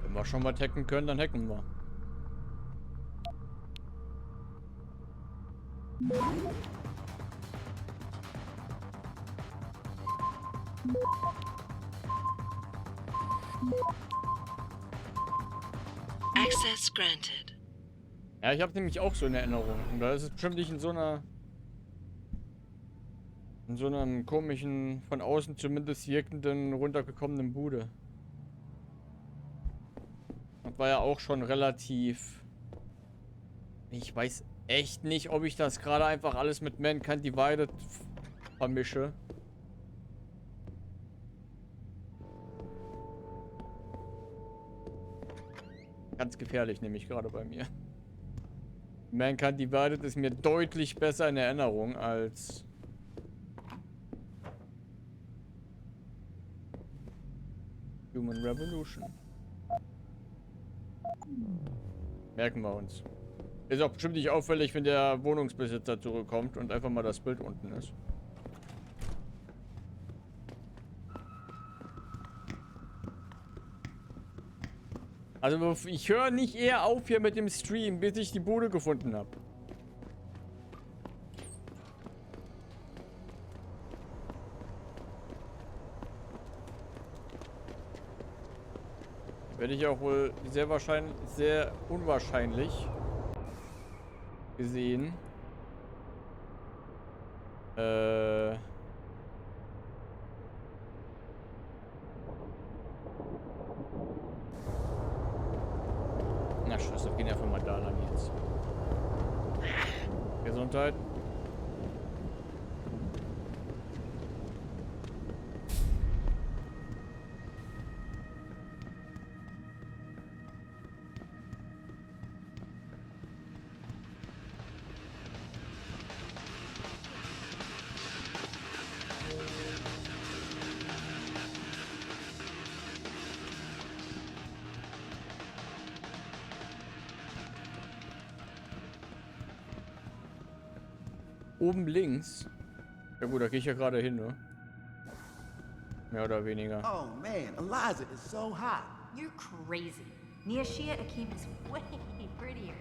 B: Wenn wir schon mal hacken können, dann hacken wir.
G: Access granted.
B: Ja, ich habe nämlich auch so eine Erinnerung. Und da ist es bestimmt nicht in so einem komischen, von außen zumindest wirkenden, runtergekommenen Bude. Das war ja auch schon relativ... Ich weiß echt nicht, ob ich das gerade einfach alles mit Mankind Divided vermische. Ganz gefährlich, nämlich gerade bei mir. Mankind Divided ist mir deutlich besser in Erinnerung als... Human Revolution. Merken wir uns. Ist auch bestimmt nicht auffällig, wenn der Wohnungsbesitzer zurückkommt und einfach mal das Bild unten ist. Also ich höre nicht eher auf hier mit dem Stream, bis ich die Bude gefunden habe. Werde ich auch wohl sehr unwahrscheinlich gesehen. Na Scheiße, gehen einfach mal da lang jetzt. Gesundheit. Oben links. Ja gut, da gehe ich ja gerade hin, ne? Mehr oder weniger.
W: Oh man, Eliza is so hot.
F: You're crazy. Niashia Akeem is way prettier.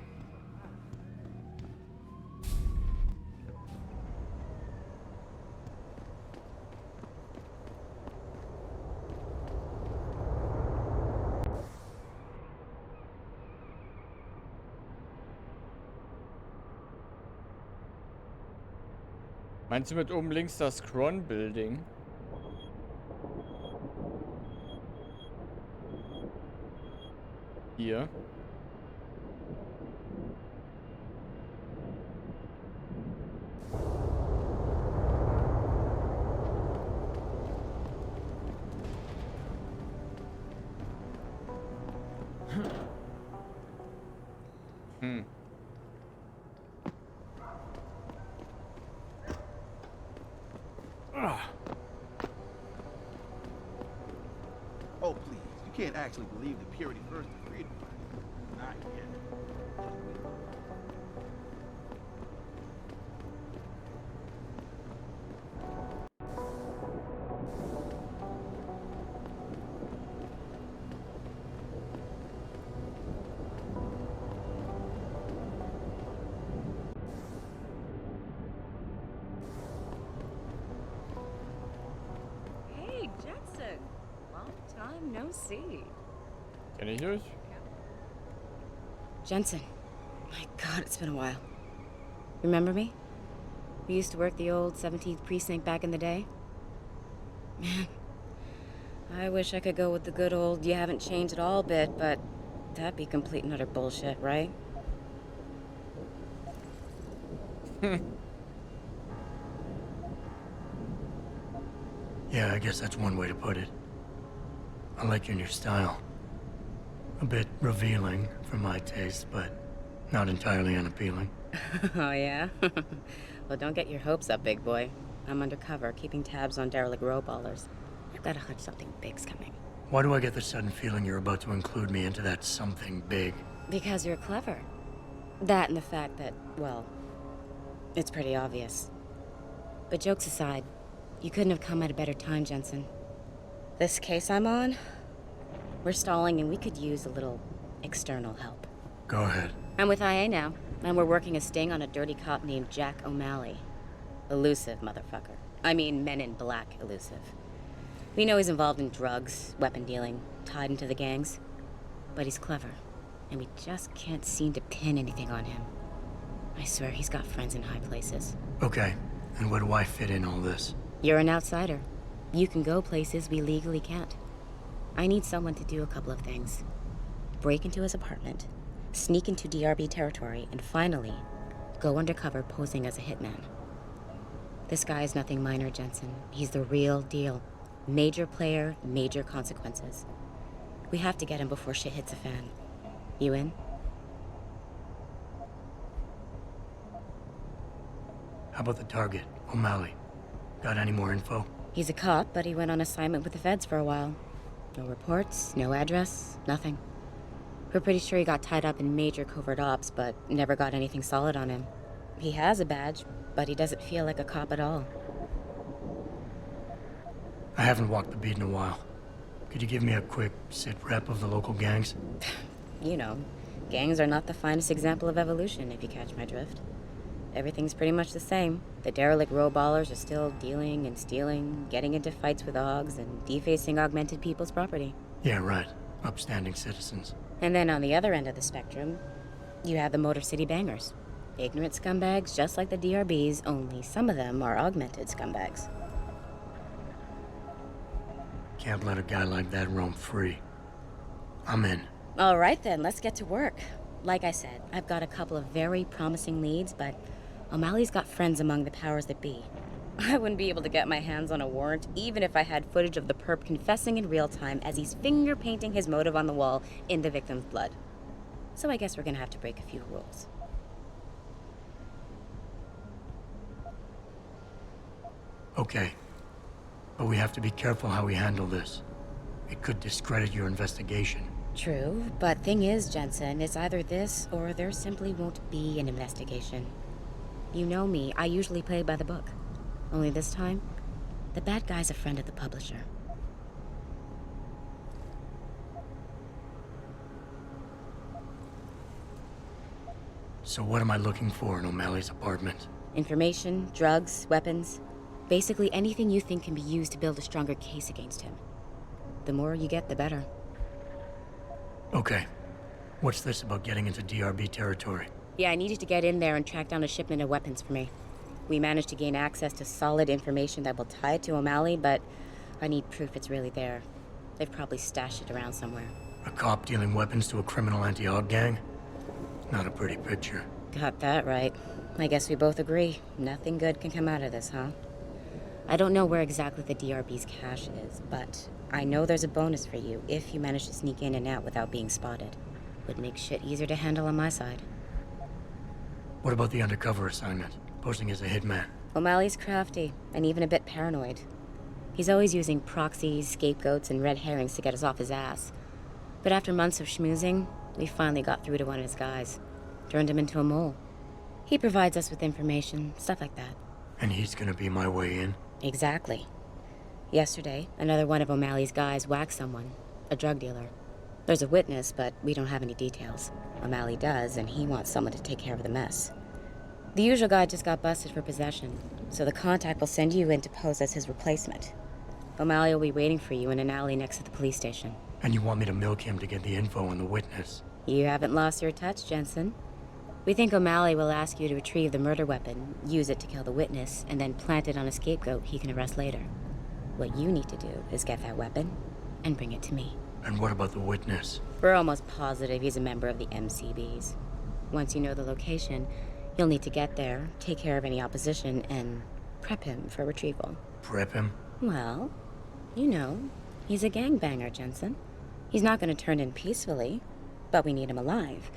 B: Meinst du mit oben links das Cron Building? Hier.
W: Oh please, you can't actually believe that purity first is freedom. Not yet.
G: Hey, Jetson. Long time no see.
B: Kenn ich euch?
C: Jensen. My God, it's been a while. Remember me? We used to work the old 17th precinct back in the day. Man, I wish I could go with the good old you haven't changed at all bit, but that'd be complete and utter bullshit, right?
H: Yeah, I guess that's one way to put it. I like your new style. A bit revealing for my taste, but not entirely unappealing.
C: Oh, yeah? Well, Well, don't get your hopes up, big boy. I'm undercover, keeping tabs on derelict row ballers. I've got a hunch something big's coming.
H: Why do I get the sudden feeling you're about to include me into that something big?
C: Because you're clever. That and the fact that, well, it's pretty obvious. But jokes aside, you couldn't have come at a better time, Jensen. This case I'm on, we're stalling and we could use a little external help.
H: Go ahead.
C: I'm with IA now, and we're working a sting on a dirty cop named Jack O'Malley. Elusive motherfucker. I mean, Men in Black elusive. We know he's involved in drugs, weapon dealing, tied into the gangs. But he's clever, and we just can't seem to pin anything on him. I swear he's got friends in high places.
H: Okay, and where do I fit in all this?
C: You're an outsider. You can go places we legally can't. I need someone to do a couple of things. Break into his apartment, sneak into DRB territory, and finally, go undercover posing as a hitman. This guy is nothing minor, Jensen. He's the real deal. Major player, major consequences. We have to get him before shit hits the fan. You in?
H: How about the target, O'Malley? Got any more info?
C: He's a cop, but he went on assignment with the feds for a while. No reports, no address, nothing. We're pretty sure he got tied up in major covert ops, but never got anything solid on him. He has a badge, but he doesn't feel like a cop at all.
H: I haven't walked the beat in a while. Could you give me a quick sit-rep of the local gangs?
C: You know, gangs are not the finest example of evolution, if you catch my drift. Everything's pretty much the same. The derelict row ballers are still dealing and stealing, getting into fights with OGs, and defacing augmented people's property.
H: Yeah, right. Upstanding citizens.
C: And then on the other end of the spectrum, you have the Motor City bangers. Ignorant scumbags just like the DRBs, only some of them are augmented scumbags.
H: Can't let a guy like that roam free. I'm in.
C: All right then, let's get to work. Like I said, I've got a couple of very promising leads, but O'Malley's got friends among the powers that be. I wouldn't be able to get my hands on a warrant, even if I had footage of the perp confessing in real time as he's finger painting his motive on the wall in the victim's blood. So I guess we're gonna have to break a few rules.
H: Okay. But we have to be careful how we handle this. It could discredit your investigation.
C: True, but thing is, Jensen, it's either this or there simply won't be an investigation. You know me, I usually play by the book. Only this time, the bad guy's a friend of the publisher.
H: So what am I looking for in O'Malley's apartment?
C: Information, drugs, weapons. Basically anything you think can be used to build a stronger case against him. The more you get, the better.
H: Okay. What's this about getting into DRB territory?
C: Yeah, I need you to get in there and track down a shipment of weapons for me. We managed to gain access to solid information that will tie it to O'Malley, but I need proof it's really there. They've probably stashed it around somewhere.
H: A cop dealing weapons to a criminal anti-AUG gang? Not a pretty picture.
C: Got that right. I guess we both agree. Nothing good can come out of this, huh? I don't know where exactly the DRB's cache is, but I know there's a bonus for you if you manage to sneak in and out without being spotted. Would make shit easier to handle on my side.
H: What about the undercover assignment? Posing as a hitman?
C: O'Malley's crafty, and even a bit paranoid. He's always using proxies, scapegoats, and red herrings to get us off his ass. But after months of schmoozing, we finally got through to one of his guys. Turned him into a mole. He provides us with information, stuff like that.
H: And he's gonna be my way in?
C: Exactly. Yesterday, another one of O'Malley's guys whacked someone, a drug dealer. There's a witness, but we don't have any details. O'Malley does, and he wants someone to take care of the mess. The usual guy just got busted for possession, so the contact will send you in to pose as his replacement. O'Malley will be waiting for you in an alley next to the police station.
H: And you want me to milk him to get the info on the witness?
C: You haven't lost your touch, Jensen. We think O'Malley will ask you to retrieve the murder weapon, use it to kill the witness, and then plant it on a scapegoat he can arrest later. What you need to do is get that weapon and bring it to me.
H: And what about the witness?
C: We're almost positive he's a member of the MCBs. Once you know the location, you'll need to get there, take care of any opposition, and prep him for retrieval.
H: Prep him?
C: Well, you know, he's a gangbanger, Jensen. He's not going to turn in peacefully, but we need him alive.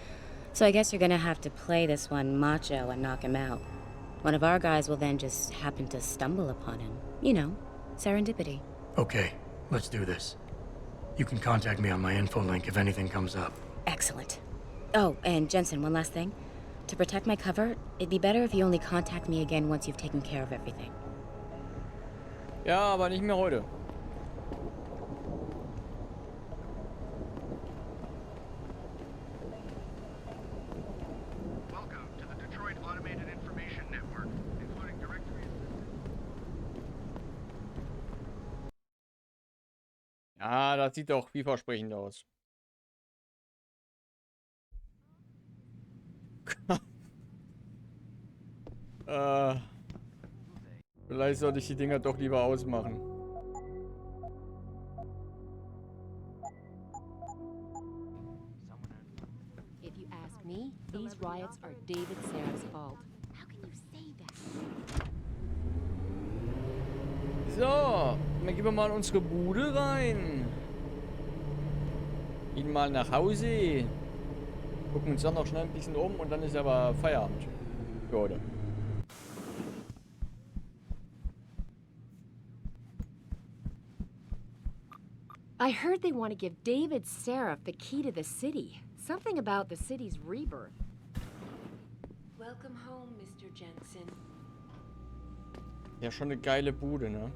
C: So I guess you're going to have to play this one macho and knock him out. One of our guys will then just happen to stumble upon him. You know, serendipity.
H: Okay, let's do this. You can contact me on my info link if anything comes up.
C: Excellent. Oh, and Jensen, one last thing. To protect my cover, it'd be better if you only contact me again once you've taken care of everything.
B: Ja, aber nicht mehr heute.
D: Welcome to the Detroit Automated Information Network, including directory
B: Ja, das sieht doch vielversprechend aus. Vielleicht sollte ich die Dinger doch lieber ausmachen.
F: If you ask me, these riots are David Sarah's fault. How can you say that?
B: So, dann gehen wir mal in unsere Bude rein. Gehen mal nach Hause. Gucken uns dann noch schnell ein bisschen um und dann ist aber Feierabend. Für heute.
F: I heard they want to give David Seraph the key to the city. Something about the city's rebirth.
G: Welcome home, Mr. Jensen.
B: Ja, schon eine geile Bude, ne?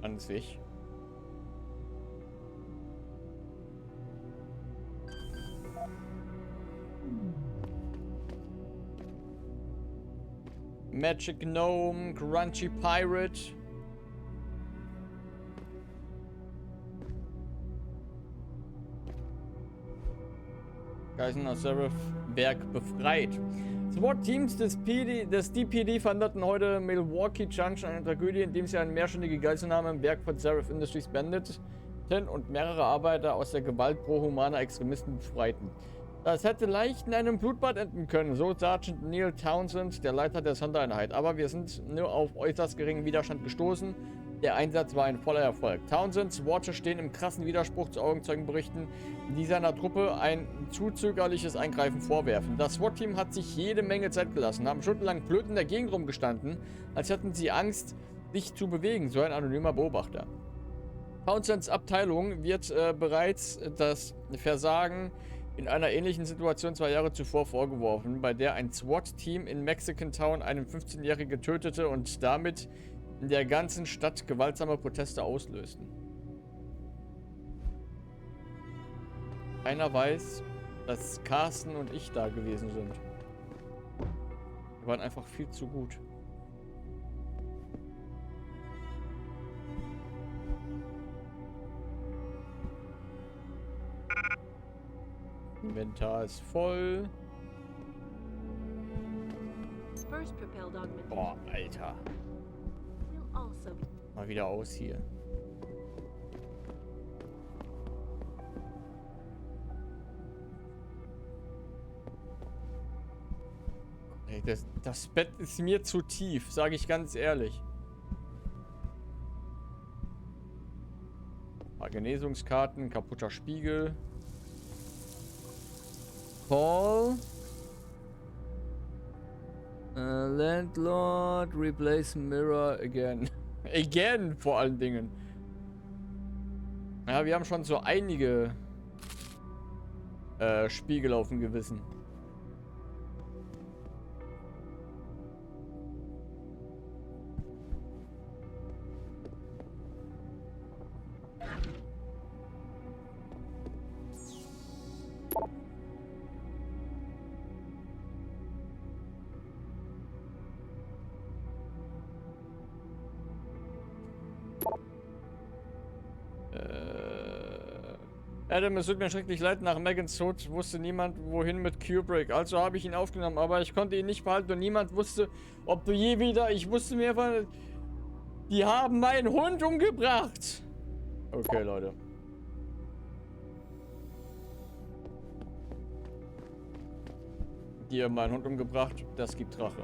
B: An sich. Magic Gnome, Crunchy Pirate. Geiseln Seraph Berg befreit. SWAT-Teams des DPD verhinderten heute Milwaukee Junction eine Tragödie, indem sie eine mehrstündige Geiselnahme im Berg von Seraph Industries beendeten und mehrere Arbeiter aus der Gewalt pro humaner Extremisten befreiten. Das hätte leicht in einem Blutbad enden können, so Sergeant Neil Townsend, der Leiter der Sondereinheit. Aber wir sind nur auf äußerst geringen Widerstand gestoßen. Der Einsatz war ein voller Erfolg. Townsends Worte stehen im krassen Widerspruch zu Augenzeugenberichten, die seiner Truppe ein zu zögerliches Eingreifen vorwerfen. Das SWAT-Team hat sich jede Menge Zeit gelassen, haben stundenlang blöd in der Gegend rumgestanden, als hätten sie Angst, sich zu bewegen, so ein anonymer Beobachter. Townsends Abteilung wird bereits das Versagen in einer ähnlichen Situation 2 Jahre zuvor vorgeworfen, bei der ein SWAT-Team in Mexican Town einen 15-Jährigen tötete und damit in der ganzen Stadt gewaltsame Proteste auslösten. Keiner weiß, dass Carsten und ich da gewesen sind. Wir waren einfach viel zu gut. Inventar ist voll. Boah, Alter. Mal wieder aus hier. Ey, das Bett ist mir zu tief, sage ich ganz ehrlich. Ein paar Genesungskarten, kaputter Spiegel. Paul. Landlord, replace mirror again. Again, vor allen Dingen. Ja, wir haben schon so einige Spiegel auf dem Gewissen. Adam, es tut mir schrecklich leid, nach Megans Tod wusste niemand, wohin mit Kubrick. Also habe ich ihn aufgenommen, aber ich konnte ihn nicht behalten und niemand wusste, ob du je wieder... Ich wusste mir von... Die haben meinen Hund umgebracht. Okay, Leute. Die haben meinen Hund umgebracht, das gibt Rache.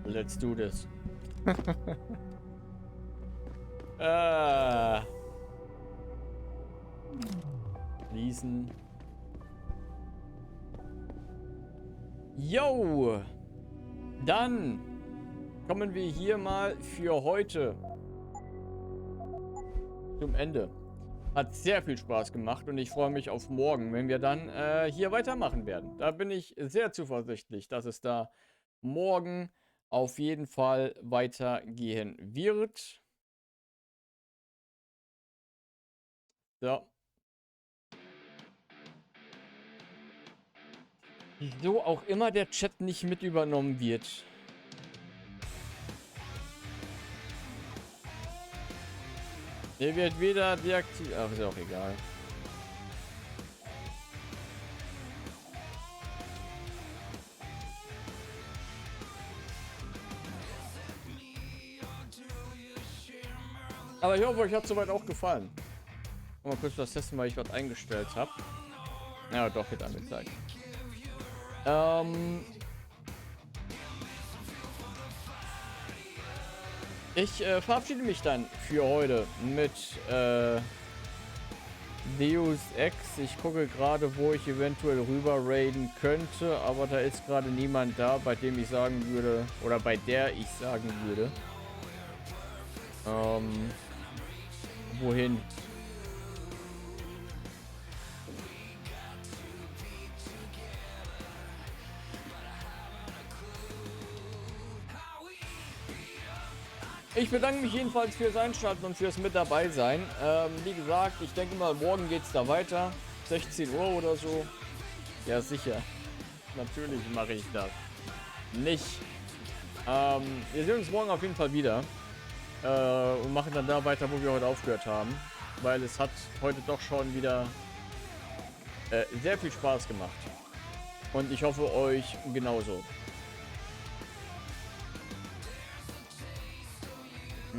B: Let's do this. Schließen. Yo! Dann kommen wir hier mal für heute zum Ende. Hat sehr viel Spaß gemacht und ich freue mich auf morgen, wenn wir dann hier weitermachen werden. Da bin ich sehr zuversichtlich, dass es da morgen auf jeden Fall weitergehen wird. So. Wieso auch immer der Chat nicht mit übernommen wird. Der wird weder deaktiviert. Ach, ist auch egal. Aber ich hoffe, euch hat soweit auch gefallen. Mal kurz das testen, weil ich was eingestellt habe. Ja, doch, wird angezeigt. Ich verabschiede mich dann für heute mit Deus Ex. Ich gucke gerade, wo ich eventuell rüber raiden könnte, aber da ist gerade niemand da, bei dem ich sagen würde, oder bei der ich sagen würde, wohin. Ich bedanke mich jedenfalls fürs Einschalten und fürs mit dabei sein. Wie gesagt, ich denke mal, morgen geht es da weiter. 16 Uhr oder so. Ja, sicher. Natürlich mache ich das. Nicht. Wir sehen uns morgen auf jeden Fall wieder. Und machen dann da weiter, wo wir heute aufgehört haben. Weil es hat heute doch schon wieder sehr viel Spaß gemacht. Und ich hoffe, euch genauso.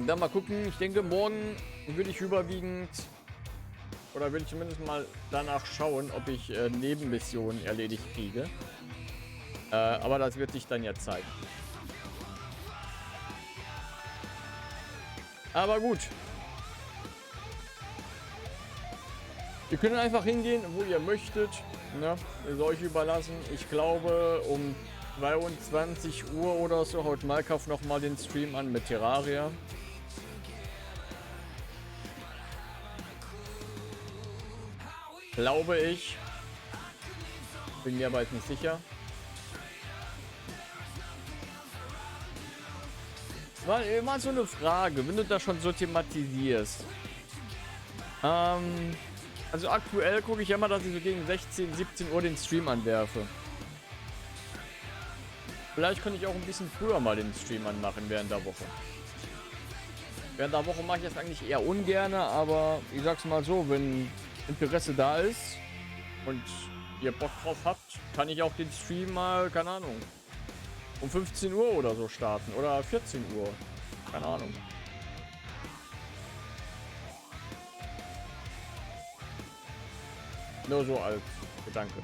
B: Dann mal gucken. Ich denke, morgen würde ich überwiegend, oder will ich zumindest mal danach schauen, ob ich Nebenmissionen erledigt kriege. Aber das wird sich dann ja zeigen. Aber gut. Ihr könnt einfach hingehen, wo ihr möchtet. Ne? Ist euch überlassen. Ich glaube, um 22 Uhr oder so haut Malkauf nochmal den Stream an mit Terraria. Glaube ich. Bin mir aber jetzt nicht sicher. Mal so eine Frage, wenn du das schon so thematisierst. Also aktuell gucke ich immer, dass ich so gegen 16, 17 Uhr den Stream anwerfe. Vielleicht könnte ich auch ein bisschen früher mal den Stream anmachen während der Woche. Während der Woche mache ich das eigentlich eher ungern, aber ich sag's mal so, wenn Interesse da ist und ihr Bock drauf habt, kann ich auch den Stream mal, keine Ahnung, um 15 Uhr oder so starten oder 14 Uhr. Keine Ahnung. Nur so als Gedanke.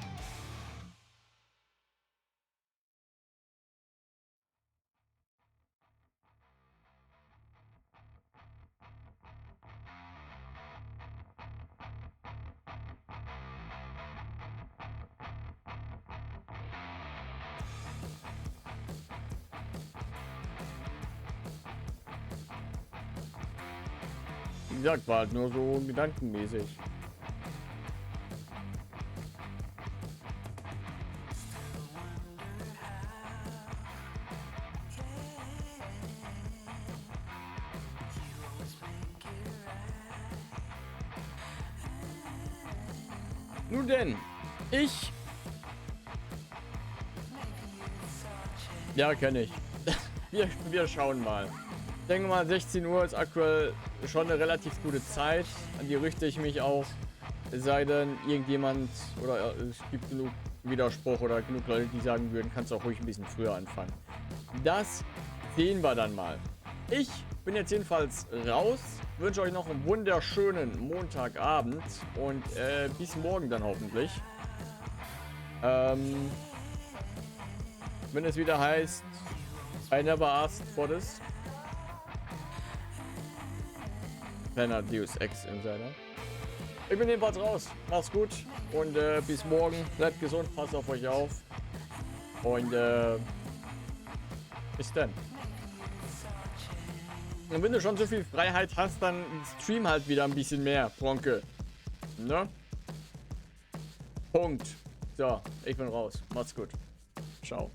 B: Wie gesagt, war halt nur so gedankenmäßig. Nun denn, ja, kenne ich. Wir schauen mal. Ich denke mal, 16 Uhr ist aktuell schon eine relativ gute Zeit. An die richte ich mich auch. Es sei denn, irgendjemand oder es gibt genug Widerspruch oder genug Leute, die sagen würden, kannst du auch ruhig ein bisschen früher anfangen. Das sehen wir dann mal. Ich bin jetzt jedenfalls raus. Wünsche euch noch einen wunderschönen Montagabend und bis morgen dann hoffentlich. Wenn es wieder heißt I never asked for this. Kleiner Deus Ex Insider. Ich bin jedenfalls raus. Macht's gut. Und bis morgen. Bleibt gesund. Passt auf euch auf. Und bis dann. Und wenn du schon so viel Freiheit hast, dann stream halt wieder ein bisschen mehr, Bronke. Ne? Punkt. So, ich bin raus. Macht's gut. Ciao.